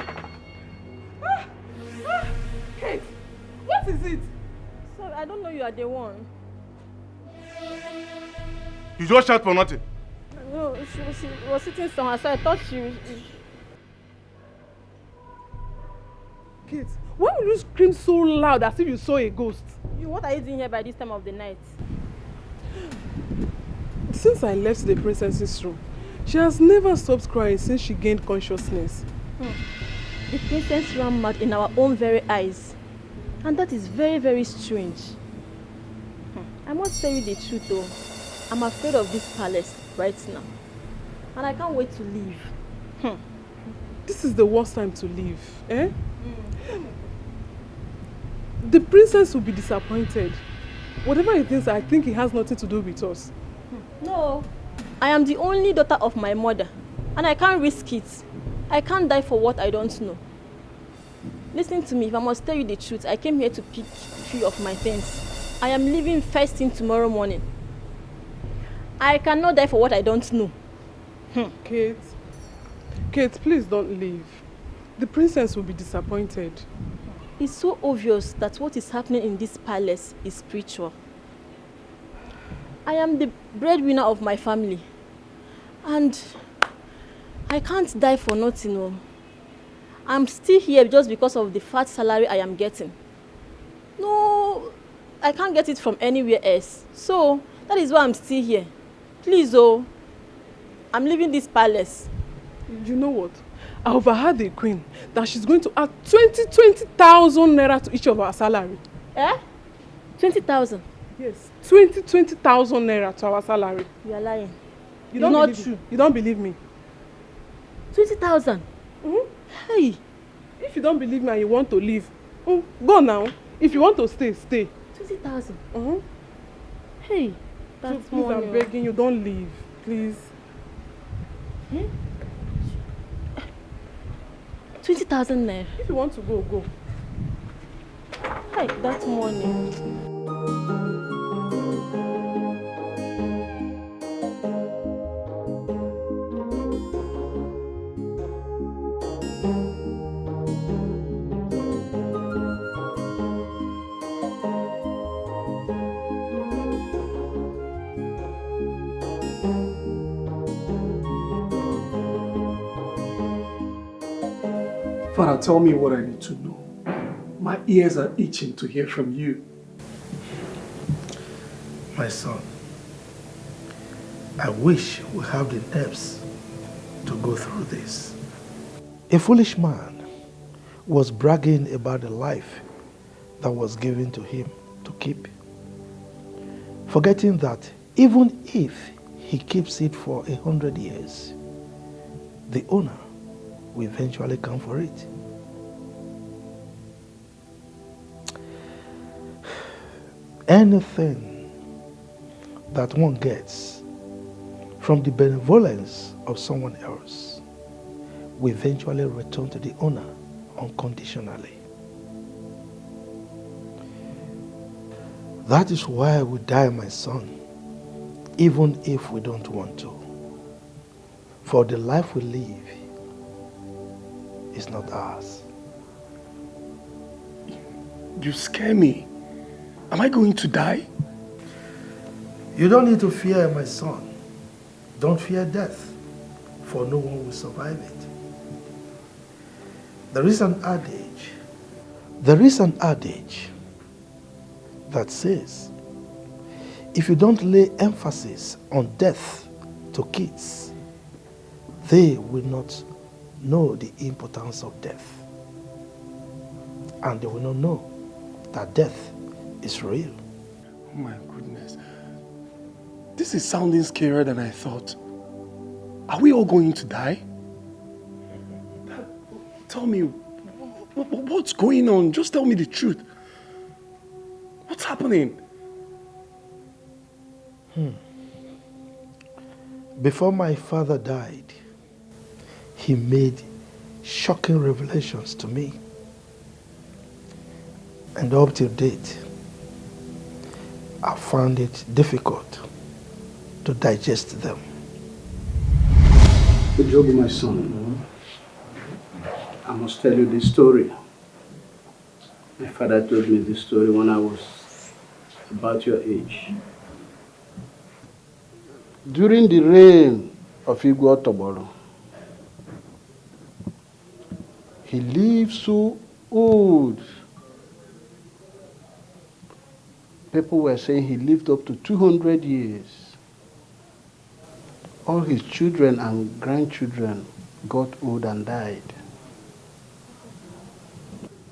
Kate, what is it?
Sorry, I don't know you are the one.
You just shout for nothing.
No, she was sitting somewhere, so I thought she...
Kate, why would you scream so loud as if you saw a ghost?
What are you doing here by this time of the night?
Since I left the princess's room, she has never stopped crying since she gained consciousness.
The princess ran mad in our own very eyes. And that is very, very strange. I must tell you the truth though. I'm afraid of this palace right now. And I can't wait to leave.
This is the worst time to leave, eh? The princess will be disappointed. Whatever he thinks, I think it has nothing to do with us.
No, I am the only daughter of my mother. And I can't risk it. I can't die for what I don't know. Listen to me, if I must tell you the truth, I came here to pick 3 of my things. I am leaving first thing tomorrow morning. I cannot die for what I don't know.
Kate, please don't leave. The princess will be disappointed.
It's so obvious that what is happening in this palace is spiritual. I am the breadwinner of my family. And I can't die for nothing. No. I'm still here just because of the fat salary I am getting. No, I can't get it from anywhere else. So, that is why I'm still here. Please, oh, I'm leaving this palace.
You know what? I overheard the queen that she's going to add 20,000 naira to each of our salary.
Eh? 20,000?
Yes, 20,000 naira to our salary.
You are lying.
It's not true. You don't believe me?
20,000? Hey!
If you don't believe me and you want to leave, go now. If you want to stay, stay.
20,000? Hey, that's
so please,
money.
I'm begging you, don't leave. Please.
20,000 naira.
If you want to go, go.
Hey, that's money.
Father, tell me what I need to know. My ears are itching to hear from you.
My son, I wish we have the nerves to go through this. A foolish man was bragging about the life that was given to him to keep, forgetting that even if he keeps it for 100 years, the owner will eventually come for it. Anything that one gets from the benevolence of someone else will eventually return to the owner unconditionally. That is why we die, my son, even if we don't want to. For the life we live is not ours.
You scare me. Am I going to die?
You don't need to fear, my son. Don't fear death, for no one will survive it. There is an adage that says, if you don't lay emphasis on death to kids, they will not know the importance of death. And they will not know that death is real.
Oh my goodness. This is sounding scarier than I thought. Are we all going to die? Tell me, what's going on? Just tell me the truth. What's happening?
Before my father died, he made shocking revelations to me. And up till date, I found it difficult to digest them.
Joby, my son, I must tell you this story. My father told me this story when I was about your age. During the reign of Igwe Otoboro, he lived so old. People were saying he lived up to 200 years. All his children and grandchildren got old and died.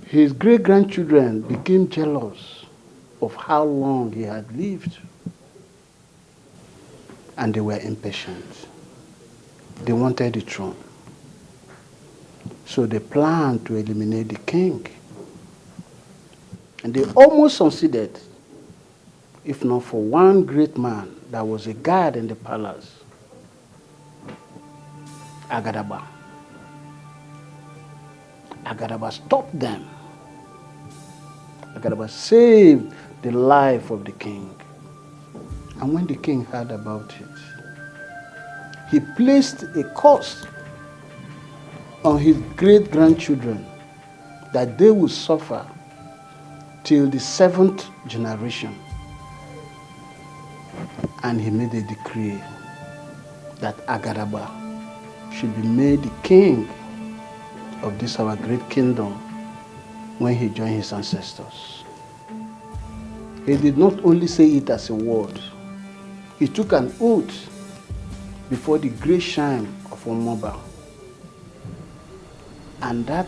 His great-grandchildren became jealous of how long he had lived. And they were impatient. They wanted the throne. So they planned to eliminate the king. And they almost succeeded, if not for one great man that was a guard in the palace, Agadaba. Agadaba stopped them. Agadaba saved the life of the king. And when the king heard about it, he placed a curse on his great-grandchildren that they would suffer till the 7th generation. And he made a decree that Agadaba should be made the king of this our great kingdom when he joined his ancestors. He did not only say it as a word, he took an oath before the great shrine of Omoba. And that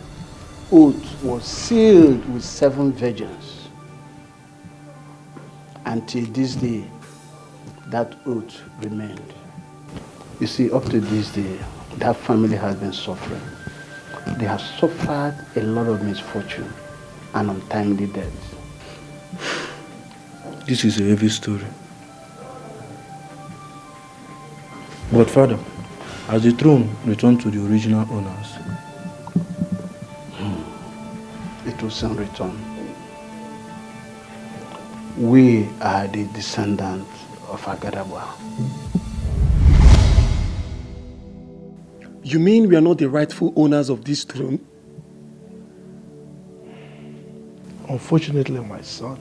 oath was sealed with 7 virgins. Until this day, that oath remained. You see, up to this day, that family has been suffering. They have suffered a lot of misfortune and untimely deaths.
This is a heavy story. But Father, as the throne returned to the original owners,
it will soon return. We are the descendants of Agadabwa.
you mean we are not the rightful owners of this throne?
Unfortunately, my son,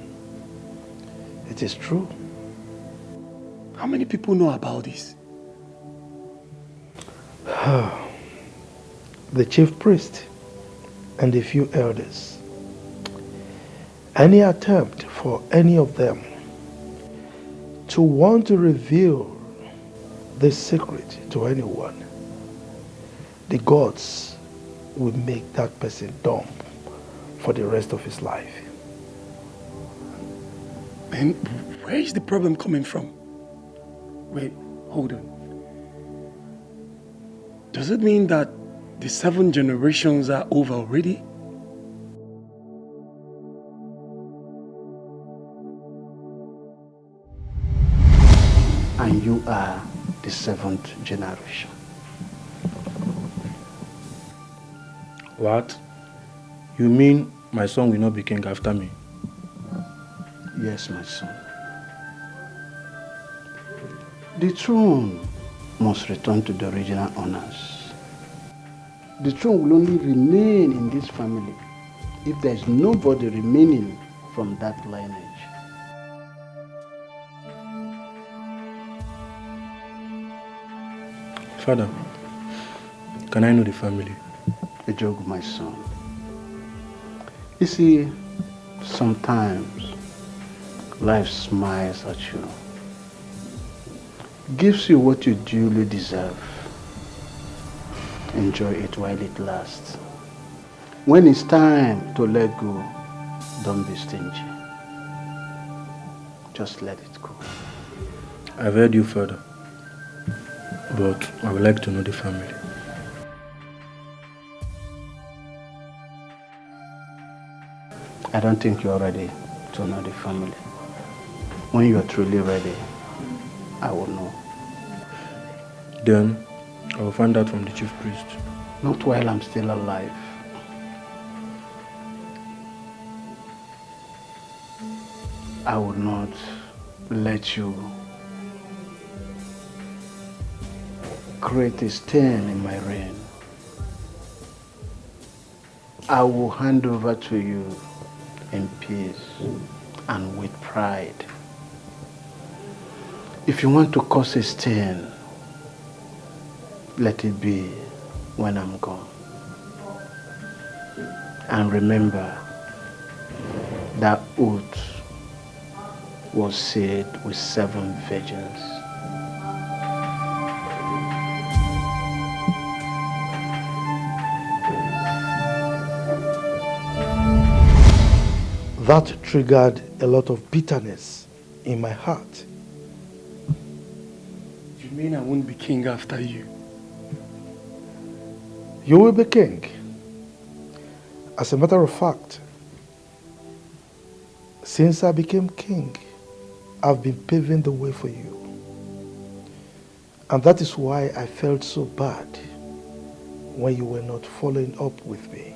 it is true.
How many people know about this?
The chief priest and a few elders. Any attempt for any of them to want to reveal this secret to anyone, the gods will make that person dumb for the rest of his life.
And where is the problem coming from? Wait, hold on. Does it mean that the 7 generations are over already?
And you are the 7th generation.
What? You mean my son will not be king after me?
Yes, my son. The throne must return to the original owners. The throne will only remain in this family if there is nobody remaining from that lineage.
Father, can I know the family?
A joke, my son. You see, sometimes life smiles at you, gives you what you duly deserve. Enjoy it while it lasts. When it's time to let go, don't be stingy. Just let it go.
I've heard you, Father, but I would like to know the family.
I don't think you're ready to know the family. When you're truly ready, I will know.
Then, I will find out from the chief priest.
Not while I'm still alive. I will not let you create a stain in my reign. I will hand over to you in peace and with pride. If you want to cause a stain, let it be when I'm gone. And remember, that oath was said with 7 virgins.
That triggered a lot of bitterness in my heart.
You mean I won't be king after you?
You will be king. As a matter of fact, since I became king, I've been paving the way for you. And that is why I felt so bad when you were not following up with me.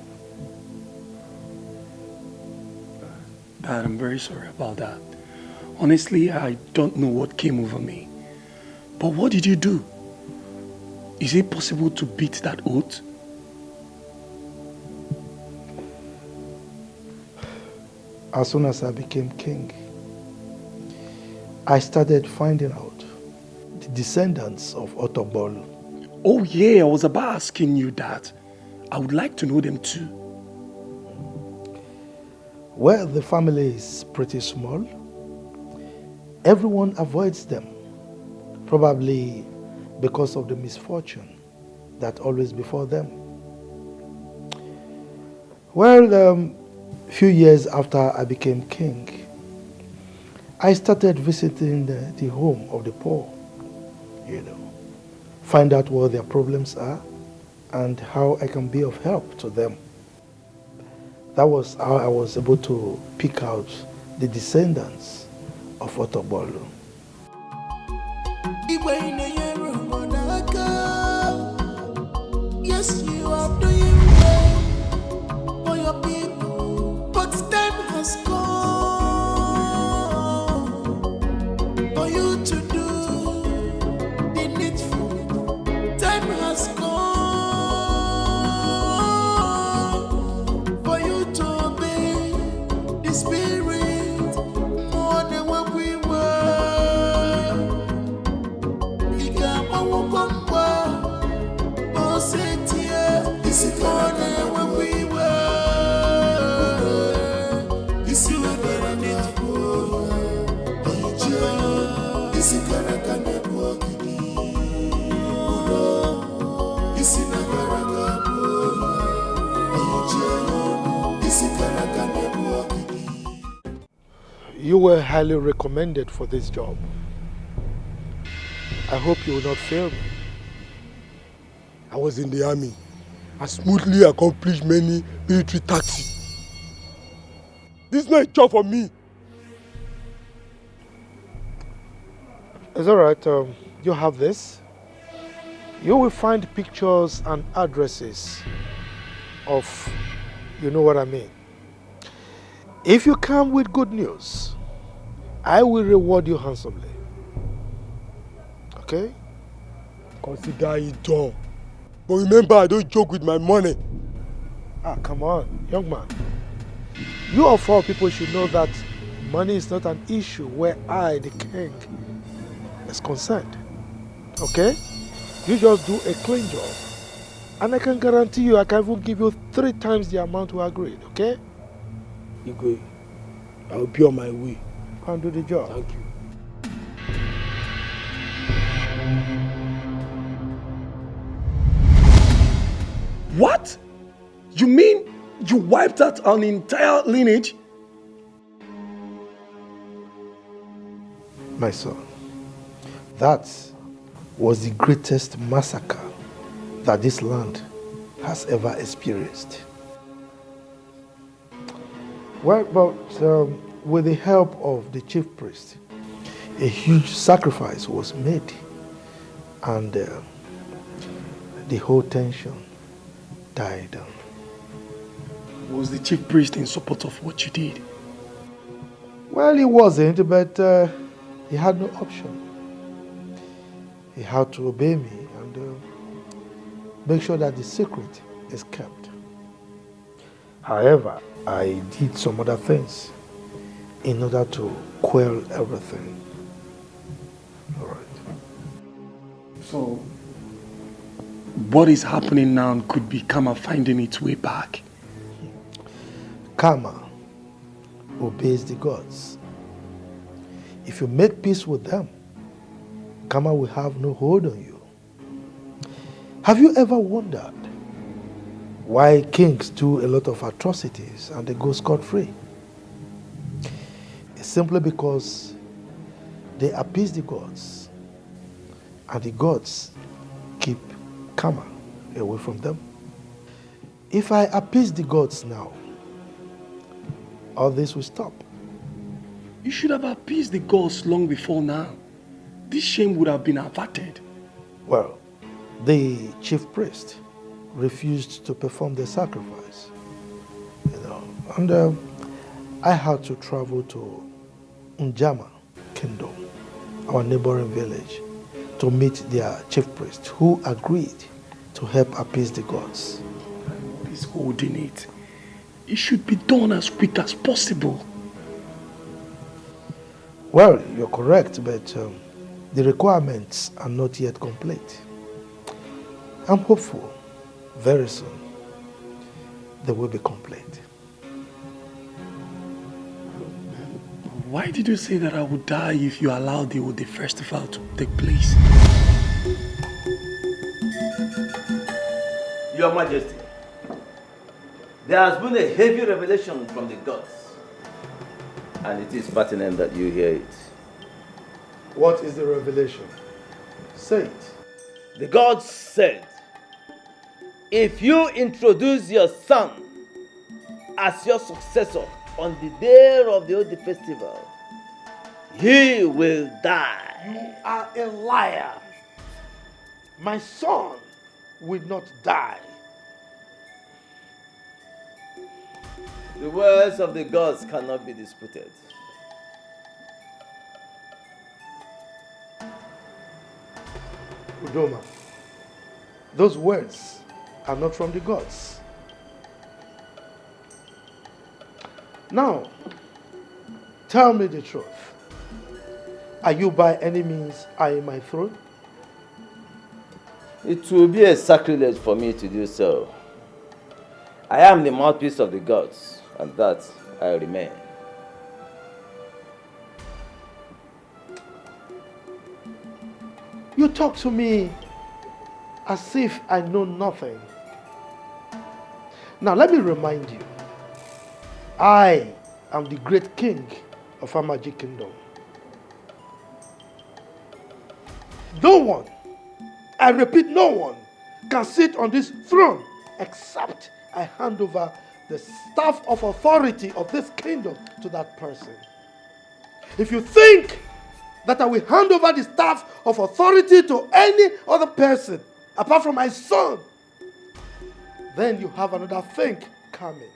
Dad, I'm very sorry about that. Honestly, I don't know what came over me. But what did you do? Is it possible to beat that oath?
As soon as I became king, I started finding out the descendants of Otobol.
Oh yeah, I was about asking you that. I would like to know them too.
Well, the family is pretty small. Everyone avoids them, probably because of the misfortune that always befall them. Well, few years after I became king, I started visiting the home of the poor, you know. find out what their problems are, and how I can be of help to them. That was how I was able to pick out the descendants of Otobolo.
Yes, you are doing well for your people, but time has come for you to do the needful. Time has come for you to obey the Spirit more than what we were. You can't walk on sit here, this is more than what we were. This is not very needful. This is Karakane Bogidi. This is not
You were highly recommended for this job. I hope you will not fail me.
I was in the army. I smoothly accomplished many military tasks. This is not a job for me.
It's all right. You have this. You will find pictures and addresses of, you know what I mean. If you come with good news, I will reward you handsomely. Okay?
Consider it done. But remember, I don't joke with my money.
Ah, come on, young man. You of all people should know that money is not an issue where I, the king, is concerned. Okay? You just do a clean job. And I can guarantee you, I can even give you 3 times the amount we agreed, okay?
Igwe, I will be on my way.
Go and do the job.
Thank you. What? You mean you wiped out an entire lineage?
My son, that was the greatest massacre that this land has ever experienced. Well, but with the help of the chief priest, a huge sacrifice was made, and the whole tension died down.
Was the chief priest in support of what you did?
Well, he wasn't, but he had no option. He had to obey me and make sure that the secret is kept. However, I did some other things in order to quell everything. All right.
So, what is happening now could be karma finding its way back.
Karma obeys the gods. If you make peace with them, karma will have no hold on you. Have you ever wondered why kings do a lot of atrocities and they go scot-free? It's simply because they appease the gods, and the gods keep karma away from them. If I appease the gods now, all this will stop.
You should have appeased the gods long before now. This shame would have been averted.
Well, the chief priest refused to perform the sacrifice, and I had to travel to Njama Kingdom, our neighboring village, to meet their chief priest, who agreed to help appease the gods.
What is holding it? It should be done as quick as possible.
Well, you're correct, but the requirements are not yet complete. I'm hopeful very soon they will be complete.
Why did you say that I would die if you allowed the festival to take place?
Your Majesty, there has been a heavy revelation from the gods, and it is pertinent that you hear it.
What is the revelation? Say it.
The gods said, if you introduce your son as your successor on the day of the Odi festival, he will die.
You are a liar. My son will not die.
The words of the gods cannot be disputed.
Udoma, those words are not from the gods. Now, tell me the truth. Are you by any means eyeing my throne?
It will be a sacrilege for me to do so. I am the mouthpiece of the gods, and that I remain.
You talk to me as if I know nothing. Now let me remind you, I am the great king of Amaji Kingdom. No one, I repeat, no one can sit on this throne except I hand over the staff of authority of this kingdom to that person. If you think that I will hand over the staff of authority to any other person apart from my son, then you have another thing coming.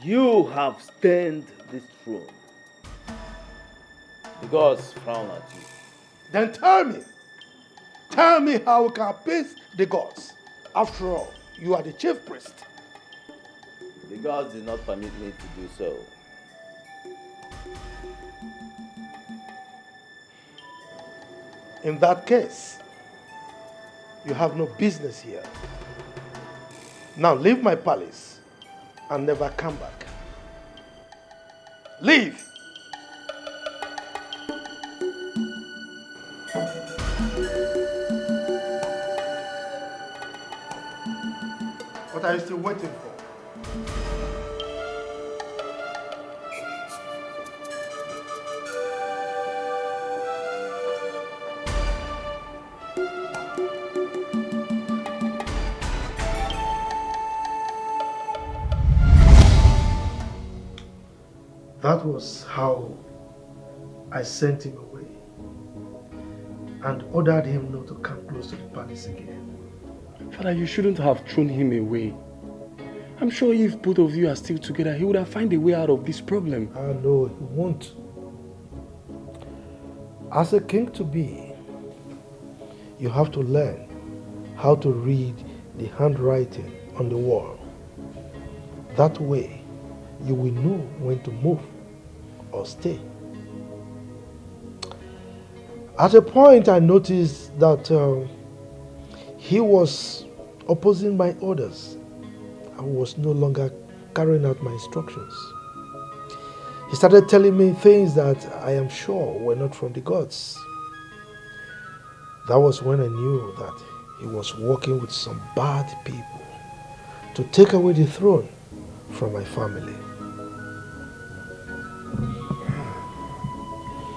You have stained this throne. The gods frown at you.
Then tell me how we can appease the gods. After all, you are the chief priest.
The gods did not permit me to do so.
In that case, you have no business here. Now leave my palace and never come back. Leave! What are you still waiting for? That was how I sent him away and ordered him not to come close to the palace again.
Father, you shouldn't have thrown him away. I'm sure if both of you are still together, he would have found a way out of this problem.
Ah, no, he won't. As a king to be, you have to learn how to read the handwriting on the wall. That way, you will know when to move or stay. At a point, I noticed that he was opposing my orders. I was no longer carrying out my instructions. He started telling me things that I am sure were not from the gods. That was when I knew that he was working with some bad people to take away the throne from my family.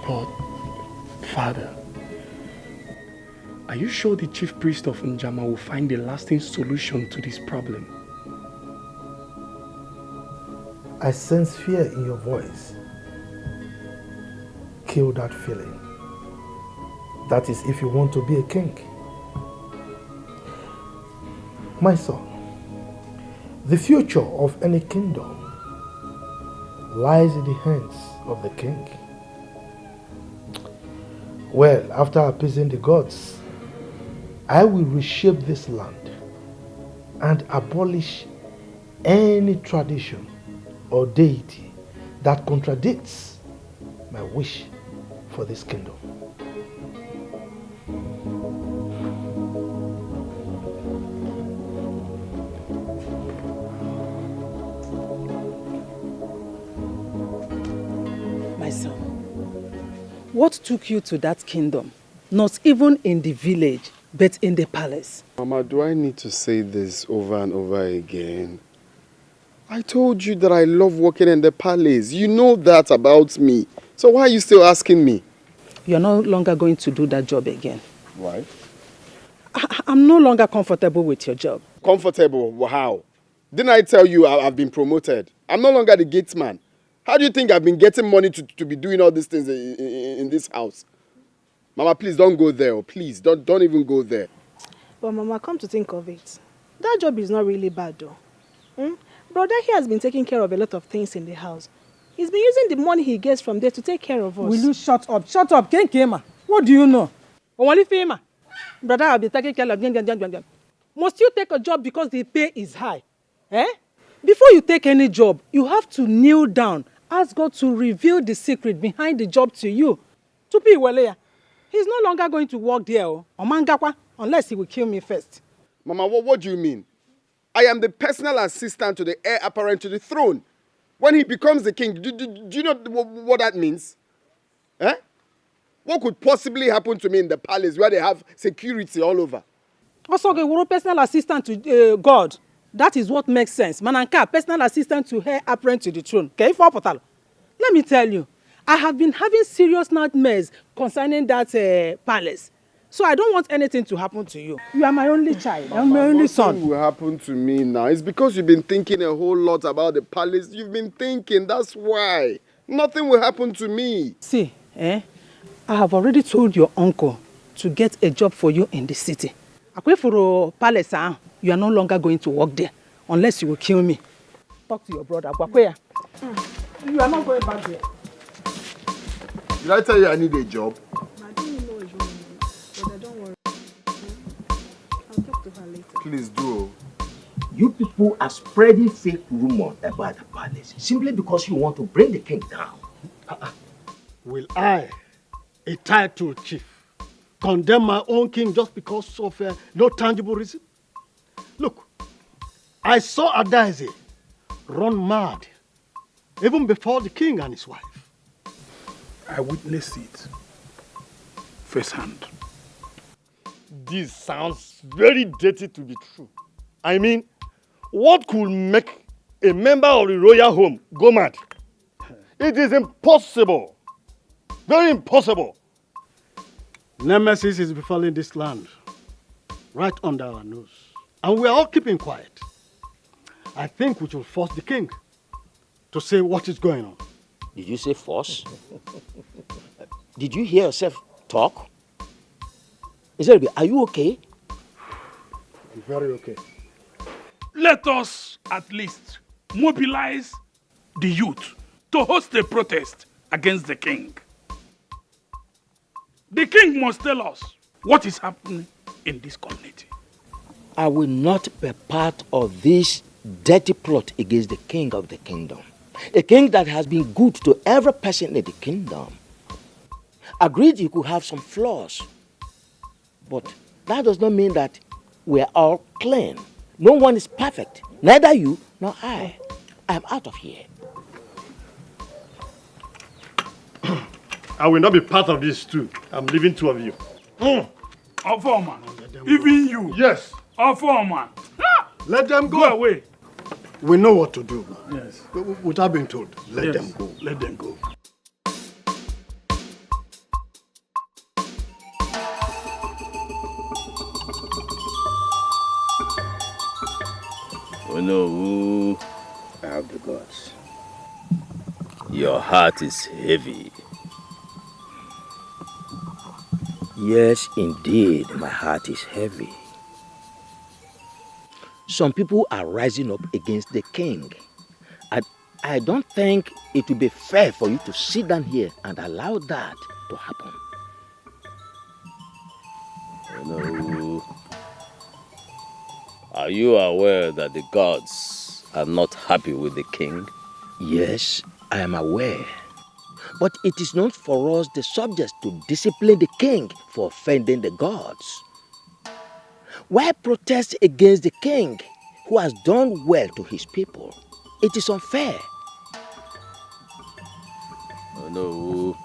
But, Father, are you sure the chief priest of Njama will find a lasting solution to this problem?
I sense fear in your voice. Kill that feeling. That is if you want to be a king. My son, the future of any kingdom lies in the hands of the king. Well, after appeasing the gods, I will reshape this land and abolish any tradition or deity that contradicts my wish for this kingdom.
My son, what took you to that kingdom? Not even in the village, but in the palace.
Mama, do I need to say this over and over again? I told you that I love working in the palace. You know that about me. So why are you still asking me?
You're no longer going to do that job again.
Why?
I'm no longer comfortable with your job.
Comfortable? How? Didn't I tell you I've been promoted? I'm no longer the gate man. How do you think I've been getting money to be doing all these things in this house? Mama, please don't go there. Oh, please, don't even go there.
But Mama, come to think of it, that job is not really bad though. Brother here has been taking care of a lot of things in the house. He's been using the money he gets from there to take care of us.
Will you shut up? Shut up, Kenkema. What do you know? Only Fema. Brother, I'll be taking care of. Must you take a job because the pay is high? Before you take any job, you have to kneel down, ask God to reveal the secret behind the job to you. Tupi Weleya. He's no longer going to work there, unless he will kill me first.
Mama, what do you mean? I am the personal assistant to the heir apparent to the throne. When he becomes the king, do you know what that means? What could possibly happen to me in the palace where they have security all over?
Also, we're personal assistant to God. That is what makes sense. Mananka, personal assistant to heir apparent to the throne. Okay, let me tell you, I have been having serious nightmares concerning that palace. So I don't want anything to happen to you. You are my only child. I'm my only son.
Nothing will happen to me now. It's because you've been thinking a whole lot about the palace. You've been thinking, that's why. Nothing will happen to me.
See, I have already told your uncle to get a job for you in the city. Akwe for a palace, you are no longer going to work there unless you will kill me. Talk to your brother. You are not going back there.
Did I tell you I need a job?
I didn't know it was, but don't worry. I'll talk to her later.
Please do.
You people are spreading fake rumors about the palace simply because you want to bring the king down.
Will I, a titled chief, condemn my own king just because of no tangible reason? Look, I saw Adaeze run mad even before the king and his wife.
I witnessed it firsthand.
This sounds very dirty to be true. I mean, what could make a member of the royal home go mad? It is impossible. Very impossible.
Nemesis is befalling this land right under our nose. And we are all keeping quiet. I think we should force the king to say what is going on.
Did you say force? Did you hear yourself talk? Are you okay?
I'm very okay.
Let us at least mobilize the youth to host a protest against the king. The king must tell us what is happening in this community.
I will not be part of this dirty plot against the king of the kingdom. A king that has been good to every person in the kingdom. Agreed, you could have some flaws. But that does not mean that we are all clean. No one is perfect. Neither you nor I. I am out of here.
I will not be part of this too. I'm leaving two of you.
Foreman, even you.
Yes.
Foreman.
Let them go.
Go away.
We know what to do.
Yes.
Without being told, let them go.
Let them go.
Oh no, I have the gods. Your heart is heavy.
Yes, indeed, my heart is heavy. Some people are rising up against the king. I don't think it will be fair for you to sit down here and allow that to happen.
Oh no. Are you aware that the gods are not happy with the king?
Yes, I am aware. But it is not for us, the subjects, to discipline the king for offending the gods. Why protest against the king who has done well to his people? It is unfair.
Oh no.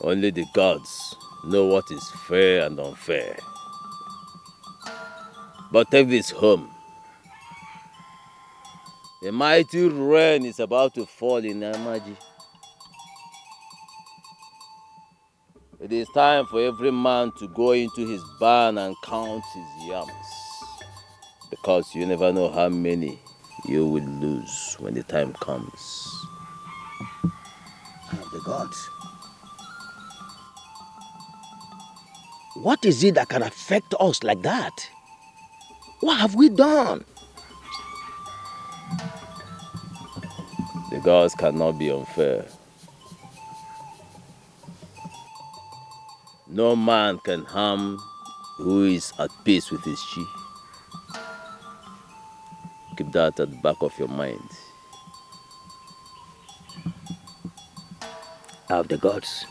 Only the gods know what is fair and unfair. But take this home. A mighty rain is about to fall in Amaji. It is time for every man to go into his barn and count his yams. Because you never know how many you will lose when the time comes.
The gods. What is it that can affect us like that? What have we done?
The gods cannot be unfair. No man can harm who is at peace with his chi. Keep that at the back of your mind.
Of the gods,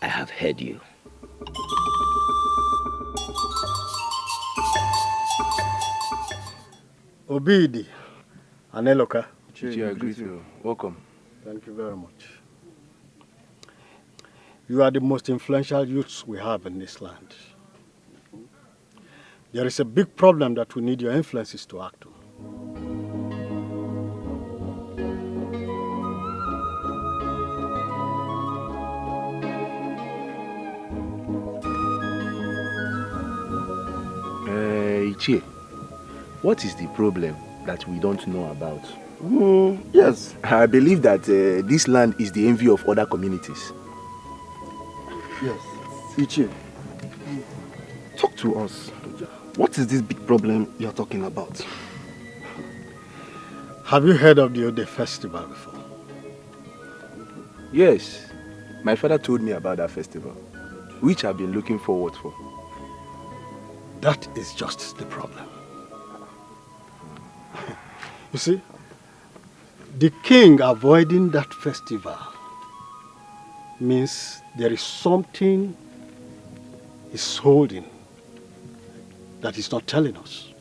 I have heard you.
Obidi, Aneloka.
Chichi, I greet you. Welcome.
Thank you very much. You are the most influential youths we have in this land. There is a big problem that we need your influences to act on.
Ichie, what is the problem that we don't know about?
Yes, I believe that this land is the envy of other communities.
Yes, Ichie, talk to us. What is this big problem you're talking about?
Have you heard of the Ode festival before?
Yes, my father told me about that festival, which I've been looking forward for.
That is just the problem. You see, the king avoiding that festival means there is something he's holding that he's not telling us.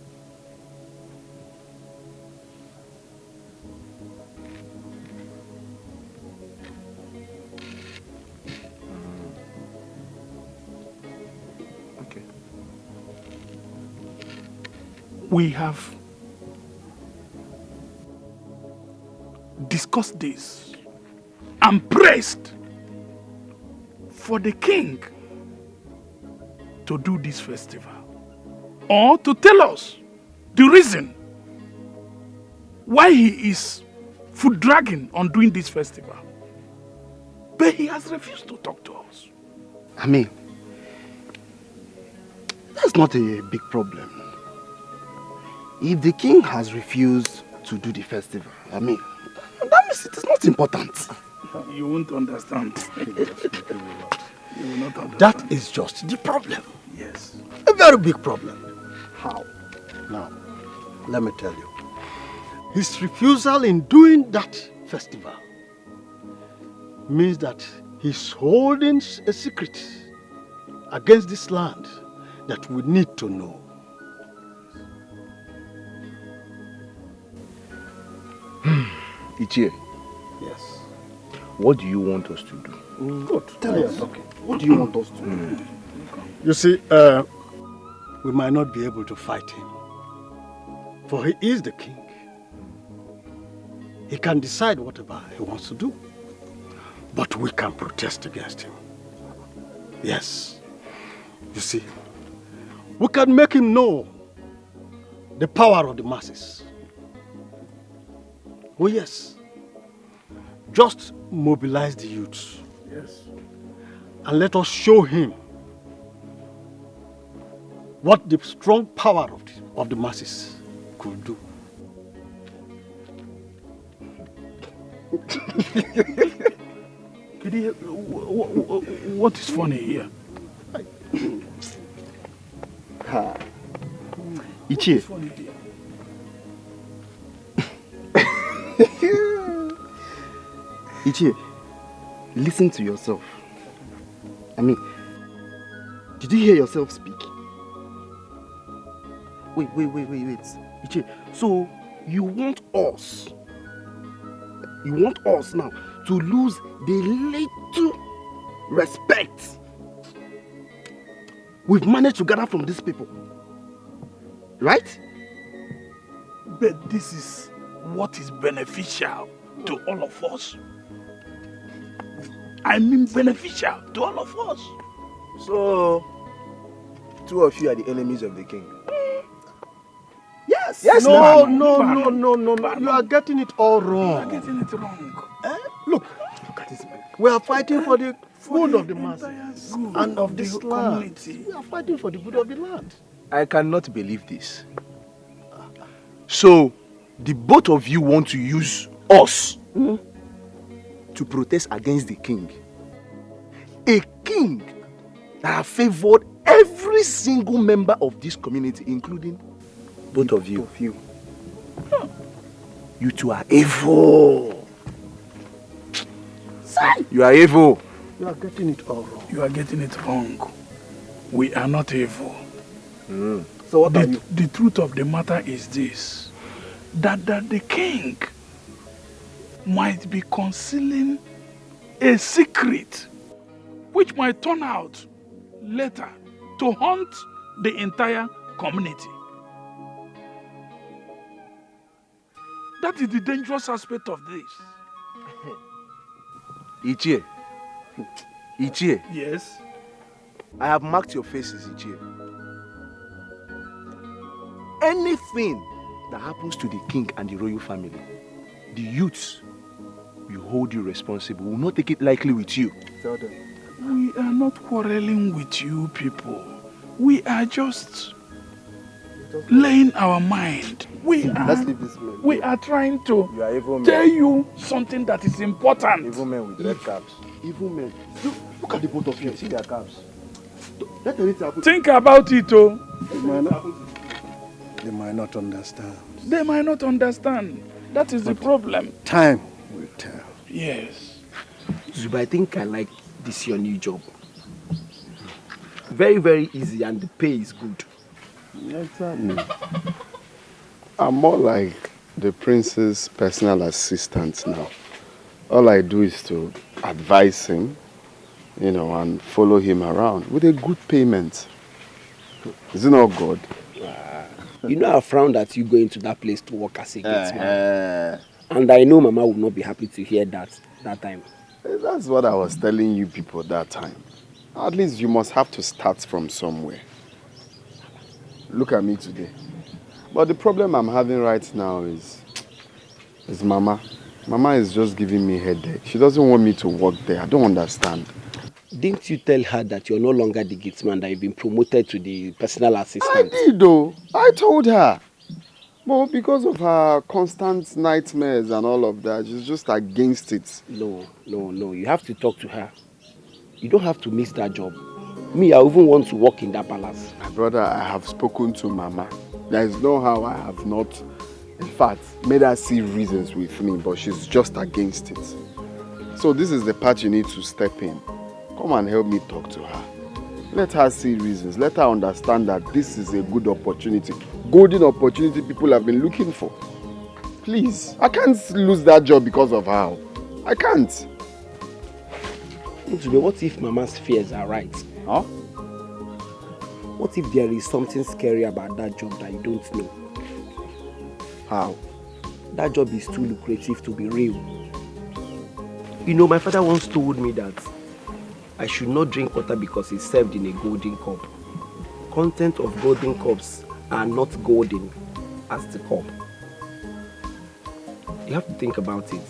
Okay. We have discussed this and pressed for the king to do this festival, or to tell us the reason why he is foot dragging on doing this festival. But he has refused to talk to us.
I mean, that's not a big problem. If the king has refused to do the festival, I mean, that means it is not important.
You won't understand. You will not understand.
That is just the problem.
Yes.
A very big problem. How? Now, let me tell you. His refusal in doing that festival means that he's holding a secret against this land that we need to know.
Ichie.
Yes.
What do you want us to do?
Good. Tell us. Okay. What do you want us to do?
You see, we might not be able to fight him, for he is the king. He can decide whatever he wants to do, but we can protest against him. Yes. You see, we can make him know the power of the masses. Oh yes. Just mobilize the youths.
Yes.
And let us show him what the strong power of the masses could do.
Kidi, what is funny here?
Ichie. Ichie, listen to yourself. I mean, did you hear yourself speak? Wait. Ichie, so you want us now to lose the little respect we've managed to gather from these people, right?
But this is what is beneficial to all of us. I mean beneficial to all of us.
So, two of you are the enemies of the king.
Yes.
Yes,
no,
man.
no. You are getting it all wrong.
You are getting it wrong.
Look at this man. We are fighting for the good of the masses and of this land.
Community.
We are fighting for the good of the land.
I cannot believe this. So, the both of you want to use us to protest against the king. A king that has favored every single member of this community, including both of you. You two are evil. You are evil.
You are getting it all wrong.
You are getting it wrong. We are not evil.
So what are you?
The truth of the matter is this, that the king might be concealing a secret which might turn out later to haunt the entire community. That is the dangerous aspect of this.
Ichie.
Yes?
I have marked your faces, Ichie. Anything that happens to the king and the royal family, the youths will hold you responsible, will not take it lightly with you.
Tell them.
We are not quarreling with you people. We are just laying our mind.
Let's leave this man.
We are trying to
You are evil men.
tell you something that is important.
Evil men with red caps.
Evil men. Look at the both of you.
See their caps.
Let anything happen.
Think about it, oh.
They might not understand.
They might not understand. That is the problem.
Time will tell.
Yes.
Zuba, I think I like this your new job. Very, very easy and the pay is good.
Exactly. I'm more like the prince's personal assistant now. All I do is to advise him, and follow him around with a good payment. Is it not good?
You know I frowned at you going to that place to work as a gatesman. And I know Mama would not be happy to hear that time.
That's what I was telling you people that time. At least you must have to start from somewhere. Look at me today. But the problem I'm having right now is Mama. Mama is just giving me a headache. She doesn't want me to work there. I don't understand.
Didn't you tell her that you're no longer the gatesman, that you've been promoted to the personal assistant?
I did though. I told her. But because of her constant nightmares and all of that, she's just against it.
No. You have to talk to her. You don't have to miss that job. Me, I even want to work in that palace.
My brother, I have spoken to Mama. There is no how I have not, in fact, made her see reasons with me, but she's just against it. So this is the part you need to step in. Come and help me talk to her. Let her see reasons. Let her understand that this is a good opportunity. Golden opportunity people have been looking for. Please, I can't lose that job because of her. I can't.
What if Mama's fears are right?
Huh?
What if there is something scary about that job that you don't know?
How?
That job is too lucrative to be real. You know, my father once told me that I should not drink water because it's served in a golden cup. Content of golden cups are not golden as the cup. You have to think about it.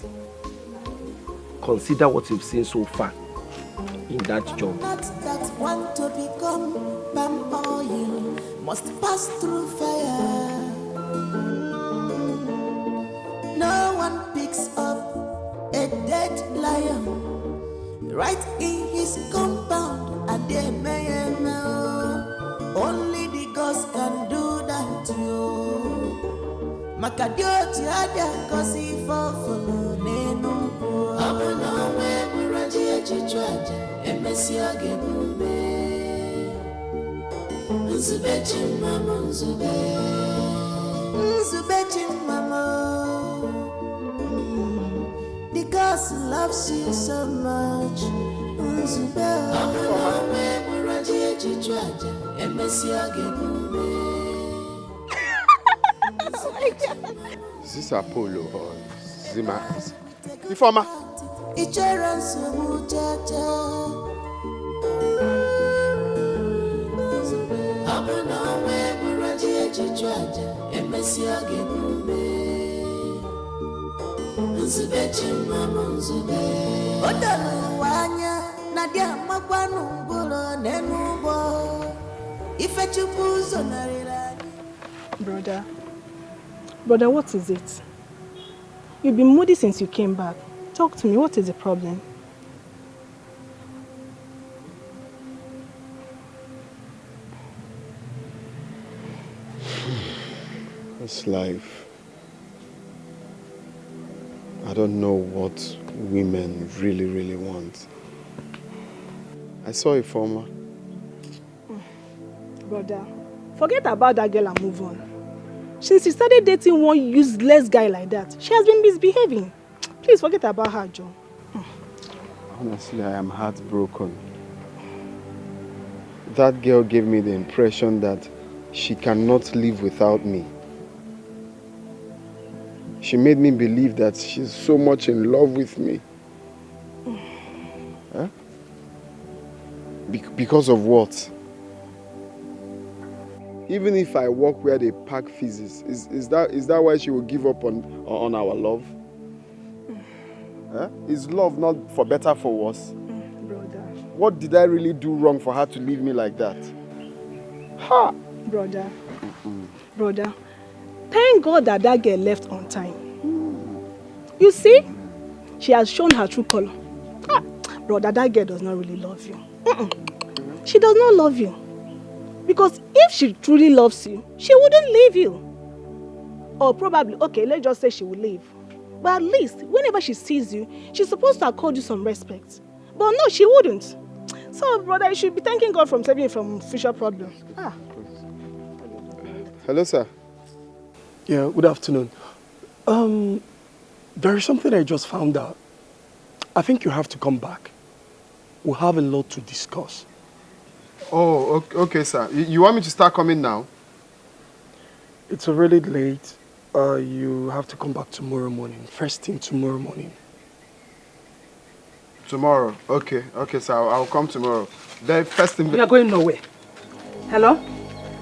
Consider what you've seen so far in that job.
Not that want to become palm oil must pass through fire. No one picks up a dead lion right in his compound, and they may know only the gods can do that. You Makadio tiada kosi fofolo nenu. Abuna me muraji chichwaja emesi agebume. Nzube chimama nzube. Nzube chimama. Because loves you so much. Nzube. Abuna me muraji chichwaja emesi agebume.
Is this Apollo or Zima? Informer,
ichere nsogbu chacha. Abụ na onwe bụrụ ji echichu aja, emesi ọ ga-emume. Nzube chimamụ nzube. O doro ụwa anya na dị amakwanụ mkpụrụ n'elu ụgbọ. Ife Chukwu zonarịrị anyị.
Brother, what is it? You've been moody since you came back. Talk to me, what is the problem?
It's life. I don't know what women really want. I saw a former.
Brother, forget about that girl and move on. Since you started dating one useless guy like that, she has been misbehaving. Please forget about her, Joe.
Honestly, I am heartbroken. That girl gave me the impression that she cannot live without me. She made me believe that she's so much in love with me. Huh? Because of what? Even if I walk where they pack feces, is that why she will give up on our love? Huh? Is love not for better, for worse?
Brother.
What did I really do wrong for her to leave me like that? Ha!
Brother. Brother, thank God that that girl left on time. You see, she has shown her true color. Brother, that girl does not really love you. She does not love you. Because if she truly loves you, she wouldn't leave you. Or probably, okay, let's just say she will leave. But at least, whenever she sees you, she's supposed to accord you some respect. But no, she wouldn't. So, brother, you should be thanking God for saving you from future problems.
Hello, sir.
Yeah, good afternoon. There is something I just found out. I think you have to come back. We'll have a lot to discuss.
Oh, okay, sir. You want me to start coming now?
It's already late. You have to come back tomorrow morning. First thing tomorrow morning.
Tomorrow? Okay, sir. I'll come tomorrow. The first thing...
You are going nowhere. Hello?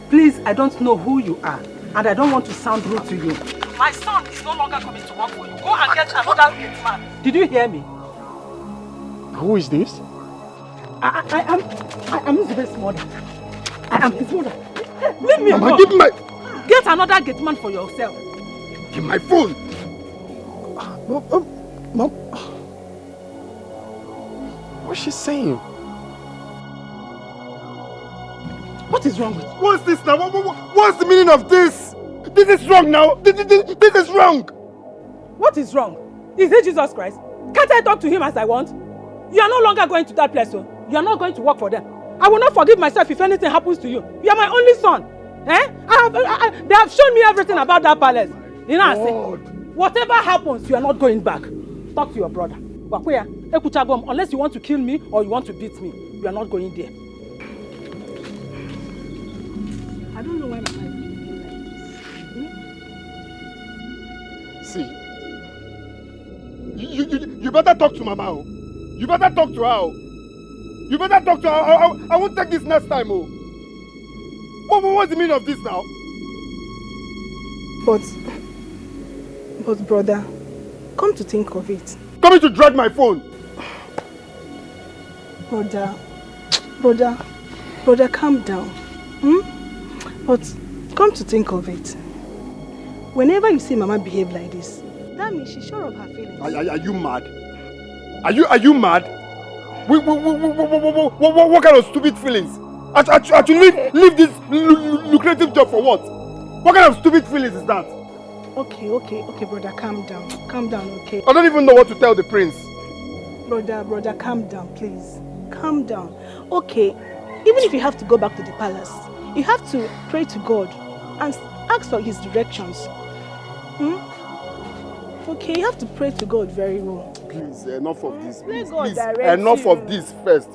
Please, I don't know who you are, and I don't want to sound rude to you. My son is no longer coming to work for you. Go and get another gate man. Did you hear me?
Who is this?
I am his mother. I am his mother. Leave me
Mama,
alone.
give my...
Get another gate man for yourself.
Give my phone.
Mom. What's she saying?
What is wrong with you?
What's this now? What's the meaning of this? This is wrong now. This is wrong.
What is wrong? Is it Jesus Christ? Can't I talk to him as I want? You are no longer going to that place, so you are not going to work for them. I will not forgive myself if anything happens to you. You are my only son. Eh? They have shown me everything about that palace. You know, I say, whatever happens, you are not going back. Talk to your brother. Unless you want to kill me or you want to beat me, you are not going there.
I don't know why my wife
is See, you better talk to Mama. Oh. You better talk to her. Oh. You better talk to her. I won't take this next time. Oh. What's the meaning of this now?
But brother, come to think of it.
Coming to drag my phone.
Brother, calm down. But come to think of it. Whenever you see Mama behave like this, that means she's sure of her feelings.
Are you mad? Are you mad? What kind of stupid feelings? To leave this lucrative job for what? What kind of stupid feelings is that?
Okay, brother, calm down. Calm down, okay?
I don't even know what to tell the prince.
Brother, calm down, please. Calm down. Okay, even if you have to go back to the palace, you have to pray to God and ask for his directions. Okay, you have to pray to God very well.
Please, enough of this. Please,
enough
of this first.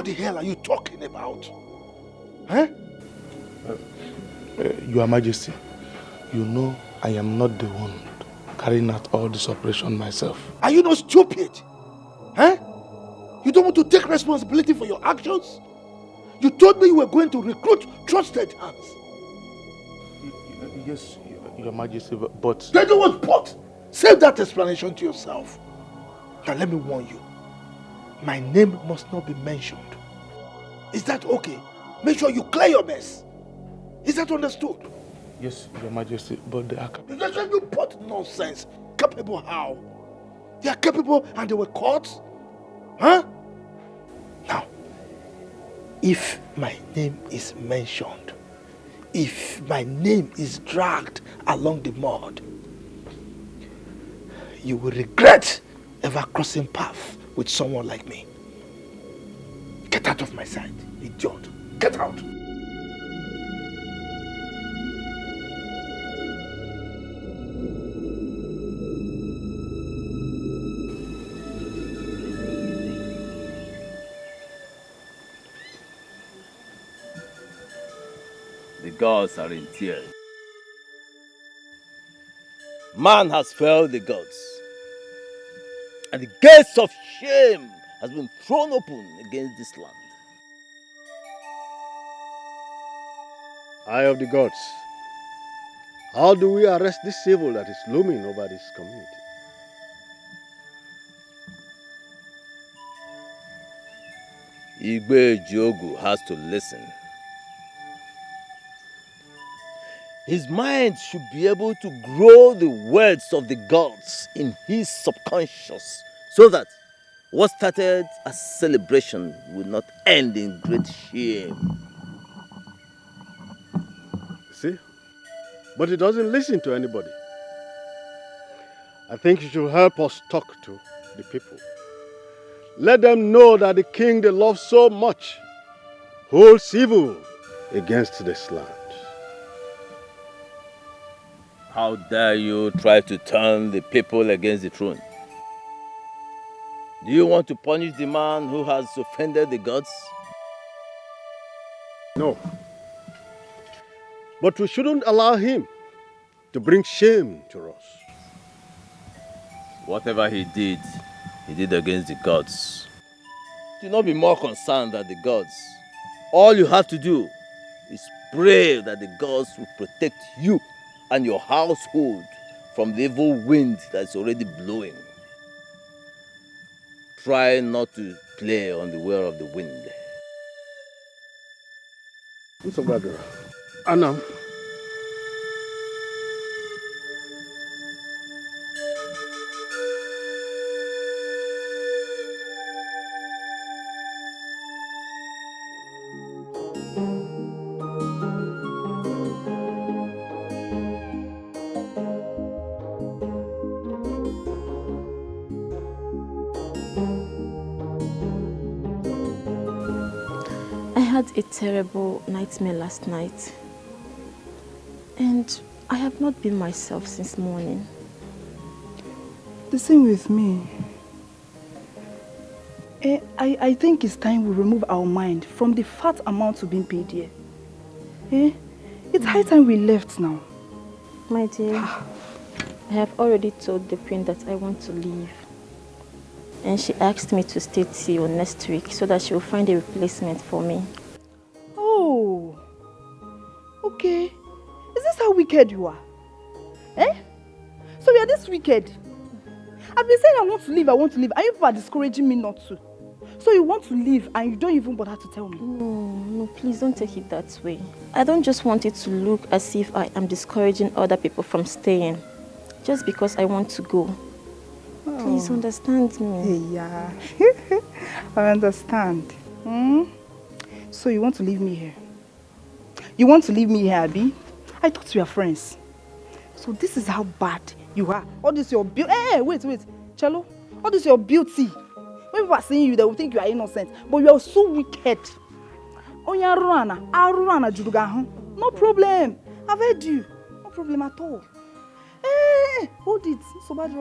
the hell are you talking about? Huh?
Your Majesty, you know I am not the one carrying out all this operation myself.
Are you not stupid? Huh? You don't want to take responsibility for your actions? You told me you were going to recruit trusted hands.
Yes, Your Majesty, but...
They don't want but. Save that explanation to yourself. Now let me warn you. My name must not be mentioned. Is that okay? Make sure you clear your mess. Is that understood?
Yes, Your Majesty, but they are capable.
That's why you put nonsense. Capable how? They are capable and they were caught? Huh? Now, if my name is mentioned, if my name is dragged along the mud, you will regret ever crossing paths with someone like me. Get out of my sight, idiot. Get out.
The gods are in tears. Man has failed the gods. And the gates of shame has been thrown open against this land.
Eye of the gods, how do we arrest this evil that is looming over this community?
Igwe Jogu has to listen. His mind should be able to grow the words of the gods in his subconscious so that what started as celebration will not end in great shame.
See? But he doesn't listen to anybody. I think you should help us talk to the people. Let them know that the king they love so much holds evil against this land.
How dare you try to turn the people against the throne? Do you want to punish the man who has offended the gods?
No. But we shouldn't allow him to bring shame to us.
Whatever he did against the gods. Do not be more concerned than the gods. All you have to do is pray that the gods will protect you and your household from the evil wind that's already blowing. Try not to play on the whir of the wind.
Anam.
I had a terrible nightmare last night. And I have not been myself since morning.
The same with me. I think it's time we remove our mind from the fat amount we've been paid here. It's high time we left now.
My dear, I have already told the queen that I want to leave. And she asked me to stay till next week so that she will find a replacement for me.
Oh, okay. Is this how wicked you are? So you are this wicked? I've been saying I want to leave, and you people are discouraging me not to. So you want to leave and you don't even bother to tell me?
No, please don't take it that way. I don't just want it to look as if I am discouraging other people from staying. Just because I want to go. Oh. Please understand me.
Yeah, I understand. So you want to leave me here? You want to leave me here, Abby? I thought we were friends. So this is how bad you are. All this your beauty. Hey, wait. Cello. All this your beauty. When people are seeing you, they will think you are innocent. But you are so wicked. No problem. I've heard you. No problem at all. Hey, hold it. So bad.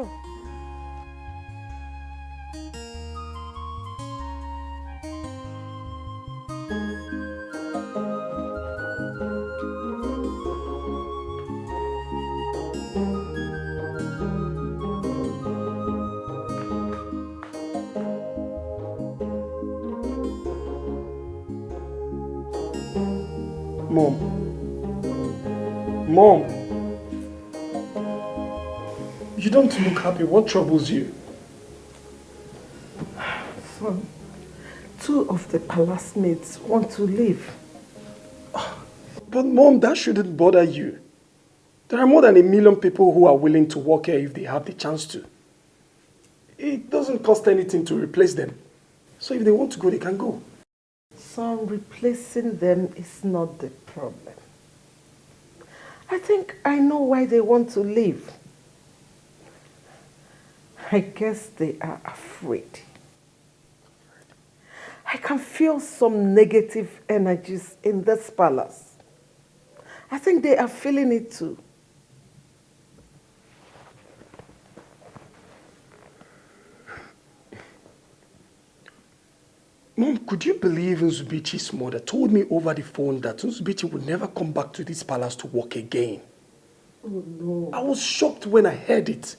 Mom. Mom. You don't look happy. What troubles you?
Son, 2 of the palace maids want to leave.
But Mom, that shouldn't bother you. There are more than 1 million people who are willing to work here if they have the chance to. It doesn't cost anything to replace them. So if they want to go, they can go.
Son, replacing them is not the problem. I think I know why they want to leave. I guess they are afraid. I can feel some negative energies in this palace. I think they are feeling it too.
Mom, could you believe Nzubichi's mother told me over the phone that Nzubichi would never come back to this palace to work again?
Oh, no.
I was shocked when I heard it.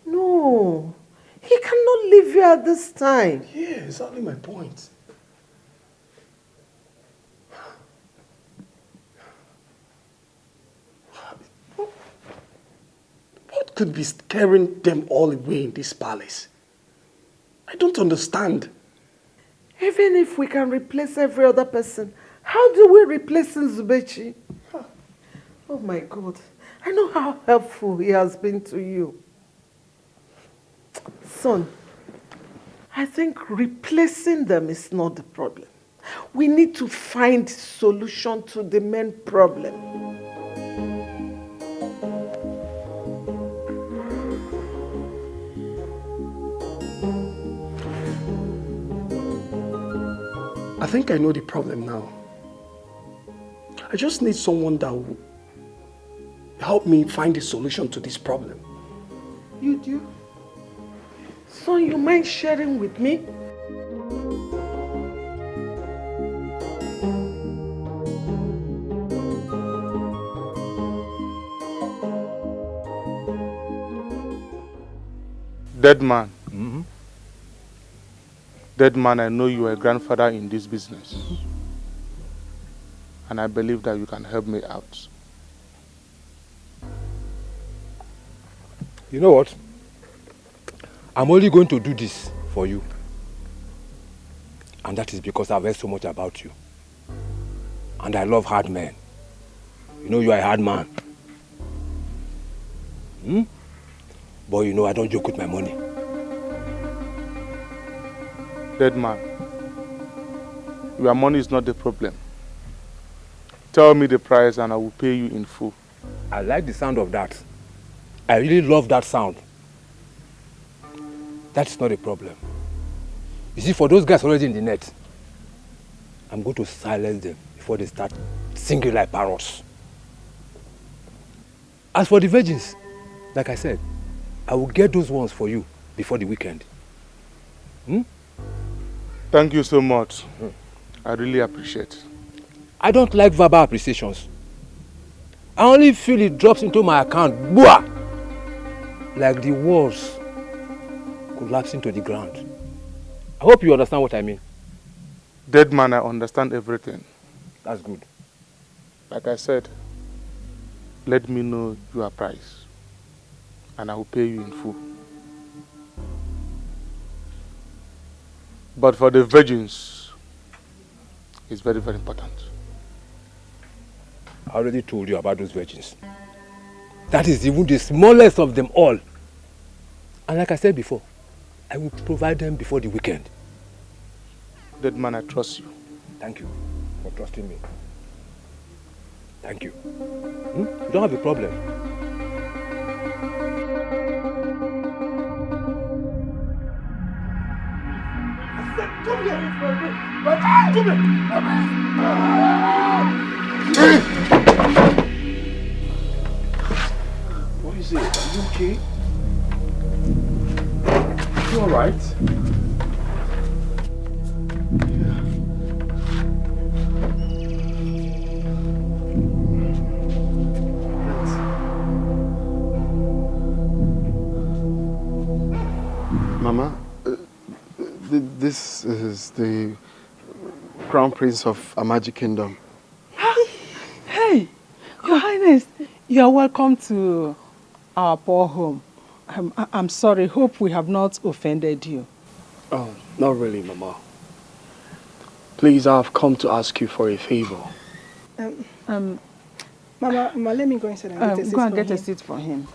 No, he cannot live here at this time.
Yeah, exactly my point. What could be scaring them all away in this palace? I don't understand.
Even if we can replace every other person, how do we replace Nzubechi? Oh my God, I know how helpful he has been to you. Son, I think replacing them is not the problem. We need to find solution to the main problem.
I think I know the problem now. I just need someone that will help me find a solution to this problem.
You do? So you mind sharing with me?
Dead man. Dead man, I know you are a grandfather in this business. And I believe that you can help me out.
You know what? I'm only going to do this for you. And that is because I've heard so much about you. And I love hard men. You know you are a hard man. But you know I don't joke with my money.
Dead man, your money is not the problem. Tell me the price and I will pay you in full.
I like the sound of that. I really love that sound. That's not a problem. You see, for those guys already in the net, I'm going to silence them before they start singing like parrots. As for the virgins, like I said, I will get those ones for you before the weekend.
Thank you so much. I really appreciate it.
I don't like verbal appreciations. I only feel it drops into my account, boah, like the walls collapsing to the ground. I hope you understand what I mean.
Dead man, I understand everything.
That's good.
Like I said, let me know your price and I will pay you in full. But for the virgins, it's very, very important.
I already told you about those virgins. That is even the smallest of them all. And like I said before, I will provide them before the weekend.
Dead man, I trust you.
Thank you for trusting me. Thank you. You don't have a problem.
Come here! Come here!
What is it? Are you okay? You alright?
Mama, this is the
Crown Prince of Amaji Kingdom.
Hey, Your Highness, you are welcome to our poor home. I'm sorry, hope we have not offended you.
Oh, not really, Mama. Please, I have come to ask you for a favor.
Mama, let me go inside and get a seat
go and
for
get
him.
a seat for him.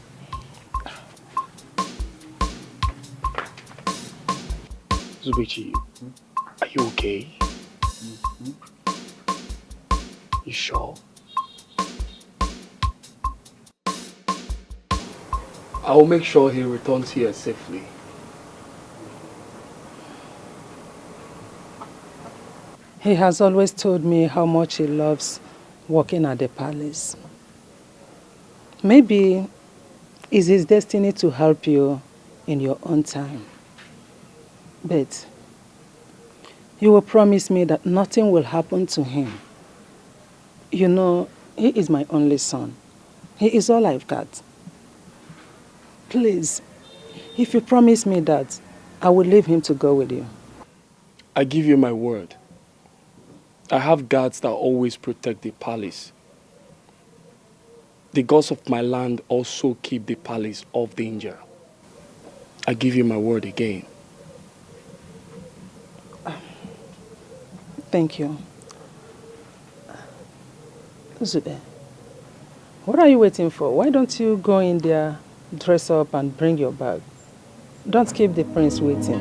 Zubechi, are you okay? You sure? I will make sure he returns here safely.
He has always told me how much he loves working at the palace. Maybe it's his destiny to help you in your own time. But you will promise me that nothing will happen to him. You know, he is my only son. He is all I've got. Please, if you promise me that, I will leave him to go with you.
I give you my word. I have guards that always protect the palace. The gods of my land also keep the palace off danger. I give you my word again.
Thank you. Zube, what are you waiting for? Why don't you go in there, dress up and bring your bag? Don't keep the prince waiting.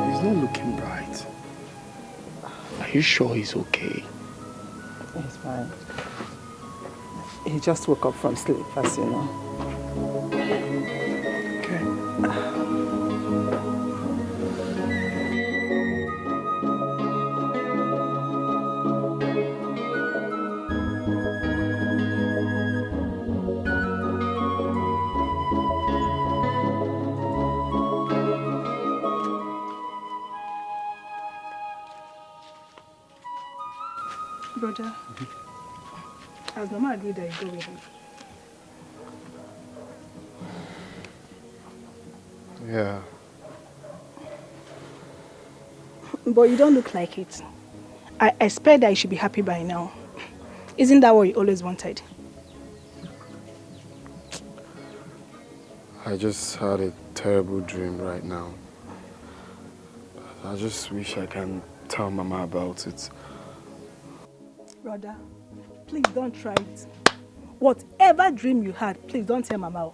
He's not looking bright. Are you sure he's okay?
He's fine. He just woke up from sleep, as you know.
Okay.
Brother, as Mama agreed that you go with him.
Yeah.
But you don't look like it. I expect that you should be happy by now. Isn't that what you always wanted?
I just had a terrible dream right now. I just wish I can tell Mama about it.
Brother, please don't try it. Whatever dream you had, please don't tell Mama.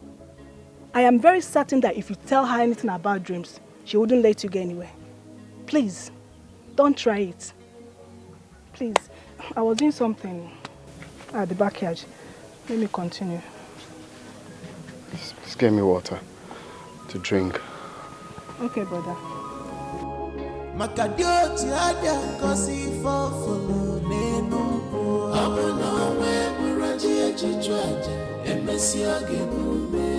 I am very certain that if you tell her anything about dreams, she wouldn't let you go anywhere. Please, don't try it. Please, I was doing something at the backyard. Let me continue.
Just get me water to drink.
Okay, brother.
Makadioti adia kosi fofolo nenu Abuna we muraji echichwaje emesi agebume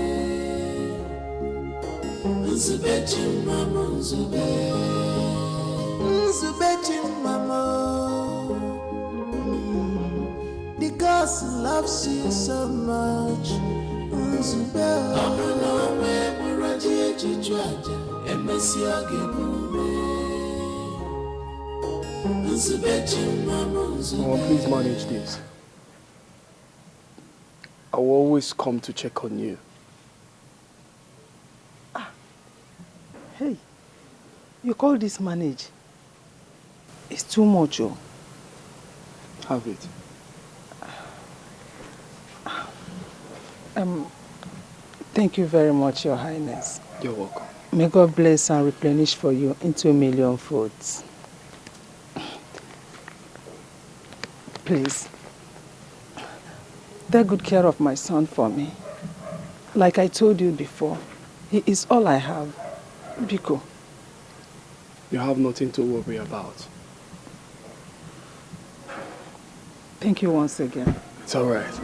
Nzubechi mama Nzubechi mama Because he loves you so much Nzube Abuna we muraji echichwaje emesi agebume
Mama, please manage this. I will always come to check on you.
Hey, you call this manage? It's too much, oh.
Have it.
Thank you very much, Your Highness.
You're welcome.
May God bless and replenish for you into 1 million folds. Please, take good care of my son for me. Like I told you before, he is all I have. Biko.
You have nothing to worry about.
Thank you once again.
It's all right.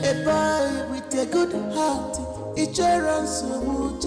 A boy with a good heart, each runs so much.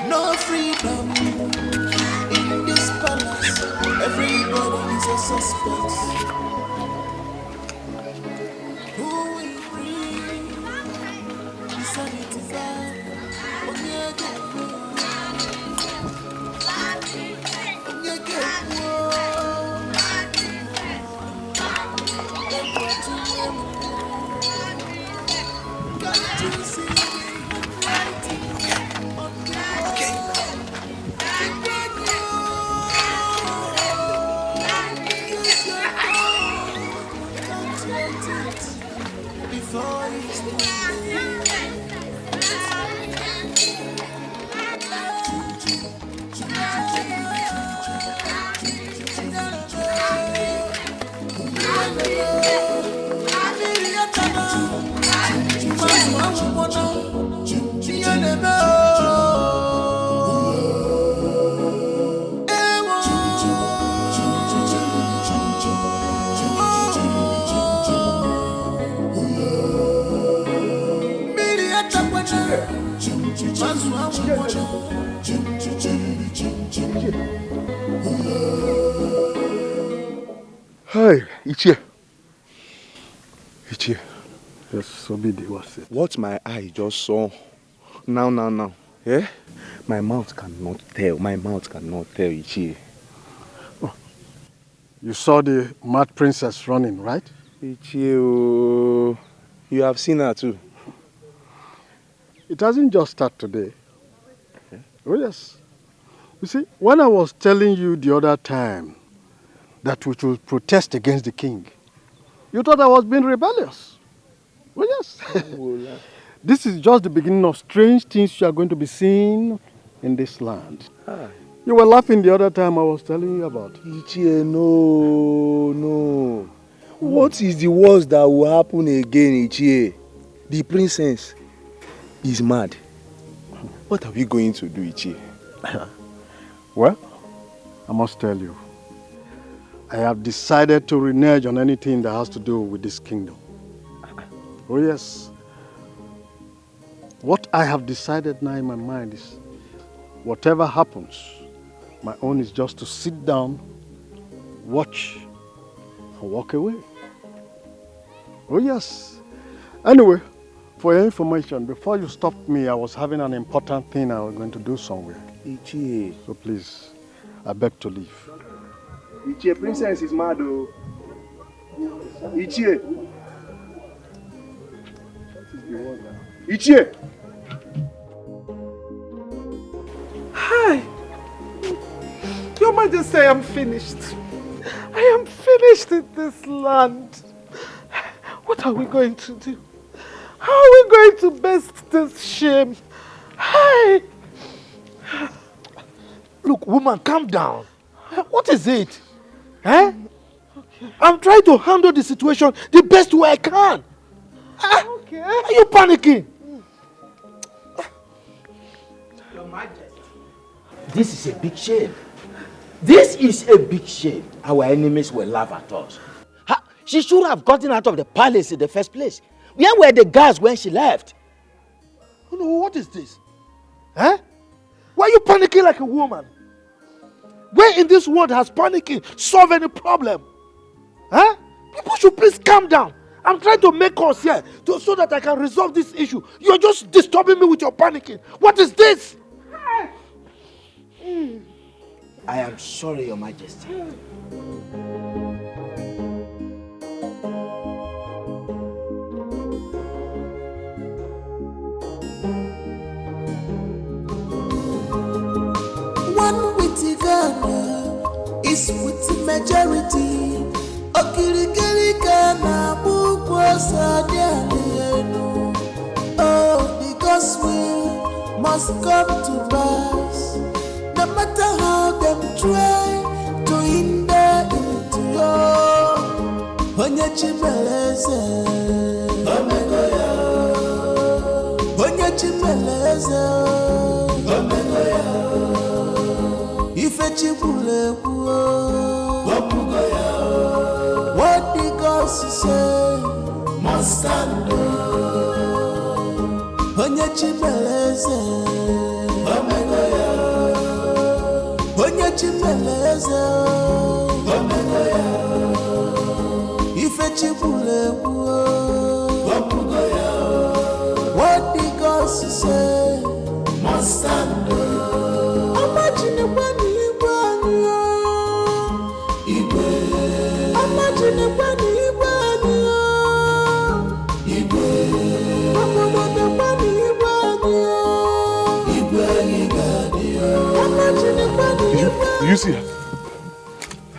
No freedom in this palace. Everybody is a suspect. Who will bring the sanity back?
Hey, Ichie.
Ichie.
Yes, Sobidi, what's it?
What my eye just saw. Now. Eh? My mouth cannot tell. Ichie.
Oh, you saw the mad princess running, right?
Ichie, you have seen her too.
It hasn't just started today. Okay. Oh yes. You see, when I was telling you the other time that we should protest against the king, you thought I was being rebellious. Oh yes. This is just the beginning of strange things you are going to be seeing in this land. You were laughing the other time I was telling you about.
Ichie, no. What is the worst that will happen again, Ichie? The princess is mad. What are we going to do, Ichie?
Well, I must tell you, I have decided to renege on anything that has to do with this kingdom. Oh yes. What I have decided now in my mind is, whatever happens, my own is just to sit down, watch, and walk away. Oh yes. Anyway, for your information, before you stopped me, I was having an important thing I was going to do somewhere.
Ichie.
So please, I beg to leave.
Ichie, princess is mad though. Ichie. Ichie.
Hi. Your Majesty, I am finished. I am finished in this land. What are we going to do? How are we going to best this shame? Hi.
Look, woman, calm down. What is it? Eh? Okay. I'm trying to handle the situation the best way I can.
Okay.
Are you panicking?
Your Majesty, this is a big shame. This is a big shame. Our enemies will laugh at us. She should have gotten out of the palace in the first place. Where were the guards when she left?
Oh no, what is this? Eh? Why are you panicking like a woman? Where in this world has panicking solved any problem? Huh? People should please calm down. I'm trying to make us here so that I can resolve this issue. You're just disturbing me with your panicking. What is this?
I am sorry, Your Majesty.
One witty Ghana is with the majority. Okirikiri Ghana bukwa sadiano. must come to pass. No matter how them try to hinder it, onye chimeleze, omegoya, onye chimeleze, omegoya, ife chibule kuo, opugoya, what the gods say must stand. Onye chimeleze, omegoya, onye chimeleze, omegoya, ife chibule kuo, opugoya, what the gods say must stand. Imagine when Igwe, imagine when Igwe,
You see her?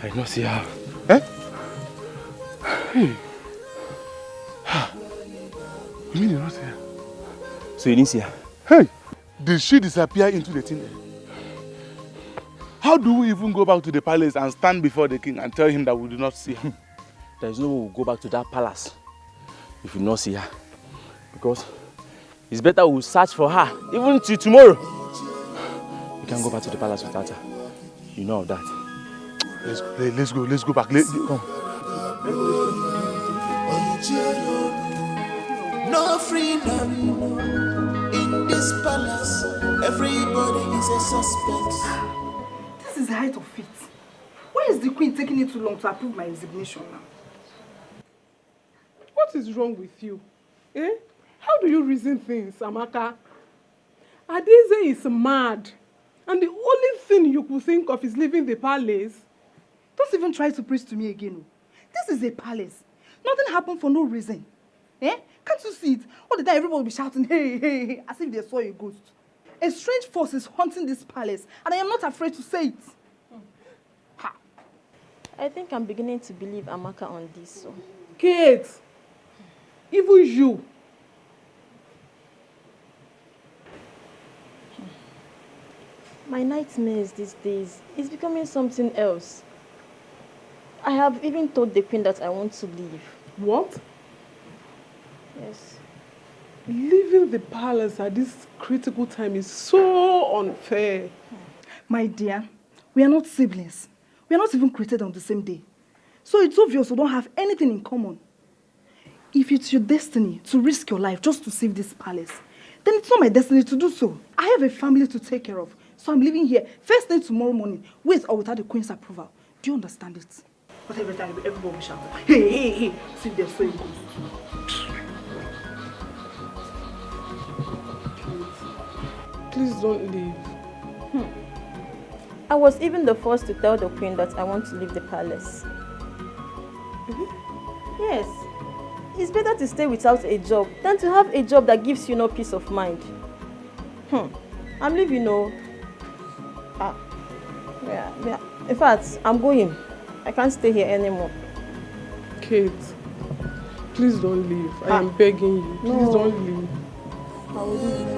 I don't see her.
Eh? You mean you don't see her?
So you didn't see her?
Hey! Did she disappear into the thing? How do we even go back to the palace and stand before the king and tell him that we do not see her?
There is no way we'll go back to that palace if we do not see her. Because it's better we'll search for her even till tomorrow. We can't go back to the palace without her. You know of that.
Let's go back. Come.
No freedom in this palace. Everybody is a suspect.
This is the height of it. Why is the queen taking it too long to approve my resignation now?
What is wrong with you? Eh? How do you reason things, Amaka? Adeze is mad. And the only thing you could think of is leaving the palace.
Don't even try to preach to me again. This is a palace. Nothing happened for no reason. Eh? Can't you see it? All the time everybody will be shouting, hey, hey, hey, as if they saw a ghost. A strange force is haunting this palace, and I am not afraid to say it.
Ha. I think I'm beginning to believe Amaka on this. So.
Kate, even you.
My nightmares these days is becoming something else. I have even told the queen that I want to leave.
What?
Yes.
Leaving the palace at this critical time is so unfair.
My dear, we are not siblings. We are not even created on the same day. So it's obvious we don't have anything in common. If it's your destiny to risk your life just to save this palace, then it's not my destiny to do so. I have a family to take care of. So I'm leaving here first thing tomorrow morning, with or without the queen's approval. Do you understand it? But every time everybody will shout, hey, hey, hey, see if they're so ghost.
Please don't leave.
I was even the first to tell the queen that I want to leave the palace. Yes. It's better to stay without a job than to have a job that gives you no peace of mind. I'm leaving, yeah. In fact, I'm going. I can't stay here anymore.
Kate, please don't leave. I am begging you. Please don't leave.
I will leave.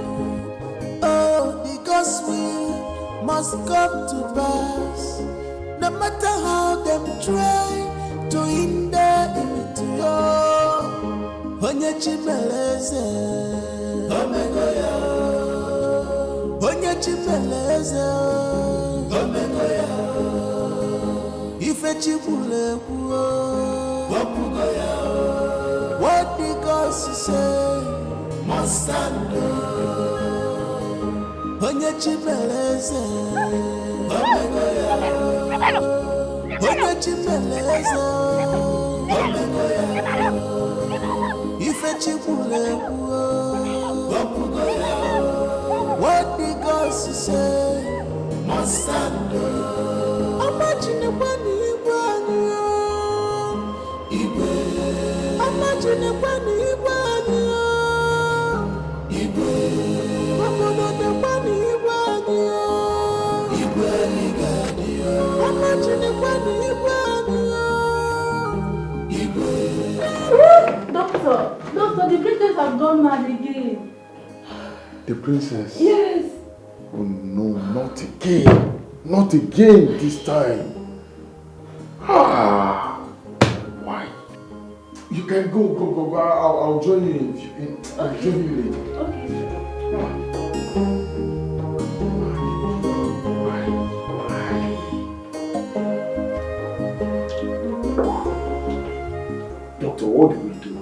Oh, because we must come to pass. No matter how them try to hinder it, onye chimeleze, omegoya, onye chimeleze, omegoya, ife chibule kuo, opugoya, what the gods say must stand. Onye chimeleze, omegoya, onye chimeleze, omegoya, ife chibule kuo, opugoya, what the gods say must stand. Imagine when Igwe, imagine when Igwe,
Doctor, the princess has gone mad again.
The princess?
Yes.
Oh no, not again. Not again this time. Why? You can go. I'll join you I'll join you later. Okay.
Doctor, what do we do?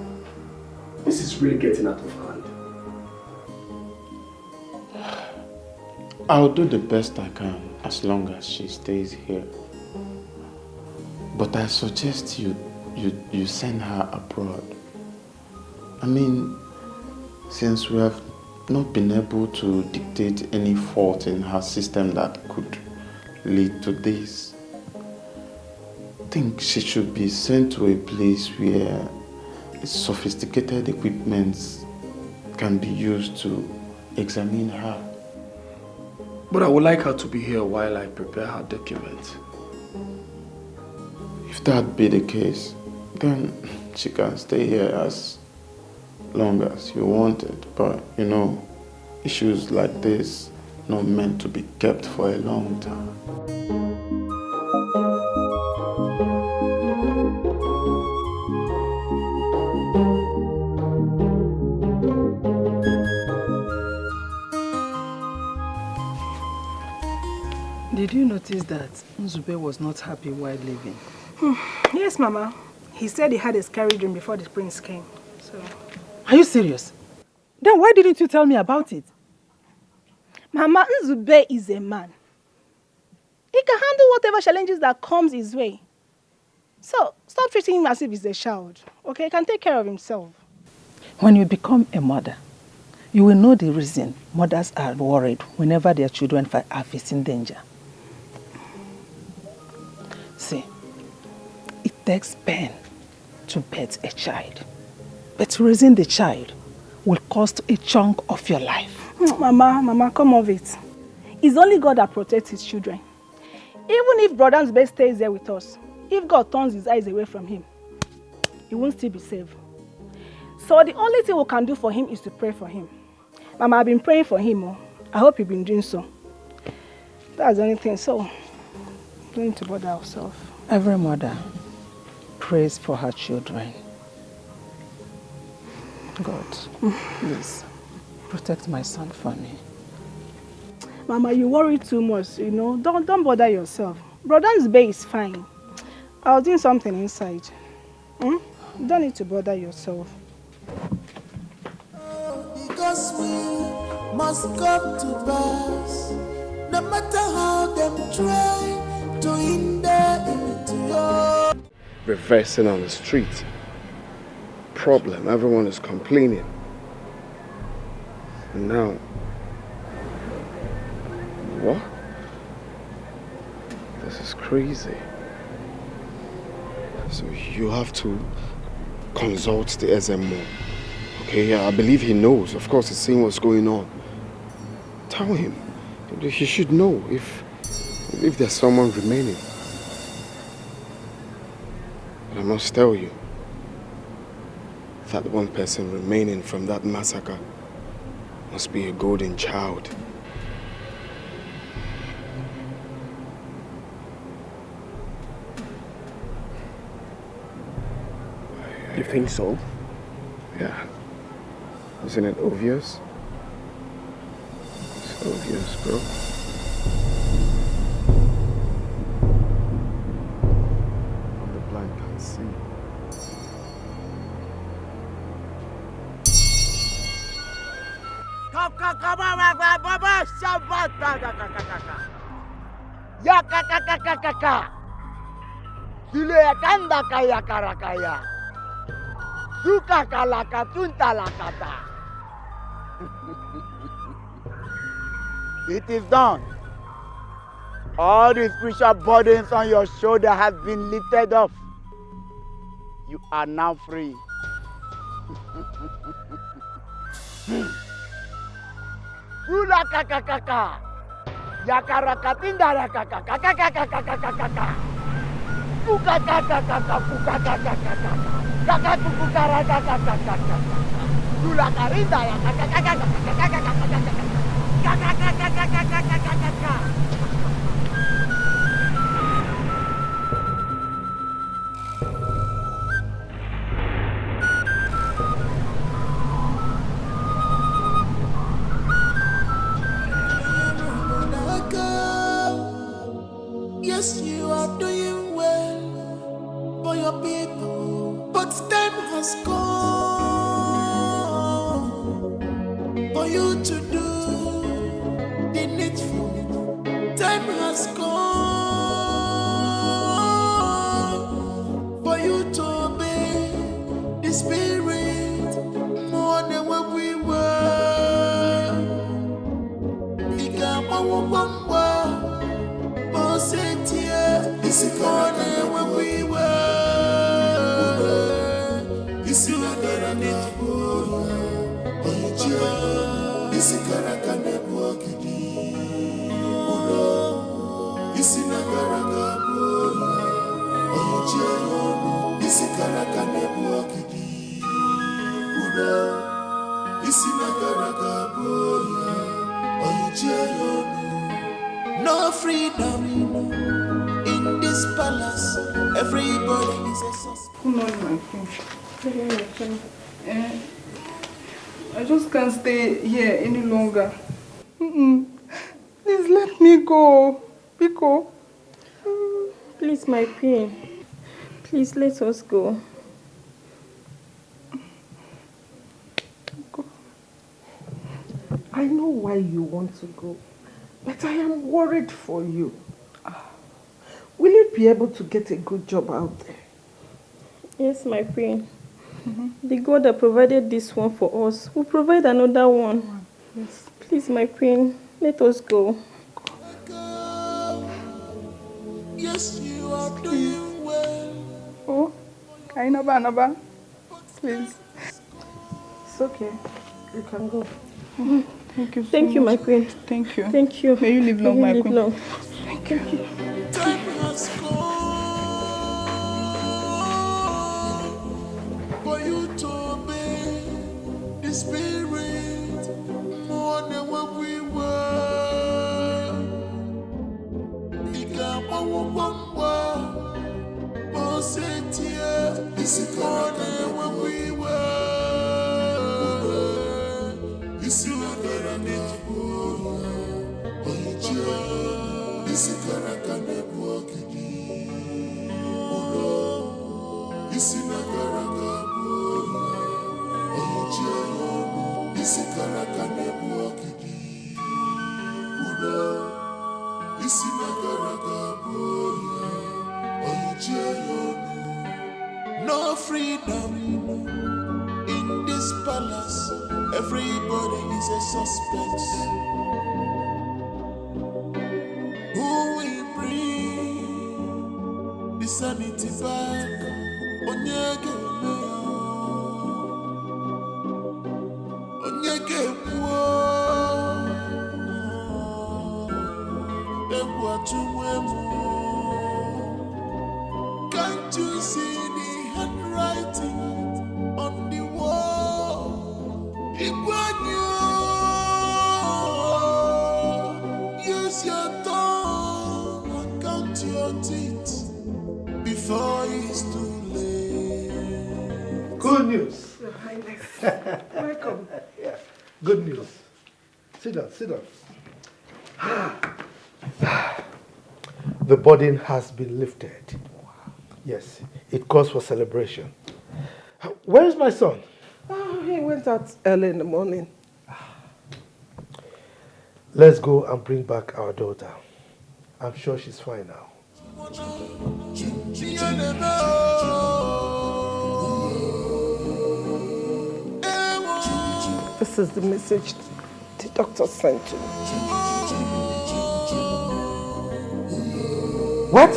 This is really getting out of hand.
I'll do the best I can as long as she stays here. But I suggest you send her abroad. I mean, since we have not been able to dictate any fault in her system that could lead to this, I think she should be sent to a place where sophisticated equipment can be used to examine her.
But I would like her to be here while I prepare her documents.
If that be the case, then she can stay here as long as you want it. But you know, issues like this are not meant to be kept for a long time.
Did you notice that Nzube was not happy while leaving?
Yes, Mama. He said he had a scary dream before the prince came. So.
Are you serious? Then why didn't you tell me about it?
Mama, Nzube is a man. He can handle whatever challenges that comes his way. So, stop treating him as if he's a child. Okay, he can take care of himself.
When you become a mother, you will know the reason mothers are worried whenever their children are facing danger. See, it takes pain to birth a child. But raising the child will cost a chunk of your life.
Mama, come off it. It's only God that protects his children. Even if Brother Nzube stays there with us, if God turns his eyes away from him, he won't still be saved. So the only thing we can do for him is to pray for him. Mama, I've been praying for him. I hope you've been doing so. That's the only thing. So, don't need to bother ourselves.
Every mother prays for her children. God, please, protect my son for me.
Mama, you worry too much, you know. Don't bother yourself. Brother Nzube is fine. I was doing something inside. You don't need to bother yourself.
Because we must come to pass, no matter how them try to hinder it.
Reversing on the street. Problem, everyone is complaining. And now, what? This is crazy. So you have to consult the SMO. Okay, yeah, I believe he knows. Of course, he's seeing what's going on. Tell him. He should know if there's someone remaining. But I must tell you, that one person remaining from that massacre must be a golden child.
You think so?
Yeah. Isn't it obvious? It's obvious, bro. The blind can't see.
It is done. All the spiritual burdens on your shoulder have been lifted off. You are now free. Sula kakakaka. Yakarakatinda rakakakakakakakakaka. Kukakakakaka kukakakakaka. Kakakukukarakakakakaka. Sula karinda yakakakakakakakakakaka.
for you to do the needful. Time has come for you to obey the Spirit more than what we were. Ikamawukwamba, Mosetia, more than what we were. Isinagara needful. Isinagara nebuakidi. Isinagara no freedom in this palace. Everybody is a suspect.
Come on, my friend. I just can't stay here any longer. Please let me go. Biko.
Please, my queen. Please let us go.
I know why you want to go, but I am worried for you. Will you be able to get a good job out there?
Yes, my queen. The God that provided this one for us will provide another one.
Yes.
Please, my queen, let us go.
Yes, you are doing well.
Oh, Kainaba, please.
It's okay. You can go.
Thank you so
Thank you,
much.
my queen.
Thank you.
Thank you.
May you live long, my queen.
Long.
Thank you.
Time has come for you to obey the Spirit more than what we were. Ikamawukwamba, Mosetia, more than what we were. Isinagara needful. Isinagara nebuakidi. Isinagara no freedom in this palace. Everybody is a suspect. Who will bring the sanity back? Onyege can't you see the handwriting on the wall? Use your tongue and count your teeth before it's too late.
Good news.
Your Highness. Welcome.
Yeah. Good news. Sit down, sit down. The burden has been lifted. Yes, it calls for celebration. Where is my son?
Oh, he went out early in the morning.
Let's go and bring back our daughter. I'm sure she's fine now.
This is the message the doctor sent to me.
What?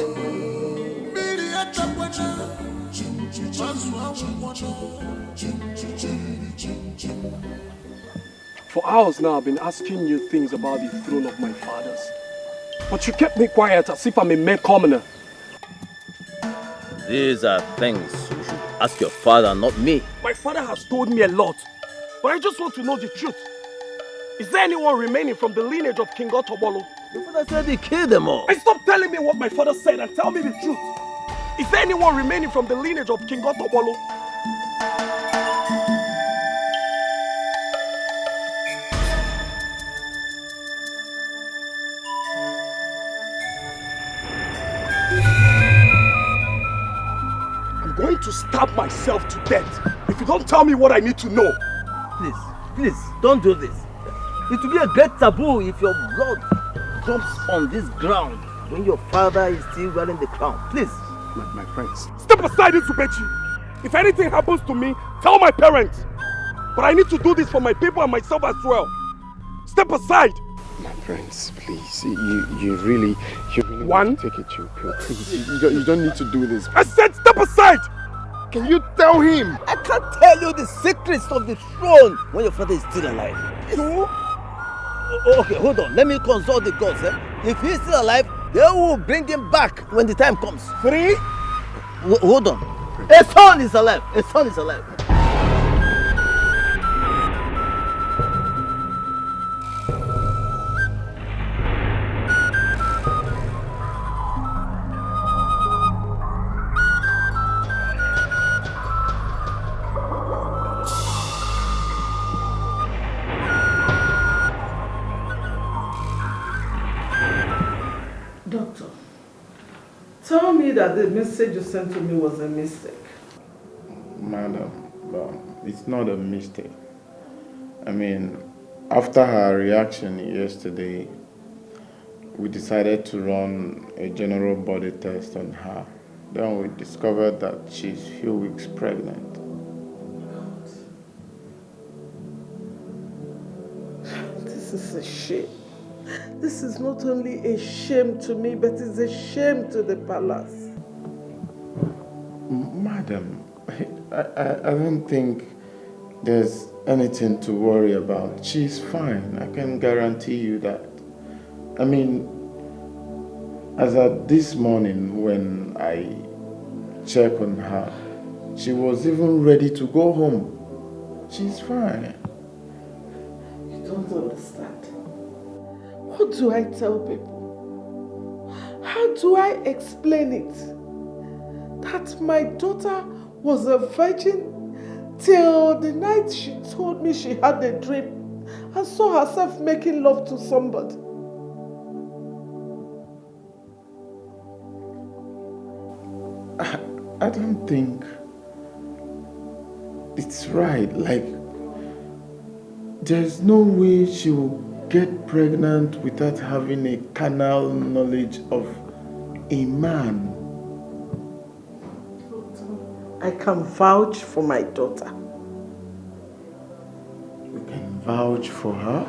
For hours now, I've been asking you things about the throne of my fathers. But you kept me quiet as if I'm a mere commoner.
These are things you should ask your father, not me.
My father has told me a lot, but I just want to know the truth. Is there anyone remaining from the lineage of King Otobolo?
Your father said he killed them all.
And stop telling me what my father said and tell me the truth. Is there anyone remaining from the lineage of King Otobolo? I'm going to stab myself to death if you don't tell me what I need to know.
Please, don't do this. It will be a great taboo if your blood drops on this ground when your father is still wearing the crown. Please.
My friends.
Step aside, Nzubechi. If anything happens to me, tell my parents. But I need to do this for my people and myself as well. Step aside.
My friends, please. You really
One,
take it chill pill. Please, you don't need to do this.
I said step aside.
Can you tell him?
I can't tell you the secrets of the throne when your father is still alive.
Two.
Okay, hold on. Let me consult the gods. If he's still alive, they will bring him back when the time comes.
3.
Hold on. A son is alive. A son is alive.
Doctor, tell me that the message you sent to me was a mistake.
Madam, it's not a mistake. I mean, after her reaction yesterday, we decided to run a general body test on her. Then we discovered that she's few weeks pregnant.
This is a shame. This is not only a shame to me, but it's a shame to the palace.
Madam, I don't think there's anything to worry about. She's fine. I can guarantee you that. I mean, as at this morning when I checked on her, she was even ready to go home. She's fine.
You don't understand. What do I tell people? How do I explain it? That my daughter was a virgin till the night she told me she had a dream and saw herself making love to somebody.
I don't think it's right. Like, there's no way she will get pregnant without having a carnal knowledge of a man.
I can vouch for my daughter.
You can vouch for her?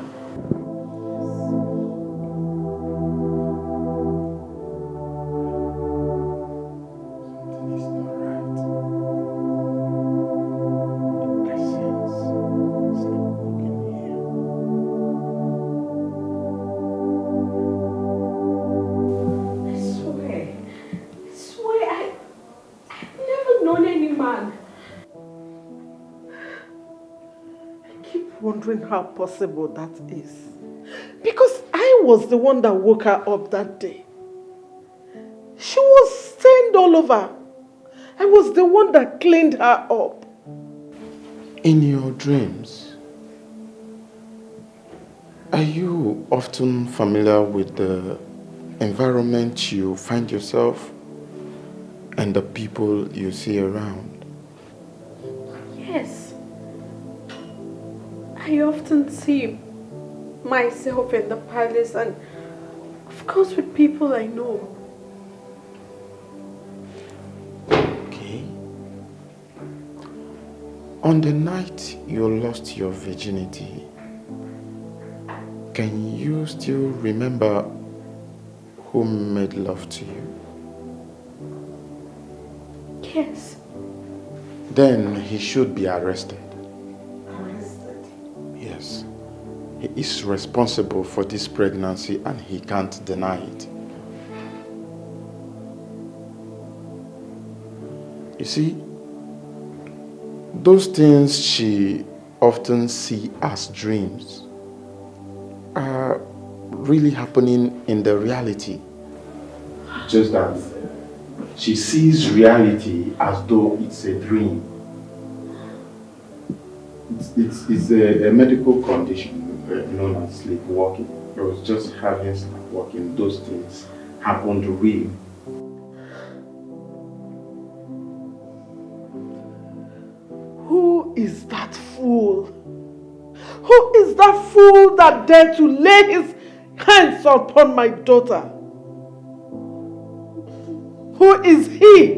Wondering how possible that is. Because I was the one that woke her up that day. She was stained all over. I was the one that cleaned her up.
In your dreams, are you often familiar with the environment you find yourself and the people you see around?
Yes. I often see myself in the palace and of course with people I know.
Okay. On the night you lost your virginity, can you still remember who made love to you?
Yes.
Then he should be arrested. Yes. He is responsible for this pregnancy and he can't deny it. You see, those things she often sees as dreams are really happening in the reality. Just that she sees reality as though it's a dream. It's a medical condition known as sleepwalking. I was just having sleepwalking. Those things happened real.
Who is that fool? Who is that fool that dared to lay his hands upon my daughter? Who is he?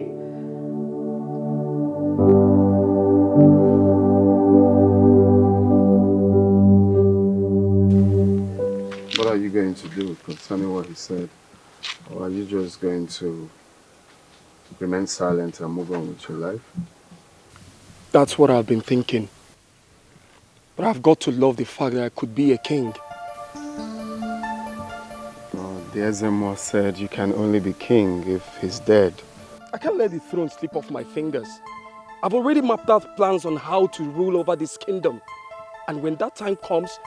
What are you going to do concerning what he said? Or are you just going to remain silent and move on with your life?
That's what I've been thinking. But I've got to love the fact that I could be a king.
Oh, the Ezemo said you can only be king if he's dead.
I can't let the throne slip off my fingers. I've already mapped out plans on how to rule over this kingdom. And when that time comes,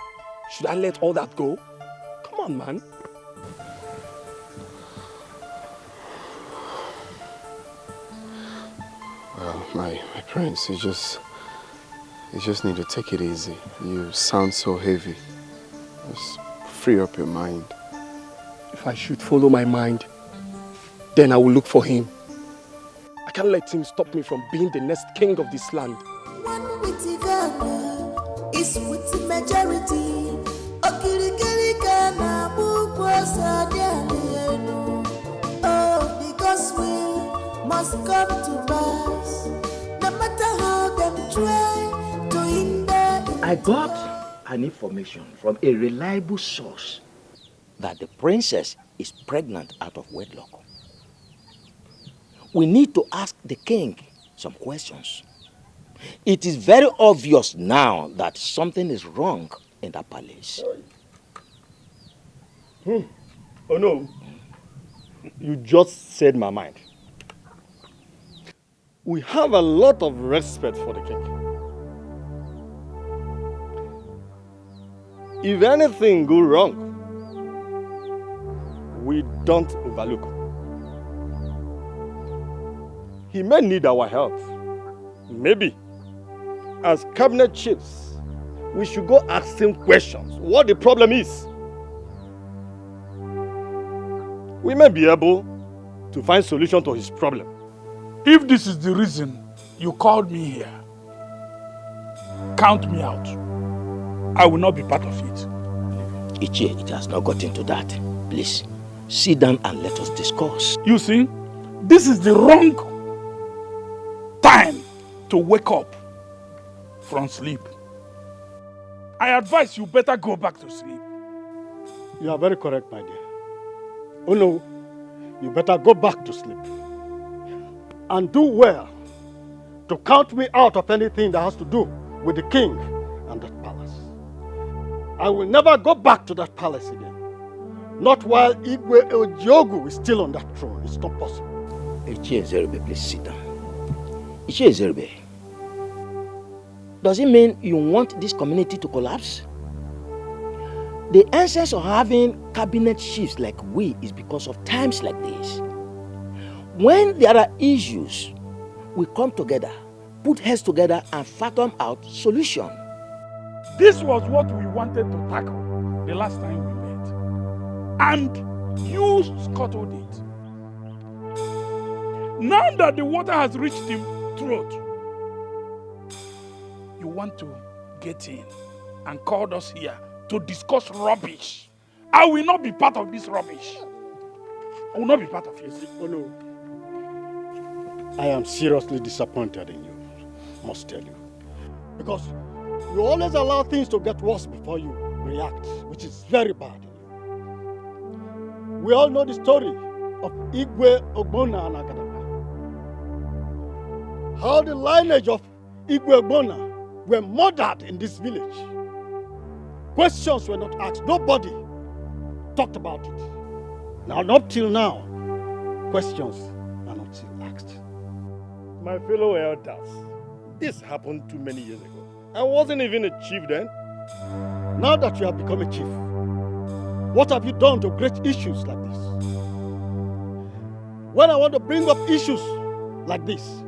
should I let all that go? Come on, man.
Well, my prince, you just need to take it easy. You sound so heavy. Just free up your mind.
If I should follow my mind, then I will look for him. I can't let him stop me from being the next king of this land.
One with Ghana is with the majority. Okirikiri Ghana, oh, because we must come to pass. No matter how them try to hinder.
I got an information from a reliable source that the princess is pregnant out of wedlock. We need to ask the king some questions. It is very obvious now that something is wrong in that palace.
Oh no, you just said my mind. We have a lot of respect for the king. If anything goes wrong, we don't overlook. He may need our help. Maybe, as cabinet chiefs, we should go ask him questions, what the problem is. We may be able to find solution to his problem.
If this is the reason you called me here, count me out. I will not be part of it.
Ichie, it has not gotten to that. Please, sit down and let us discuss.
You see, this is the wrong time to wake up from sleep. I advise you better go back to sleep.
You are very correct, my dear. Oh no, you better go back to sleep. And do well to count me out of anything that has to do with the king and that palace. I will never go back to that palace again. Not while Igwe Ojiogu is still on that throne. It's not possible.
Ichie Zerube, please sit down. Ichie Zerube, does it mean you want this community to collapse? The essence of having cabinet chiefs like we is because of times like this. When there are issues, we come together, put heads together and fathom out solution.
This was what we wanted to tackle the last time we met. And you scuttled it. Now that the water has reached the throat, you want to get in and called us here to discuss rubbish. I will not be part of this rubbish. I will not be part of it.
Oh no. I am seriously disappointed in you, must tell you. Because you always allow things to get worse before you react, which is very bad in you. We all know the story of Igwe Ogbonna and Agadapa. How the lineage of Igwe Ogbonna were murdered in this village. Questions were not asked. Nobody talked about it. Now, up till now, questions are not still asked.
My fellow elders, this happened too many years ago. I wasn't even a chief then.
Now that you have become a chief, what have you done to great issues like this? When I want to bring up issues like this,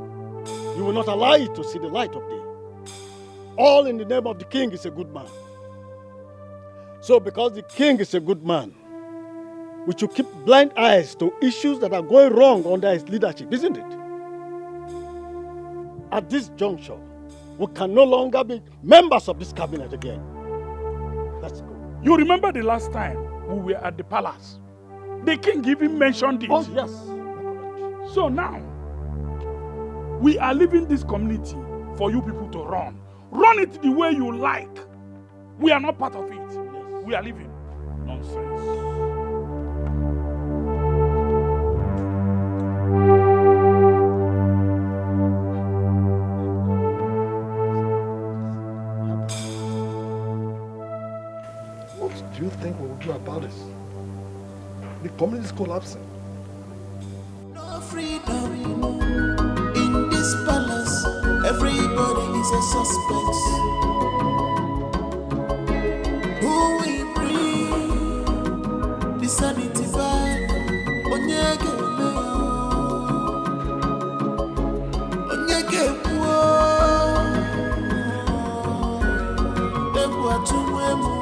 you will not allow it to see the light of day. All in the name of the king is a good man. So because the king is a good man, we should keep blind eyes to issues that are going wrong under his leadership, isn't it? At this juncture, we can no longer be members of this cabinet again. let's go.
You remember the last time we were at the palace? The king even mentioned it.
Oh, yes.
So now, we are leaving this community for you people to run. Run it the way you like. We are not part of it. Yes. We are leaving. Nonsense.
What do you think we will do about this? The community is collapsing.
No freedom in this palace. Everybody is a suspect. Who will bring the sanity back? Onyege me, Onyege wo, Ewa tumwemu.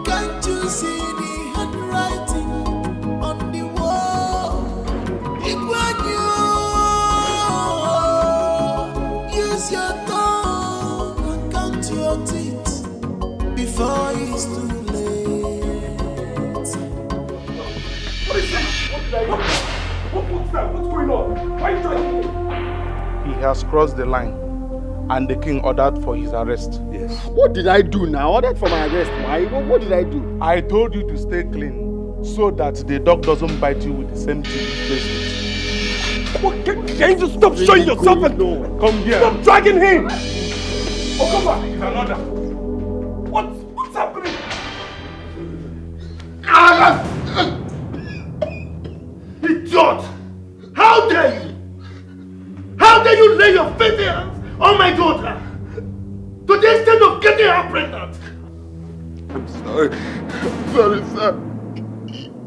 Can't you see the handwriting on the wall? Use your tongue and count your teeth before it's too late.
What is that? What did I do? What's that? What's going on? Why are you trying to...
He has crossed the line, and the king ordered for his arrest.
Yes. What did I do now? Ordered for my arrest. Why? What did I do?
I told you to stay clean, so that the dog doesn't bite you with the same teeth he placed it.
Can you just stop showing yourself and
come here?
Stop dragging him! Oh, come on! It's another. What's happening?
Idiot! How dare you? How dare you lay your filthy hands on my daughter? To the extent of getting her pregnant?
I'm sorry. I'm sorry, sir.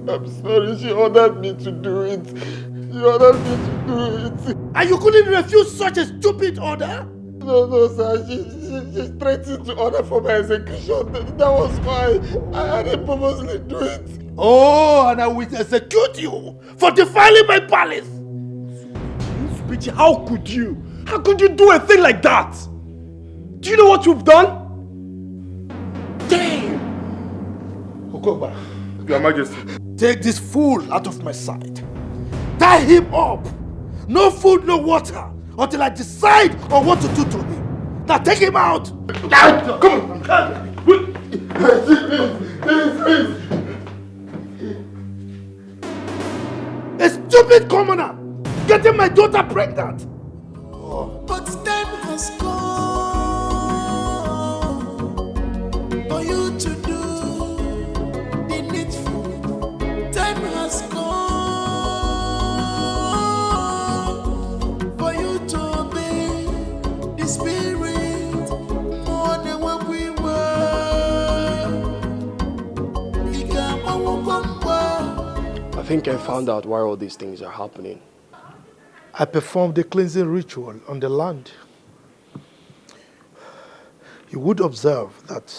I'm sorry. She ordered me to do it. She ordered me to do it.
And you couldn't refuse such a stupid order?
No, sir. She threatened to order for my execution. That was why I didn't purposely do it.
Oh, and I will execute you for defiling my palace.
Bitch, how could you? How could you do a thing like that? Do you know what you've done? Damn!
Okogba,
Your Majesty.
Take this fool out of my sight. Tie him up. No food, no water, until I decide on what to do to him. Now take him out. Come on. A stupid commoner getting my daughter pregnant.
But time has come for you to do the needful. Time has come for you to obey the spirit more than what we were.
I think I found out why all these things are happening.
I performed a cleansing ritual on the land. You would observe that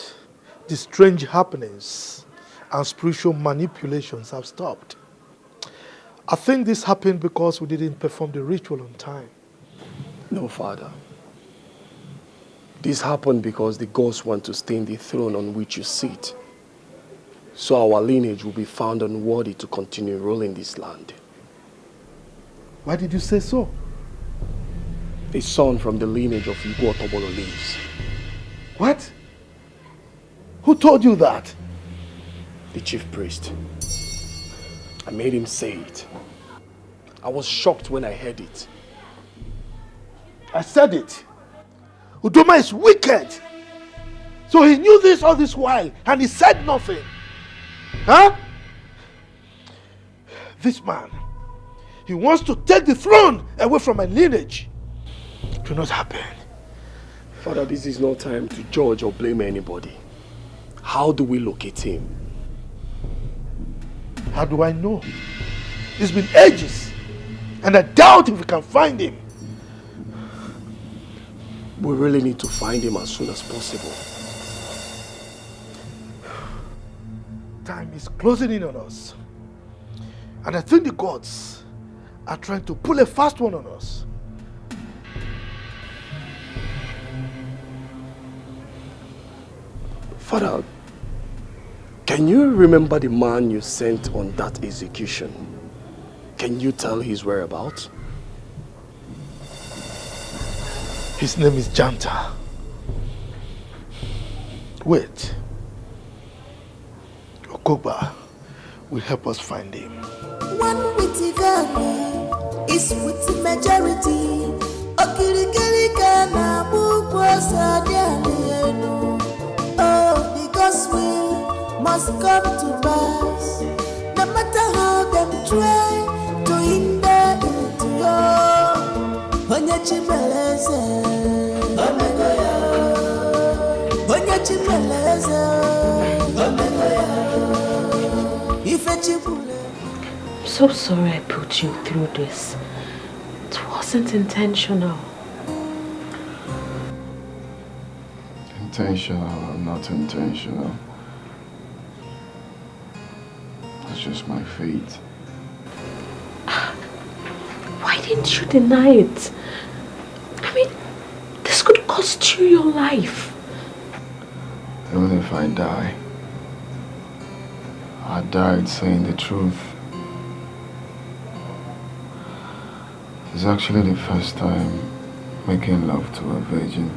the strange happenings and spiritual manipulations have stopped. I think this happened because we didn't perform the ritual on time.
No, Father. This happened because the gods want to stain the throne on which you sit. So our lineage will be found unworthy to continue ruling this land.
Why did you say so?
A son from the lineage of Igbo Tobolo lives.
What? Who told you that?
The chief priest. I made him say it. I was shocked when I heard it.
I said it. Udoma is wicked. So he knew this all this while and he said nothing. Huh? This man, he wants to take the throne away from my lineage. It will not happen.
Father, this is no time to judge or blame anybody. How do we locate him?
How do I know? It's been ages, and I doubt if we can find him.
We really need to find him as soon as possible.
Time is closing in on us. And I think the gods are trying to pull a fast one on us. Father, can you remember the man you sent on that execution? Can you tell his whereabouts?
His name is Janta. Wait. Okogba will help us find him.
One witty Ghana is with the majority. Oh, the gospel must come to pass. No matter how them try to hinder it, Onye chimeleze, Onye chimeleze, Ife chibule.
I'm so sorry I put you through this. It wasn't intentional.
Intentional or not intentional, that's just my fate.
Why didn't you deny it? I mean, this could cost you your life.
Even if I die, I died saying the truth. It's actually the first time making love to a virgin.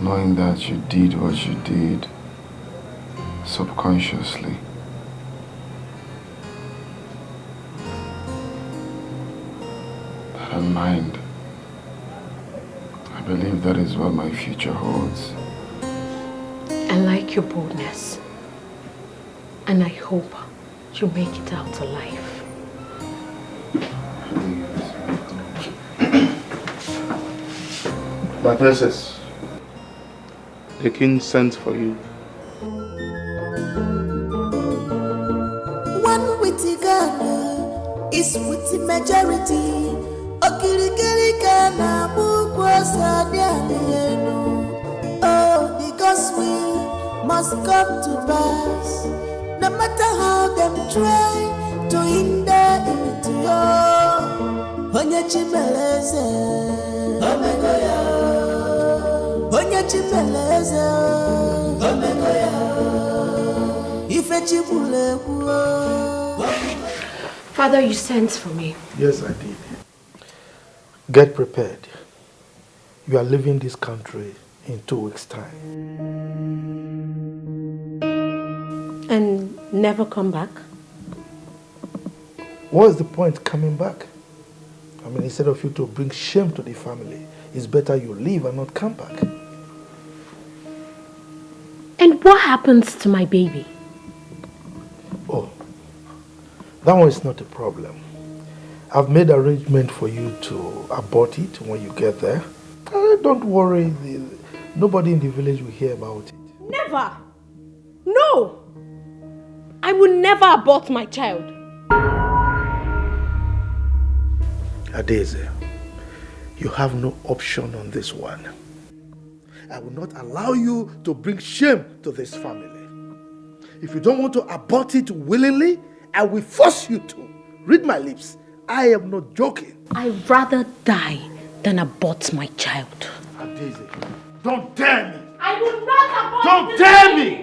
Knowing that you did what you did subconsciously. I don't mind. I believe that is what my future holds.
I like your boldness. And I hope you make it out alive.
My princess. The king sent for you.
One witty Ghana is with the majority. Oh, the gospel must come to pass. No matter how them try to hinder it, Onye chimeleze, Onye chimeleze, Ife chibule.
Father, you sent for me.
Yes, I did. Get prepared. You are leaving this country in 2 weeks' time.
And never come back?
What's the point coming back? I mean, instead of you to bring shame to the family, it's better you leave and not come back.
And what happens to my baby?
Oh, that one is not a problem. I've made arrangement for you to abort it when you get there. Don't worry, nobody in the village will hear about it.
Never! No! I will never abort my child.
Adeze, you have no option on this one. I will not allow you to bring shame to this family. If you don't want to abort it willingly, I will force you to. Read my lips. I am not joking.
I'd rather die than abort my child.
Adeze, don't dare me.
I will not abort.
Don't dare me.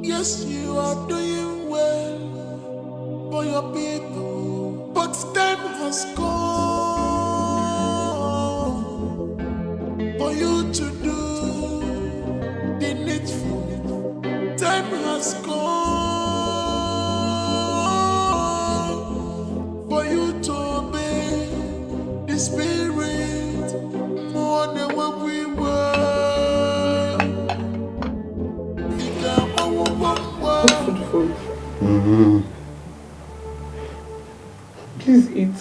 Yes, you are doing well for your people, but time has come for you to do the needful. Time has come
Please eat.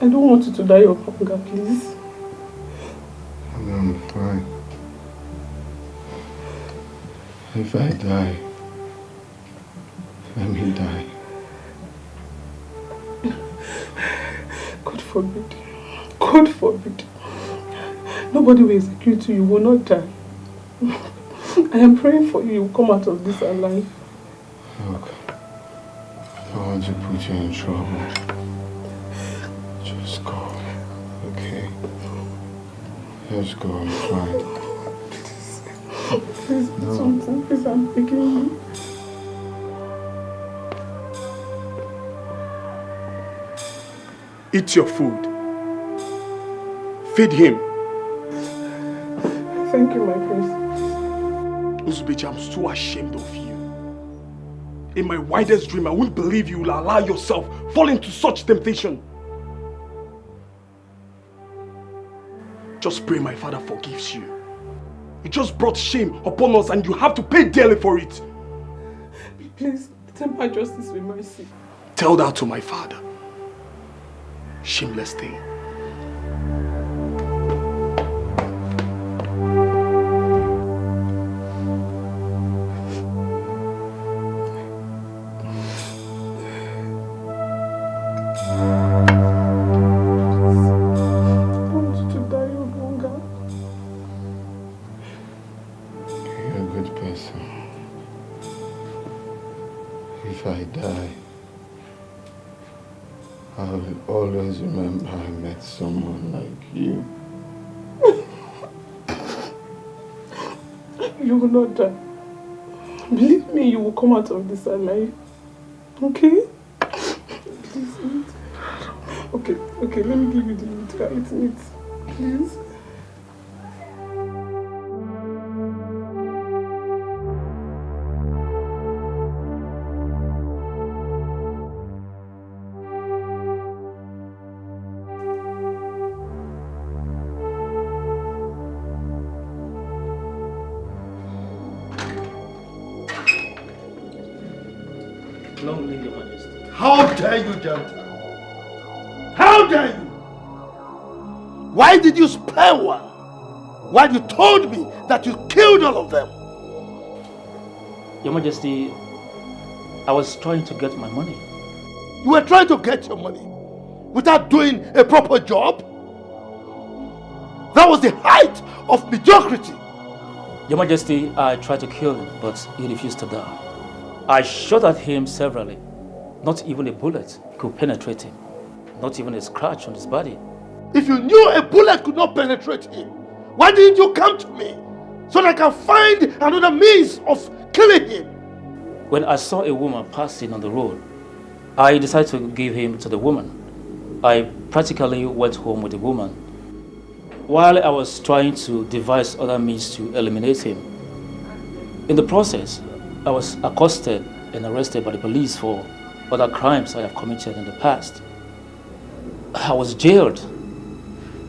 I don't want you to die of hunger, please.
I'm fine. If I die, let me die.
God forbid. God forbid. Nobody will execute you. You will not die. I am praying for you. You will come out of this alive.
Look, I don't want to put you in trouble. Just go, okay? Just go, I'm fine.
Please do something. Please, I'm begging you.
Eat your food. Feed him.
Thank you, my prince.
Uzubeji, I'm so ashamed of you. In my wildest dream, I wouldn't believe you will allow yourself fall into such temptation. Just pray my father forgives you. You just brought shame upon us and you have to pay dearly for it.
Please, temper justice with mercy.
Tell that to my father. Shameless thing.
If I die, I will always remember I met someone like you.
You will not die. Believe me, you will come out of this alive. Okay? Please eat. Okay, let me give you the meat. Can eat, please.
Long live your majesty.
How dare you, Janta? How dare you? Why did you spare one while you told me that you killed all of them?
Your majesty, I was trying to get my money.
You were trying to get your money without doing a proper job? That was the height of mediocrity.
Your majesty, I tried to kill him, but he refused to die. I shot at him severally. Not even a bullet could penetrate him. Not even a scratch on his body.
If you knew a bullet could not penetrate him, why didn't you come to me so that I can find another means of killing him?
When I saw a woman passing on the road, I decided to give him to the woman. I practically went home with the woman. While I was trying to devise other means to eliminate him, in the process, I was accosted and arrested by the police for other crimes I have committed in the past. I was jailed.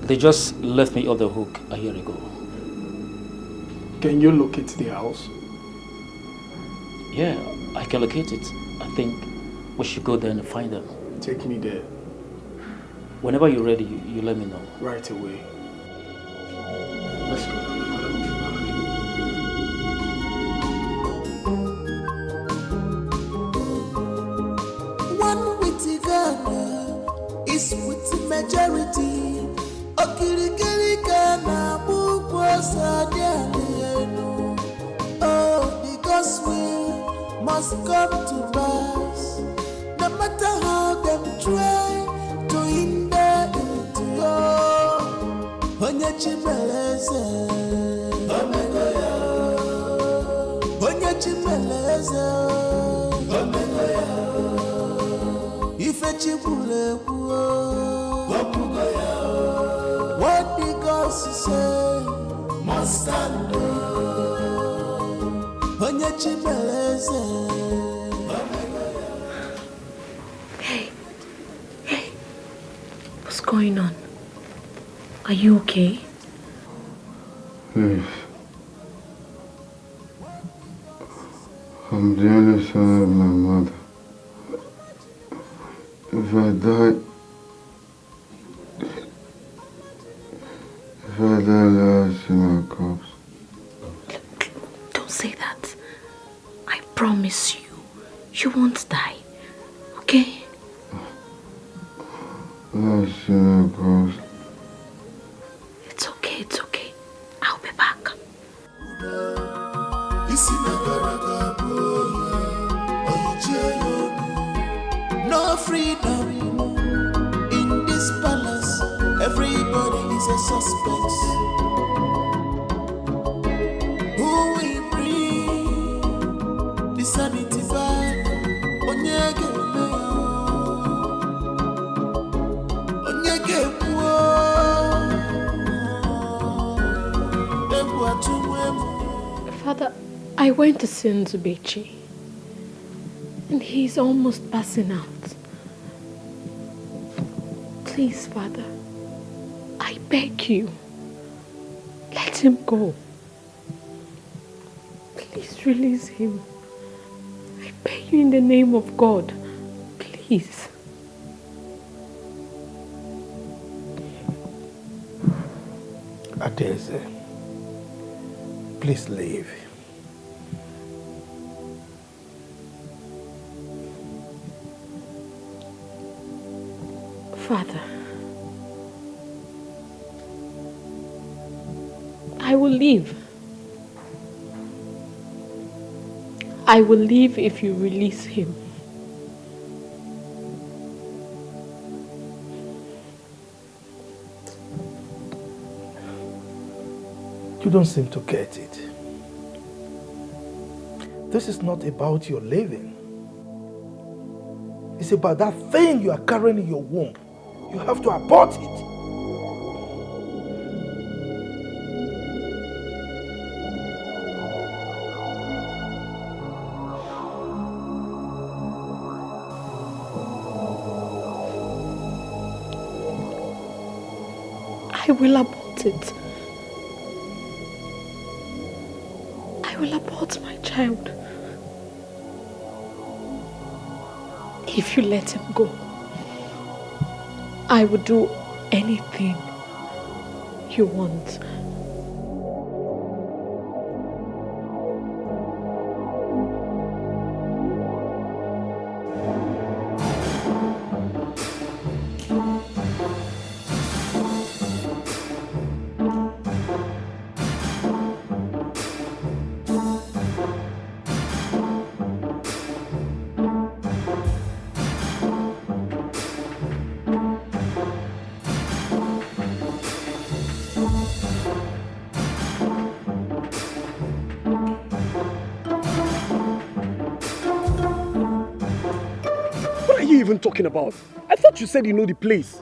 They just left me off the hook a year ago.
Can you locate the house?
Yeah, I can locate it. I think we should go there and find them.
Take me there.
Whenever you're ready, you let me know.
Right away.
Let's go.
One witty Ghana is with the majority. Okirikiri Ghana Bukwosa Dialenu. Oh, the gospel must come to pass. No matter how them try to hinder it, oh, Onye Chimeleze, Omegoya, Onye Chimeleze, Omegoya. Ife chibule kuo, what the gods say must stand. Onye Chimeleze.
Hey, what's going on? Are you okay?
Please. I'm the only son of my mother. If I die,
Don't say that. I promise you, you won't die. Okay? It's okay, it's okay. I'll be back.
No freedom in this palace. Everybody is a suspect. Who will bring the sanity back? Onyege
Father, I went to see Nzubechi, and he's almost passing out. Please, Father, I beg you, let him go. Please release him. I beg you in the name of God. Please.
Adeze, please leave.
Father, I will leave. I will leave if you release him.
You don't seem to get it. This is not about your living. It's about that thing you are carrying in your womb. You have to abort it.
I will abort it. I will abort my child. If you let him go, I will do anything you want.
Talking about? I thought you said you know the place.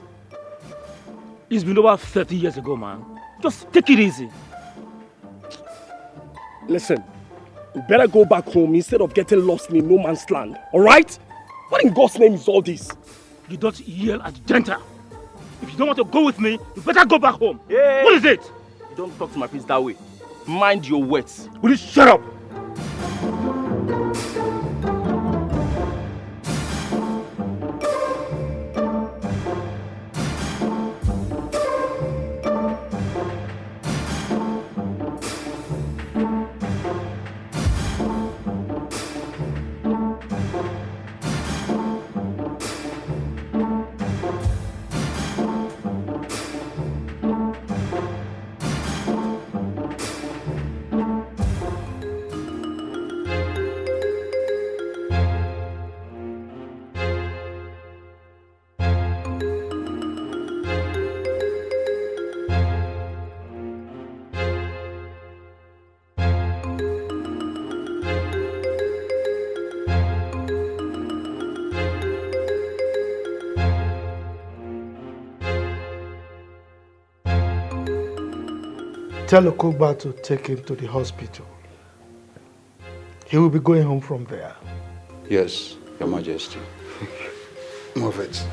It's been over 30 years ago, man. Just take it easy.
Listen, you better go back home instead of getting lost in no man's land, alright? What in God's name is all this?
You don't yell at the janta. If you don't want to go with me, you better go back home.
Hey.
What is it?
You don't talk to my priest that way. Mind your words.
Will you shut up?
Tell Okugba to take him to the hospital. He will be going home from there.
Yes, Your Majesty.
Move it.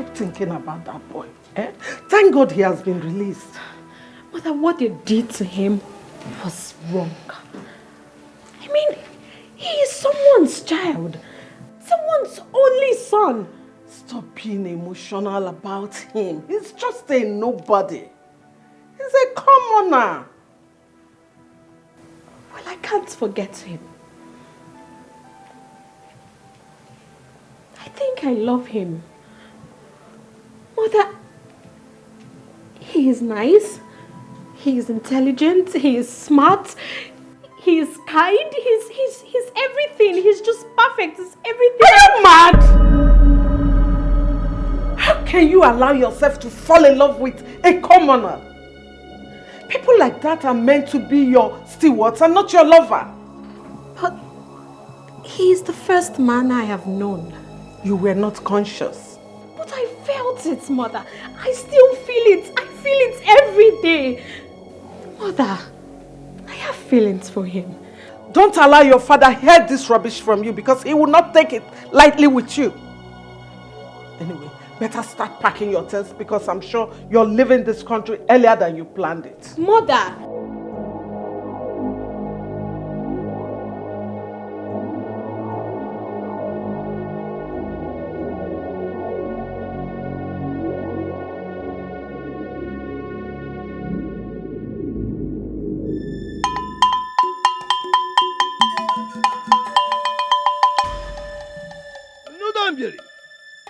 Stop thinking about that boy. Eh? Thank God he has been released.
Mother, what they did to him was wrong. I mean, he is someone's child. Someone's only son.
Stop being emotional about him. He's just a nobody. He's a commoner.
Well, I can't forget him. I think I love him. Mother, he is nice. He is intelligent. He is smart. He is kind. He's everything. He's just perfect. He's everything.
Are you mad? How can you allow yourself to fall in love with a commoner? People like that are meant to be your stewards and not your lover.
But he is the first man I have known.
You were not conscious.
But I felt it, Mother. I still feel it. I feel it every day. Mother, I have feelings for him.
Don't allow your father hear this rubbish from you because he will not take it lightly with you. Anyway, better start packing your things because I'm sure you're leaving this country earlier than you planned it.
Mother!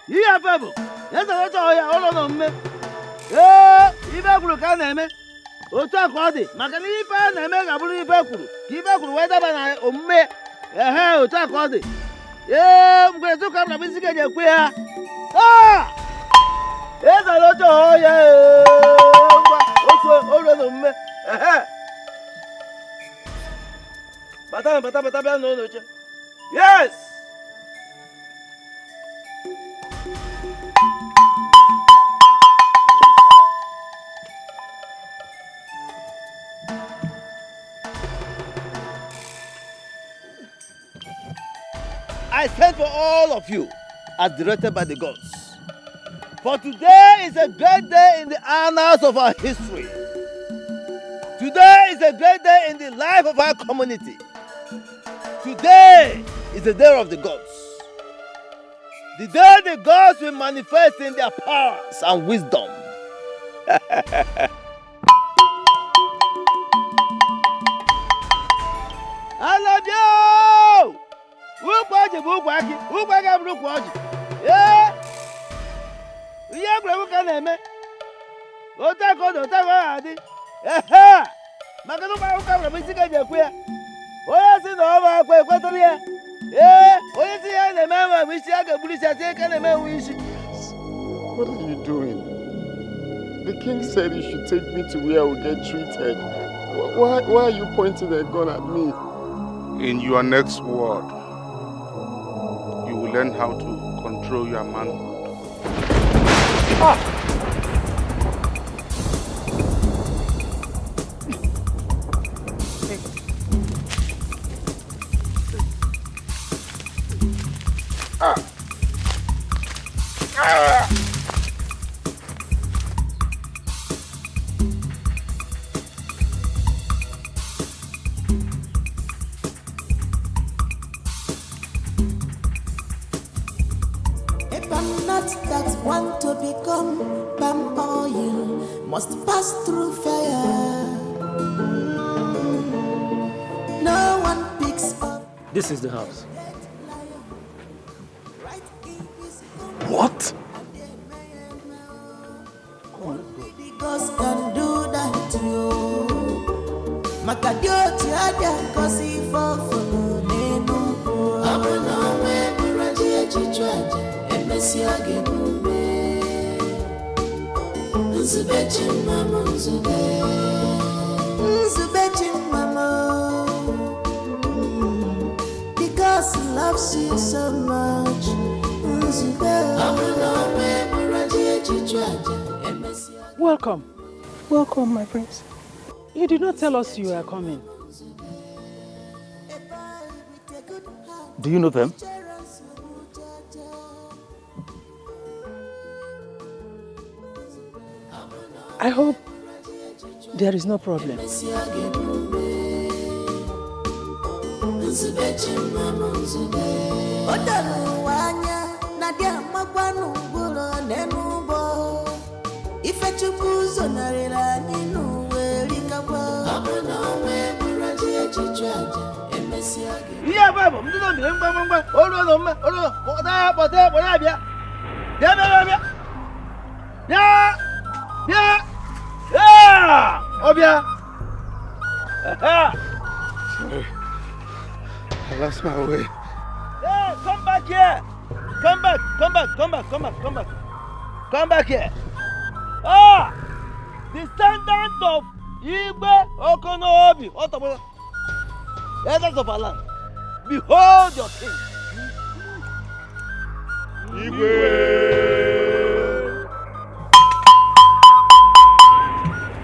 Ihe afa bụ ya zara ya ụlọ nọ mme ife kwuru ka a na-eme otu a ka ọ dị maka na ife a na-eme ga-abụrụ ife kwuru ka ife kwuru wee daba na omume otu a ka ọ dị mgbe ka m isi ga-eji ekwe ya ezara ya otu olu na omume bata bịa n'ụlọ oche yes. I sent for all of you as directed by the gods. For today is a great day in the annals of our history. Today is a great day in the life of our community. Today is the day of the gods. The day the gods will manifest in their powers and wisdom. I love you! Ukwaji bụ ukwaji, ukwaji abụrụ ukwaji. Ihe egwuregwu ka na-eme. Otu aka ọ dị, otu aka ọ ga-adị. Maka na ụmụ ụka nwere isi ga-eji ekwe ya. Onye si na ọ bụ akwa ekwetụrụ ya. Onye si ya na-eme enwe isi a ga-egburu isi asị ka na-eme enwe isi.
What are you doing? The king said you should take me to where I will get treated. Why are you pointing a gun at me?
In your next word, you will learn how to control your manhood.
Want to become palm oil must pass through fire. No one picks up.
This is the house.
What?
Because can do that to you. Makadioti adia kosi fofo nenu. Abuna me muraji echichwaje emesi agebu. Nzubechi mama Nzubechi mama because he loves you so much.
Welcome. Welcome, my prince. You did not tell us you were coming.
Do you know them?
I hope there is no problem.
Yeah, Baba, I'm not going to hold on, what about that? What have you? Yeah, Obia.
Sorry. I lost my way.
Yeah, come back here. Come back. Come back here. Ah! Descendant of Igbe Okonobi. Elders of our land. Behold your king.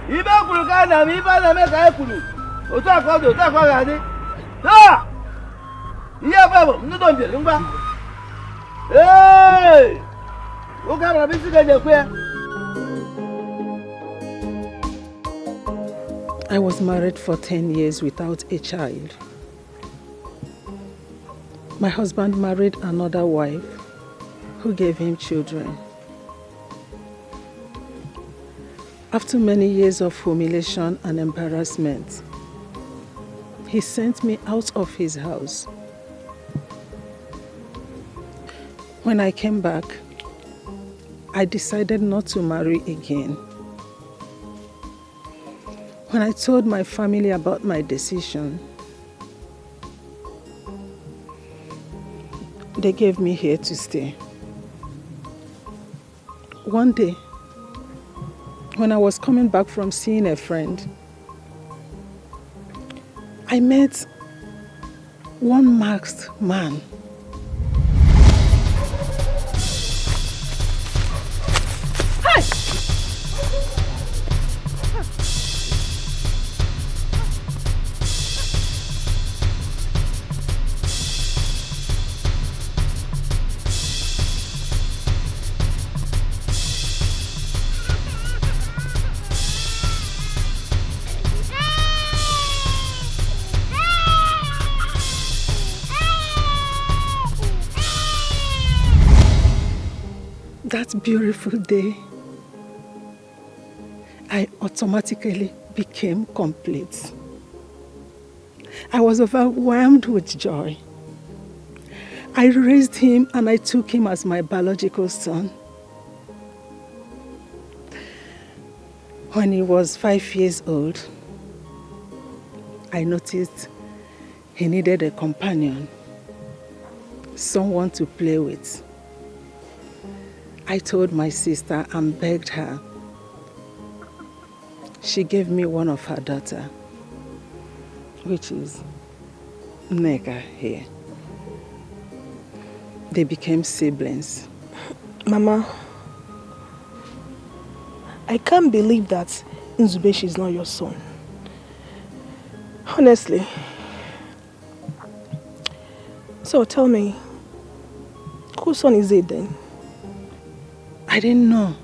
Ibe kwuru ka na mi ba na me ka kwuru. Otu akwa ga dị. Ha! Ihe babo, ndị don bi ngba. Hey! O ka bra bi si ga je kwe.
I was married for 10 years without a child. My husband married another wife who gave him children. After many years of humiliation and embarrassment, he sent me out of his house. When I came back, I decided not to marry again. When I told my family about my decision, they gave me here to stay. One day, when I was coming back from seeing a friend, I met one masked man. That beautiful day, I automatically became complete. I was overwhelmed with joy. I raised him and I took him as my biological son. When he was 5 years old, I noticed he needed a companion, someone to play with. I told my sister and begged her. She gave me one of her daughters, which is Nega here. They became siblings.
Mama, I can't believe that Nzubechi is not your son. Honestly. So tell me, whose son is it then?
I didn't know.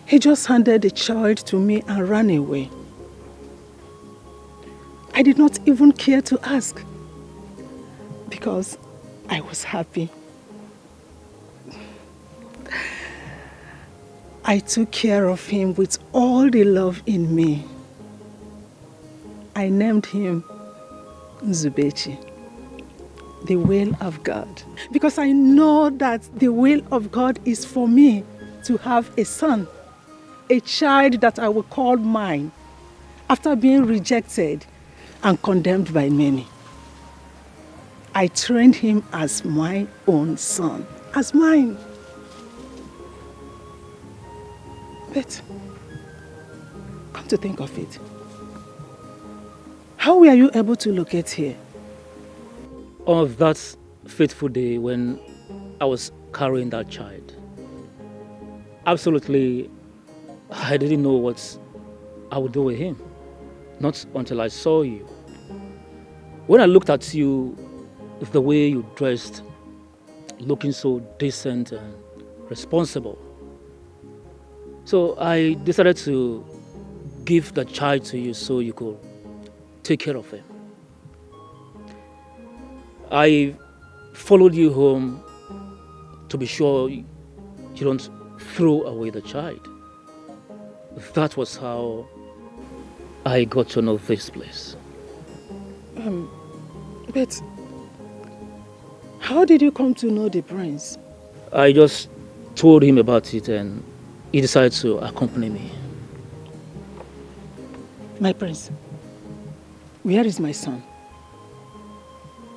He just handed the child to me and ran away. I did not even care to ask because I was happy. I took care of him with all the love in me. I named him Nzubechi, the will of God, because I know that the will of God is for me to have a son, a child that I will call mine after being rejected and condemned by many. I trained him as my own son, as mine. But come to think of it, how were you able to locate here?
On that fateful day when I was carrying that child, absolutely, I didn't know what I would do with him. Not until I saw you. When I looked at you, with the way you dressed, looking so decent and responsible, So I decided to give the child to you so you could take care of him. I followed you home to be sure you don't throw away the child. That was how I got to know this place.
But how did you come to know the prince?
I just told him about it and he decided to accompany me.
My prince, where is my son?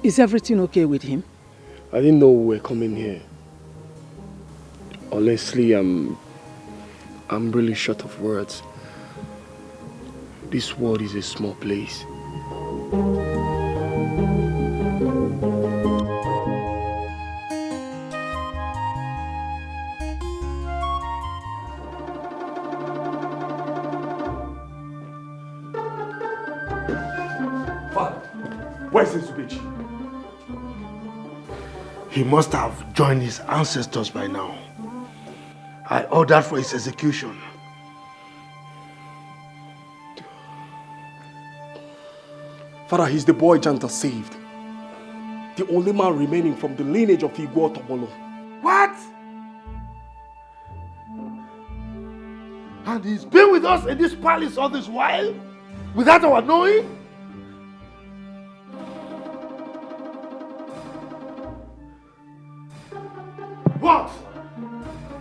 Is everything okay with him?
I didn't know we were coming here. Honestly, I'm really short of words. This world is a small place.
Father, where's Nzubechi?
He must have joined his ancestors by now. I ordered for his execution.
Father, he's the boy Janta saved. The only man remaining from the lineage of Igbo Tobolo.
What?
And he's been with us in this palace all this while? Without our knowing? What?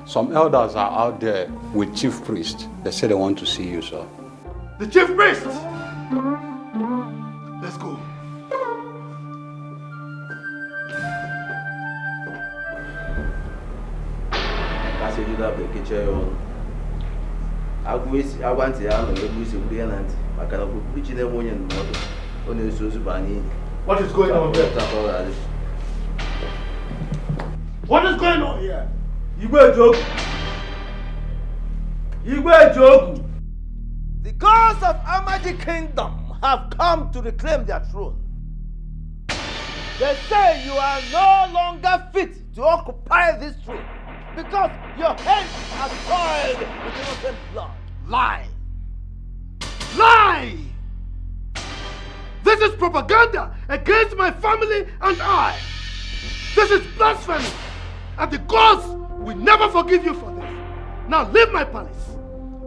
Some elders are out there with chief priest. They say they want to see you, sir.
The chief priest! Let's go. What is going on here? What is going on here?
The gods of Amadi Kingdom have come to reclaim their throne. They say you are no longer fit to occupy this throne because your hands are soiled with innocent blood.
Lie! Lie! This is propaganda against my family and I. This is blasphemy, and the gods will never forgive you for this. Now leave my palace.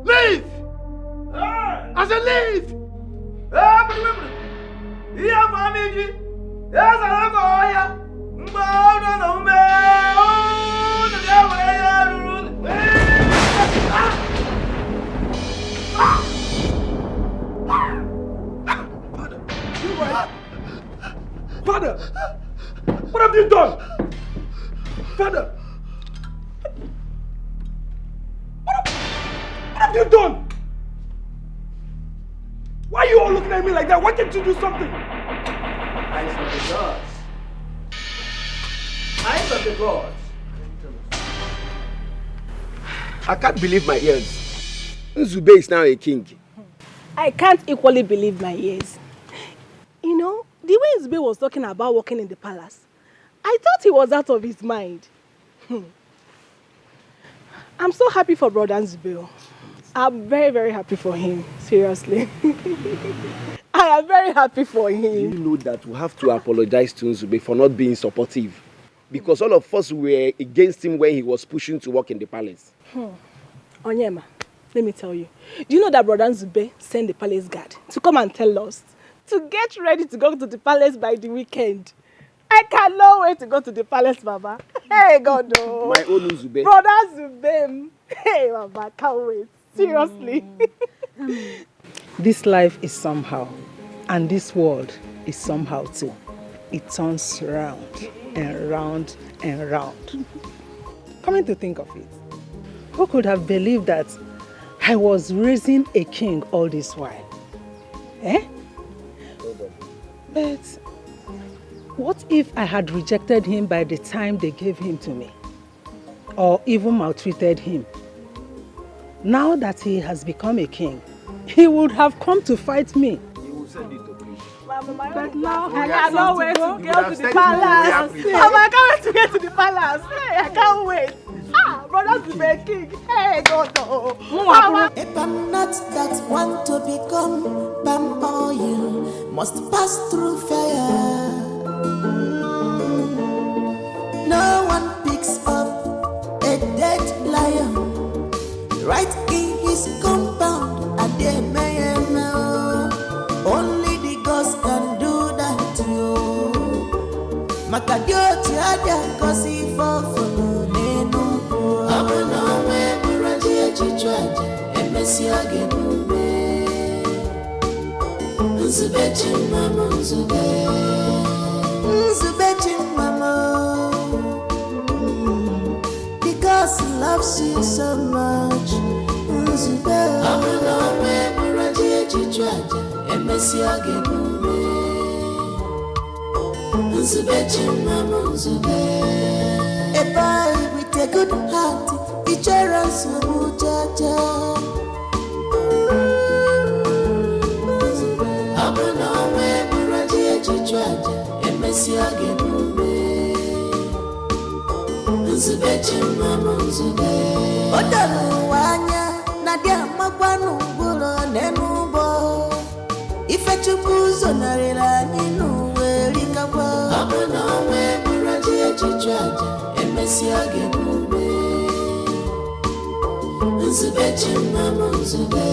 Leave! I said leave!
Father! What have you done? Father! What have you done? Why are you all looking at me like that? Why can't you do something?
Eyes of the gods. Eyes of the gods.
I can't believe my ears. Nzube is now a king.
I can't equally believe my ears. You know, the way Nzube was talking about working in the palace, I thought he was out of his mind. I'm so happy for Brother Nzube. I'm very, very happy for him. Seriously. I am very happy for him.
Do you know that we have to apologize to Nzube for not being supportive? Because all of us were against him when he was pushing to work in the palace.
Onyema, let me tell you. Do you know that Brother Nzube sent the palace guard to come and tell us to get ready to go to the palace by the weekend? I cannot wait to go to the palace, Baba. Hey, God, no.
My own Nzube.
Brother Nzube. Hey, Baba, can't wait. Seriously.
This life is somehow, and this world is somehow too. It turns round and round and round. Coming to think of it, who could have believed that I was raising a king all this while? Eh? But what if I had rejected him by the time they gave him to me? Or even maltreated him? Now that he has become a king, he would have come to fight me.
He will send it to preach.
But now I cannot wait to go to the palace. I can't wait to get to the palace. Hey, I can't wait.
brother to be king. Hey, Tonto.
If I'm not that one to become palm oil, must pass through fire. No one picks up a dead lion right in his compound, and they may know only the gods can do that to you. Makadio tiada kosi fofo nenu. Abana we buraji echichwaje emesi agenume. Nzubechi mama nzubechi mama. Because he loves you so much. Nzube. Abana we buraji echichwaje emesi agenume. A boy with a good heart, each runs with Jaja. Abana we buraji echichwaje emesi agenume. Nzubechi mama nzube. Odalu wanya nadia makwanu nguro nenubo. Ife chukuzo narela ninu. Abana we buraji echichwaje emesi agenume. Nzubechi mama nzube.